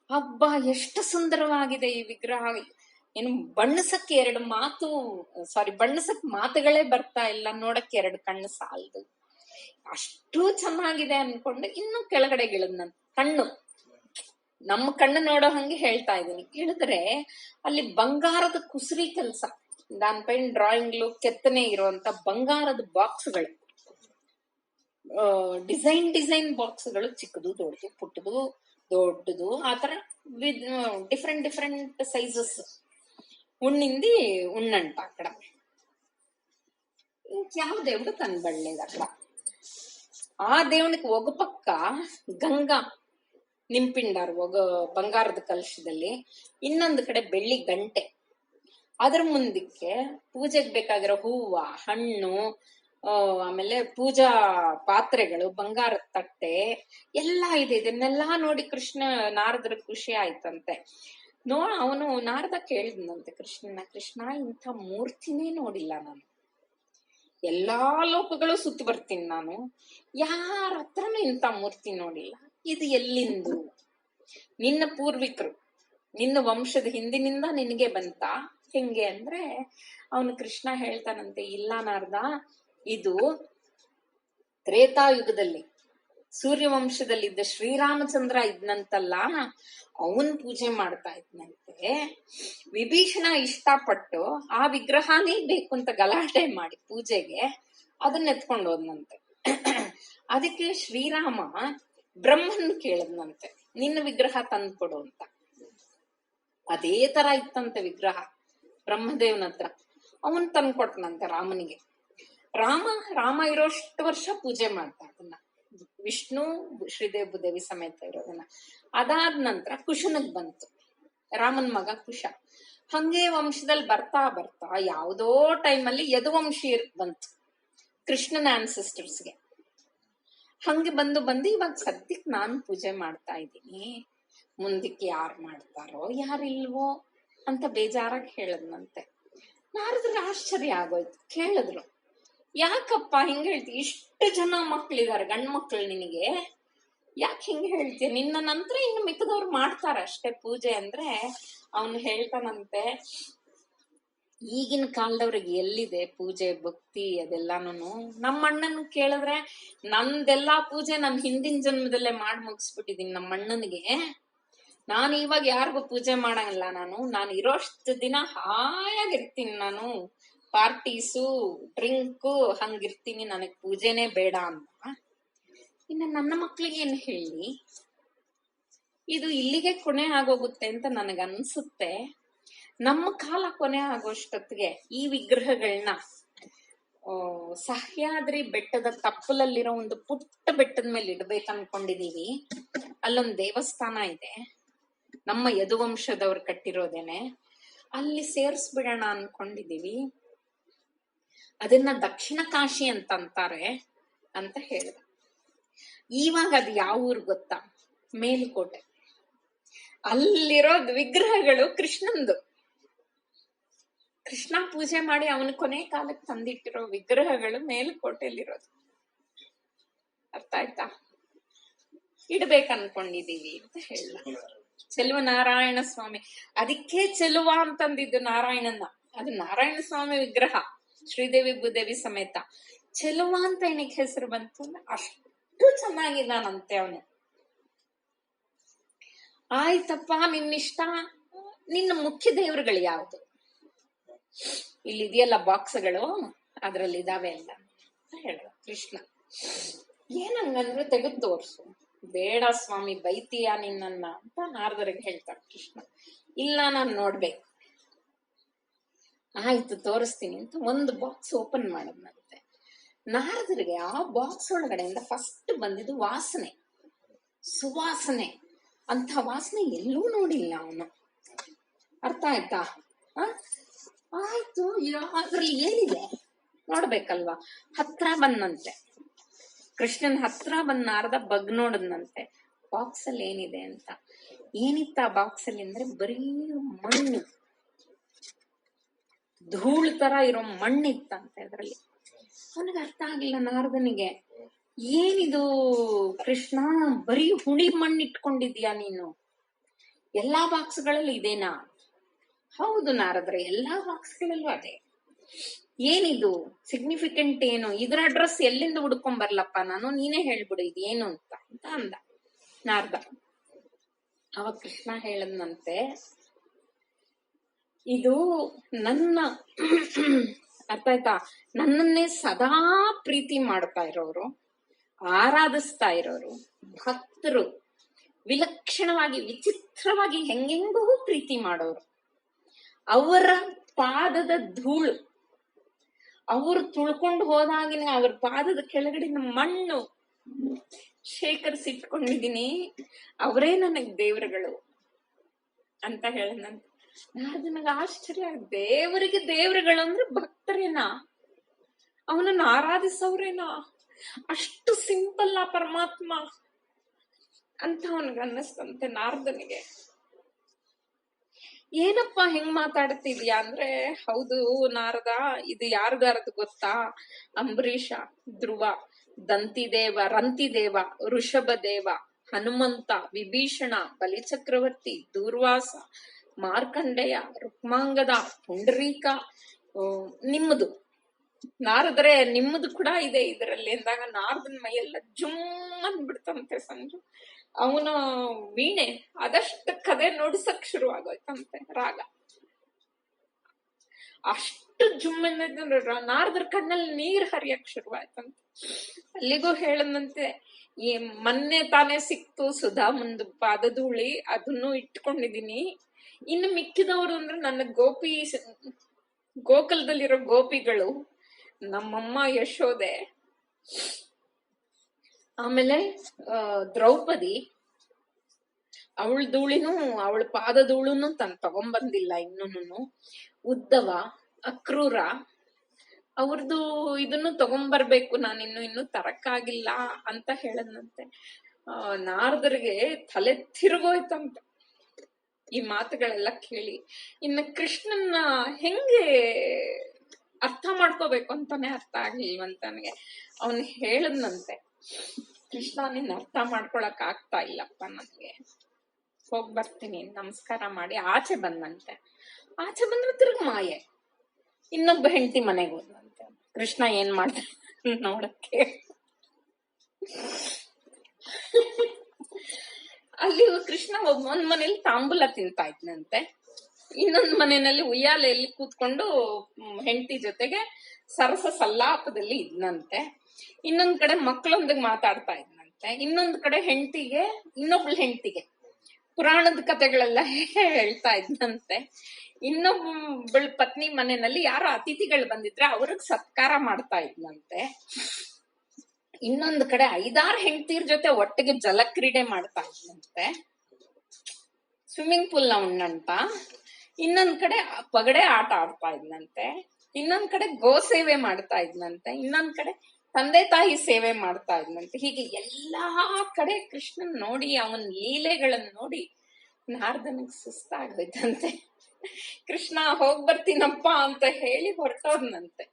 ಅಬ್ಬಾ ಎಷ್ಟು ಸುಂದರವಾಗಿದೆ ಈ ವಿಗ್ರಹ. ಏನು ಬಣ್ಣಸಕ್ಕೆ ಬಣ್ಣಸಕ್ ಮಾತುಗಳೇ ಬರ್ತಾ ಇಲ್ಲ, ನೋಡಕ್ಕೆ 2 ಕಣ್ಣು ಸಾಲದು, ಅಷ್ಟು ಚೆನ್ನಾಗಿದೆ ಅನ್ಕೊಂಡು ಇನ್ನು ಕೆಳಗಡೆ ಇಳಿದ್ನಂತ. ಕಣ್ಣು ನಮ್ಮ ಕಣ್ಣು ನೋಡೋ ಹಂಗೆ ಹೇಳ್ತಾ ಇದೀನಿ. ಇಳಿದ್ರೆ ಅಲ್ಲಿ ಬಂಗಾರದ ಕುಸುರಿ ಕೆಲಸ, ದಾನ್ ಪೈನ್ ಡ್ರಾಯಿಂಗ್ಲು ಕೆತ್ತನೆ ಇರುವಂತ ಬಂಗಾರದ ಬಾಕ್ಸ್ಗಳು, ಡಿಸೈನ್ ಬಾಕ್ಸ್ಗಳು, ಚಿಕ್ಕದು ದೊಡ್ಡದು, ಪುಟ್ಟದು ದೊಡ್ಡದು, ಆತರ ಡಿಫ್ರೆಂಟ್ సైజెస్ ఉన్నింది ఉన్నంట అక్కడ. ఇంక్యావ దేవుడు కనబడలేదు అక్కడ. ఆ దేవునికి ఒక పక్క గంగా ನಿಂಪಿಂಡಾರು ಒಗ ಬಂಗಾರದ ಕಲಶದಲ್ಲಿ, ಇನ್ನೊಂದು ಕಡೆ ಬೆಳ್ಳಿ ಗಂಟೆ, ಅದ್ರ ಮುಂದಕ್ಕೆ ಪೂಜೆಗೆ ಬೇಕಾಗಿರೋ ಹೂವ, ಹಣ್ಣು, ಆಮೇಲೆ ಪೂಜಾ ಪಾತ್ರೆಗಳು, ಬಂಗಾರದ ತಟ್ಟೆ ಎಲ್ಲ ಇದೆ. ಇದನ್ನೆಲ್ಲಾ ನೋಡಿ ನಾರದ್ರ ಖುಷಿ ಆಯ್ತಂತೆ. ಅವನು ನಾರದ ಕೇಳಿದ್ನಂತೆ ಕೃಷ್ಣನ, ಕೃಷ್ಣ ಇಂಥ ಮೂರ್ತಿನೇ ನೋಡಿಲ್ಲ ನಾನು, ಎಲ್ಲಾ ಲೋಕಗಳು ಸುತ್ತಿ ಬರ್ತೀನಿ ನಾನು, ಯಾರ ಹತ್ರನೂ ಇಂಥ ಮೂರ್ತಿ ನೋಡಿಲ್ಲ, ಇದು ಎಲ್ಲಿಂದು? ನಿನ್ನ ಪೂರ್ವಿಕರು, ನಿನ್ನ ವಂಶದ ಹಿಂದಿನಿಂದ ನಿನಗೆ ಬಂತ ಹೆಂಗೆ ಅಂದ್ರೆ, ಅವನು ಕೃಷ್ಣ ಹೇಳ್ತಾನಂತೆ, ಇಲ್ಲ ನಾರದ, ಇದು ತ್ರೇತಾಯುಗದಲ್ಲಿ ಸೂರ್ಯವಂಶದಲ್ಲಿದ್ದ ಶ್ರೀರಾಮಚಂದ್ರ ಇದ್ನಂತಲ್ಲ, ಅವನ್ ಪೂಜೆ ಮಾಡ್ತಾ ಇದ್ನಂತೆ. ವಿಭೀಷಣ ಇಷ್ಟಪಟ್ಟು ಆ ವಿಗ್ರಹನೇ ಬೇಕು ಅಂತ ಗಲಾಟೆ ಮಾಡಿ ಪೂಜೆಗೆ ಅದನ್ನ ಎತ್ಕೊಂಡು ಹೋದ್ನಂತೆ. ಅದಕ್ಕೆ ಶ್ರೀರಾಮ ಬ್ರಹ್ಮನ್ ಕೇಳದ್ನಂತೆ, ನಿನ್ನ ವಿಗ್ರಹ ತಂದ್ಕೊಡು ಅಂತ. ಅದೇ ತರ ಇತ್ತಂತೆ ವಿಗ್ರಹ ಬ್ರಹ್ಮದೇವನ ಹತ್ರ. ಅವನ್ ತಂದ್ಕೊಟ್ನಂತೆ ರಾಮನಿಗೆ. ರಾಮ ಇರೋಷ್ಟು ವರ್ಷ ಪೂಜೆ ಮಾಡ್ತಾ ಅದನ್ನ, ವಿಷ್ಣು ಶ್ರೀದೇವಿ ಭೂದೇವಿ ಸಮೇತ ಇರೋದನ್ನ. ಅದಾದ ನಂತರ ಕುಶನಿಗ್ ಬಂತು, ರಾಮನ್ ಮಗ ಕುಶ. ಹಂಗೆ ವಂಶದಲ್ಲಿ ಬರ್ತಾ ಬರ್ತಾ ಯಾವುದೋ ಟೈಮಲ್ಲಿ ಯದುವಂಶೀಯರ್ ಬಂತು, ಕೃಷ್ಣನ ಆನ್ಸೆಸ್ಟರ್ಸ್ಗೆ. ಹಂಗೆ ಬಂದು ಇವಾಗ ಸದ್ಯಕ್ಕೆ ನಾನು ಪೂಜೆ ಮಾಡ್ತಾ ಇದ್ದೀನಿ, ಮುಂದಕ್ಕೆ ಯಾರು ಮಾಡ್ತಾರೋ ಯಾರಿಲ್ವೋ ಅಂತ ಬೇಜಾರಾಗಿ ಹೇಳದ್ನಂತೆ. ನಾರದ್ರಿಗೆ ಆಶ್ಚರ್ಯ ಆಗೋಯ್ತು, ಕೇಳಿದ್ರು, ಯಾಕಪ್ಪ ಹಿಂಗ ಹೇಳ್ತಿ? ಇಷ್ಟು ಜನ ಮಕ್ಳಿದಾರೆ, ಗಂಡ್ ಮಕ್ಳು ನಿನಗೆ, ಯಾಕೆ ಹಿಂಗ ಹೇಳ್ತೀಯ? ನಿನ್ನ ನಂತರ ಇನ್ನು ಮಿಕ್ಕದವ್ರು ಮಾಡ್ತಾರ ಅಷ್ಟೇ ಪೂಜೆ ಅಂದ್ರೆ. ಅವನು ಹೇಳ್ತಾನಂತೆ, ಈಗಿನ ಕಾಲದವ್ರಿಗೆ ಎಲ್ಲಿದೆ ಪೂಜೆ ಭಕ್ತಿ ಅದೆಲ್ಲಾನು. ನಮ್ಮ ಅಣ್ಣನ್ ಕೇಳಿದ್ರೆ, ನಂದೆಲ್ಲಾ ಪೂಜೆ ನನ್ ಹಿಂದಿನ ಜನ್ಮದಲ್ಲೇ ಮಾಡಿ ಮುಗಿಸ್ಬಿಟ್ಟಿದೀನಿ ನಮ್ಮ ಅಣ್ಣನಿಗೆ. ನಾನು ಇವಾಗ ಯಾರಿಗೂ ಪೂಜೆ ಮಾಡಂಗಿಲ್ಲ. ನಾನು ಇರೋಷ್ಟು ದಿನ ಹಾಯಾಗಿರ್ತೀನಿ, ನಾನು ಪಾರ್ಟೀಸು ಡ್ರಿಂಕು ಹಂಗಿರ್ತೀನಿ, ನನಗ್ ಪೂಜೆನೇ ಬೇಡ ಅಂತ. ಇನ್ನು ನನ್ನ ಮಕ್ಳಿಗೆ ಏನ್ ಹೇಳಿ? ಇದು ಇಲ್ಲಿಗೆ ಕೊನೆ ಆಗೋಗುತ್ತೆ ಅಂತ ನನಗನ್ಸುತ್ತೆ. ನಮ್ಮ ಕಾಲ ಕೊನೆ ಆಗೋಷ್ಟೊತ್ತಿಗೆ ಈ ವಿಗ್ರಹಗಳನ್ನ ಸಹ್ಯಾದ್ರಿ ಬೆಟ್ಟದ ತಪ್ಪಲಲ್ಲಿರೋ ಒಂದು ಪುಟ್ಟ ಬೆಟ್ಟದ ಮೇಲೆ ಇಡ್ಬೇಕು ಅನ್ಕೊಂಡಿದೀವಿ. ಅಲ್ಲೊಂದ್ ದೇವಸ್ಥಾನ ಇದೆ, ನಮ್ಮ ಯದುವಂಶದವ್ರು ಕಟ್ಟಿರೋದೇನೆ. ಅಲ್ಲಿ ಸೇರ್ಸ್ಬಿಡೋಣ ಅನ್ಕೊಂಡಿದೀವಿ. ಅದನ್ನ ದಕ್ಷಿಣ ಕಾಶಿ ಅಂತ ಅಂತಾರೆ ಅಂತ ಹೇಳಿದ. ಇವಾಗ ಅದು ಯಾವ ಊರು ಗೊತ್ತಾ? ಮೇಲುಕೋಟೆ. ಅಲ್ಲಿರೋದ್ ವಿಗ್ರಹಗಳು ಕೃಷ್ಣಂದು. ಕೃಷ್ಣ ಪೂಜೆ ಮಾಡಿ ಅವನ ಕೊನೆ ಕಾಲಕ್ಕೆ ತಂದಿಟ್ಟಿರೋ ವಿಗ್ರಹಗಳು ಮೇಲುಕೋಟೆಯಲ್ಲಿರೋದು. ಅರ್ಥ ಆಯ್ತಾ? ಇಡ್ಬೇಕನ್ಕೊಂಡಿದೀವಿ ಅಂತ ಹೇಳ. ಚೆಲುವ ನಾರಾಯಣ ಸ್ವಾಮಿ, ಅದಕ್ಕೆ ಚೆಲುವ ಅಂತಂದಿದ್ದು ನಾರಾಯಣನ. ಅದು ನಾರಾಯಣ ಸ್ವಾಮಿ ವಿಗ್ರಹ, ಶ್ರೀದೇವಿ ಭೂದೇವಿ ಸಮೇತ. ಚೆಲುವ ಅಂತ ಏನಕ್ಕೆ ಹೆಸರು ಬಂತು ಅಂದ್ರೆ ಅಷ್ಟು ಚೆನ್ನಾಗಿದ್ದಾನಂತೆ ಅವನು. ಆಯ್ತಪ್ಪ, ನಿನ್ನಿಷ್ಟ. ನಿನ್ನ ಮುಖ್ಯ ದೇವರುಗಳು ಯಾವುದು? ಇಲ್ಲಿ ಇದೆಯಲ್ಲ ಬಾಕ್ಸ್ಗಳು, ಅದ್ರಲ್ಲಿ ಇದಾವೆ ಎಲ್ಲ ಅಂತ ಹೇಳ ಕೃಷ್ಣ. ಏನಂಗಂದ್ರೆ ತೆಗೆದು ತೋರ್ಸು. ಬೇಡ ಸ್ವಾಮಿ, ಬೈತೀಯ ನಿನ್ನನ್ನ ಅಂತ ನಾರದರಿಗೆ ಹೇಳ್ತಾರೆ ಕೃಷ್ಣ. ಇಲ್ಲ, ನಾನ್ ನೋಡ್ಬೇಕು. ಆಯ್ತು, ತೋರಿಸ್ತೀನಿ ಅಂತ ಒಂದು ಬಾಕ್ಸ್ ಓಪನ್ ಮಾಡದ್ನಂತೆ. ನಾರದರಿಗೆ ಆ ಬಾಕ್ಸ್ ಒಳಗಡೆಯಿಂದ ಫಸ್ಟ್ ಬಂದಿದ್ದು ವಾಸನೆ, ಸುವಾಸನೆ. ಅಂತ ವಾಸನೆ ಎಲ್ಲೂ ನೋಡಿಲ್ಲ ಅವನು. ಅರ್ಥ ಆಯ್ತಾ? ಆಯ್ತು, ಅದ್ರಲ್ಲಿ ಏನಿದೆ ನೋಡ್ಬೇಕಲ್ವಾ. ಹತ್ರ ಬಂದಂತೆ, ಕೃಷ್ಣನ್ ಹತ್ರ ಬಂದ್ ನಾರದ ಬಗ್ ನೋಡದ್ನಂತೆ ಬಾಕ್ಸ್ ಅಲ್ಲಿ ಏನಿದೆ ಅಂತ. ಏನಿತ್ತ ಆ ಬಾಕ್ಸ್ ಅಲ್ಲಿ ಅಂದ್ರೆ ಬರೀ ಮಣ್ಣು, ಧೂಳು ತರ ಇರೋ ಮಣ್ಣಿತ್ತಂತೆ ಅದ್ರಲ್ಲಿ. ಅವನಿಗೆ ಅರ್ಥ ಆಗಿಲ್ಲ ನಾರದನಿಗೆ, ಏನಿದು ಕೃಷ್ಣ, ಬರೀ ಹುಳಿ ಮಣ್ಣು ಇಟ್ಕೊಂಡಿದ್ಯಾ ನೀನು? ಎಲ್ಲಾ ಬಾಕ್ಸ್ಗಳಲ್ಲಿ ಇದೇನಾ? ಹೌದು ನಾರದ್ರೆ, ಎಲ್ಲಾ ಬಾಕ್ಸ್ಗಳಲ್ಲೂ ಅದೇ. ಏನಿದು ಸಿಗ್ನಿಫಿಕೆಂಟ್ ಏನು? ಇದ್ರ ಅಡ್ರೆಸ್ ಎಲ್ಲಿಂದ ಹುಡ್ಕೊಂಡ್ ಬರ್ಲಪ್ಪ ನಾನು, ನೀನೇ ಹೇಳ್ಬಿಡು ಇದೇನು ಅಂತ ಅಂದ ನಾರದ. ಅವಾಗ ಕೃಷ್ಣ ಹೇಳದ್ನಂತೆ, ಇದು ನನ್ನ ಅರ್ಥ ಆಯ್ತಾ, ನನ್ನನ್ನೇ ಸದಾ ಪ್ರೀತಿ ಮಾಡ್ತಾ ಇರೋರು, ಆರಾಧಿಸ್ತಾ ಇರೋರು ಭಕ್ತರು, ವಿಲಕ್ಷಣವಾಗಿ ವಿಚಿತ್ರವಾಗಿ ಹೆಂಗೆಂಗೂ ಪ್ರೀತಿ ಮಾಡೋರು, ಅವರ ಪಾದದ ಧೂಳು, ಅವರು ತುಳ್ಕೊಂಡು ಹೋದಾಗಿನ ಅವ್ರ ಪಾದದ ಕೆಳಗಡಿನ ಮಣ್ಣು ಶೇಖರಿಸಿಟ್ಕೊಂಡಿದೀನಿ, ಅವರೇ ನನಗ್ ದೇವರುಗಳು ಅಂತ ಹೇಳನಂತ. ನನಗೆ ಆಶ್ಚರ್ಯ, ದೇವರಿಗೆ ದೇವರುಗಳು ಅಂದ್ರೆ ಭಕ್ತರೇನಾ? ಅವನನ್ನು ಆರಾಧಿಸೋರೇನಾ? ಅಷ್ಟು ಸಿಂಪಲ್ ಆ ಪರಮಾತ್ಮ ಅಂತ ಅವನಿಗೆ ಅನ್ನಿಸ್ತಂತೆ ನಾರದನಿಗೆ. ಏನಪ್ಪಾ ಹೆಂಗ್ ಮಾತಾಡ್ತಿದ್ಯಾ ಅಂದ್ರೆ, ಹೌದು ನಾರದ, ಇದು ಯಾರ್ದಾರದು ಗೊತ್ತಾ? ಅಂಬರೀಷ, ಧ್ರುವ, ದಂತಿದೇವ, ರಂತಿದೇವ, ಋಷಭದೇವ, ಹನುಮಂತ, ವಿಭೀಷಣ, ಬಲಿಚಕ್ರವರ್ತಿ, ದೂರ್ವಾಸ, ಮಾರ್ಕಂಡೇಯ, ರುಕ್ಮಾಂಗದ, ಪುಂಡರೀಕ, ನಿಮ್ಮದು ನಾರದ್ರೆ ನಿಮ್ಮದು ಕೂಡ ಇದೆ ಇದರಲ್ಲಿ ಅಂದಾಗ ನಾರದನ್ ಮೈಯೆಲ್ಲ ಜುಮ್ ಅಂದ್ಬಿಡ್ತಂತೆ ಸಂಜು. ಅವನ ವೀಣೆ ಅದಷ್ಟು ಕದೆ ನುಡಿಸಕ್ ಶುರು ಆಗೋಯ್ತಂತೆ, ರಾಗ ಅಷ್ಟು ಜುಮ್ ಅನ್ನೋದ್ರ ನಾರದ್ರ ಕಣ್ಣಲ್ಲಿ ನೀರ್ ಹರಿಯಕ್ ಶುರು ಆಯ್ತಂತೆ. ಅಲ್ಲಿಗೂ ಹೇಳದಂತೆ, ಈ ಮೊನ್ನೆ ತಾನೇ ಸಿಕ್ತು ಸುಧಾ ಮುಂದ್ ಪಾದಧೂಳಿ, ಅದನ್ನು ಇಟ್ಕೊಂಡಿದೀನಿ. ಇನ್ನು ಮಿಕ್ಕಿದವರು ಅಂದ್ರೆ ನನ್ನ ಗೋಕುಲದಲ್ಲಿರೋ ಗೋಪಿಗಳು, ನಮ್ಮಮ್ಮ ಯಶೋದೆ, ಆಮೇಲೆ ದ್ರೌಪದಿ ಅವಳ ಧೂಳಿನೂ ಅವಳ ಪಾದ ಧೂಳುನು ತಗೊಂಬಂದಿಲ್ಲ ಇನ್ನೂನು. ಉದ್ದವ, ಅಕ್ರೂರ ಅವ್ರದ್ದು ಇದನ್ನು ತಗೊಂಬರ್ಬೇಕು, ನಾನು ಇನ್ನು ತರಕ್ಕಾಗಿಲ್ಲ ಅಂತ ಹೇಳದ್ನಂತೆ. ನಾರದರಿಗೆ ತಲೆ ತಿರುಗೋಯ್ತಂತೆ ಈ ಮಾತುಗಳೆಲ್ಲ ಕೇಳಿ. ಇನ್ನು ಕೃಷ್ಣನ್ನ ಹೆಂಗೆ ಅರ್ಥ ಮಾಡ್ಕೋಬೇಕು ಅಂತಾನೆ ಅರ್ಥ ಆಗ್ಲಿಲ್ವಂತ ನನಗೆ. ಅವನ್ ಹೇಳದ್ನಂತೆ, ಕೃಷ್ಣ ನಿನ್ನ ಅರ್ಥ ಮಾಡ್ಕೊಳಕ್ ಆಗ್ತಾ ಇಲ್ಲಪ್ಪ ನನ್ಗೆ, ಹೋಗ್ ಬರ್ತೀನಿ ನಮಸ್ಕಾರ ಮಾಡಿ ಆಚೆ ಬಂದಂತೆ. ಆಚೆ ಬಂದ್ರೆ ತಿರ್ಗ ಮಾಯೆ, ಇನ್ನೊಬ್ಬ ಹೆಂಡತಿ ಮನೆಗೆ ಹೋದಂತೆ. ಕೃಷ್ಣ ಏನ್ ಮಾಡ್ದ ನೋಡಕ್ಕೆ. ಅಲ್ಲಿ ಕೃಷ್ಣ ಒಂದ್ ಮನೇಲಿ ತಾಂಬೂಲ ತಿಂತಾ ಇದ್ನಂತೆ, ಇನ್ನೊಂದ್ ಮನೆಯಲ್ಲಿ ಉಯ್ಯಾಲೆಯಲ್ಲಿ ಕೂತ್ಕೊಂಡು ಹೆಂಡತಿ ಜೊತೆಗೆ ಸರಸ ಸಲ್ಲಾಪದಲ್ಲಿ ಇದ್ನಂತೆ. ಇನ್ನೊಂದ್ ಕಡೆ ಮಕ್ಕಳೊಂದಿಗೆ ಮಾತಾಡ್ತಾ ಇದ್ನಂತೆ. ಇನ್ನೊಂದ್ ಕಡೆ ಇನ್ನೊಬ್ಳ ಹೆಂಡತಿಗೆ ಪುರಾಣದ ಕಥೆಗಳೆಲ್ಲ ಹೇಳ್ತಾ ಇದ್ನಂತೆ. ಇನ್ನೊಬ್ಬಳ ಪತ್ನಿ ಮನೆಯಲ್ಲಿ ಯಾರೋ ಅತಿಥಿಗಳು ಬಂದಿದ್ರೆ ಅವ್ರಿಗೆ ಸತ್ಕಾರ ಮಾಡ್ತಾ ಇದ್ನಂತೆ. ಇನ್ನೊಂದ್ ಕಡೆ 5-6 ಹೆಂಡತಿರ್ ಜೊತೆ ಒಟ್ಟಿಗೆ ಜಲಕ್ರೀಡೆ ಮಾಡ್ತಾ ಇದ್ನಂತೆ, ಸ್ವಿಮ್ಮಿಂಗ್ ಪೂಲ್ ನ ಉಣ್ಣಂತ. ಇನ್ನೊಂದ್ ಕಡೆ ಪಗಡೆ ಆಟ ಆಡ್ತಾ ಇದ್ನಂತೆ. ಇನ್ನೊಂದ್ ಕಡೆ ಗೋ ಸೇವೆ ಮಾಡ್ತಾ ಇದ್ನಂತೆ. ಇನ್ನೊಂದ್ ಕಡೆ ತಂದೆ ತಾಯಿ ಸೇವೆ ಮಾಡ್ತಾ ಇದ್ನಂತೆ. ಹೀಗೆ ಎಲ್ಲಾ ಕಡೆ ಕೃಷ್ಣನ್ ನೋಡಿ, ಅವನ್ ಲೀಲೆಗಳನ್ನ ನೋಡಿ ನಾರದನಿಗೆ ಸುಸ್ತಾಗ್ಬೇಕಂತೆ. ಕೃಷ್ಣ ಹೋಗ್ ಬರ್ತೀನಪ್ಪ ಅಂತ ಹೇಳಿ ಹೊರಟೋದ್ನಂತೆ.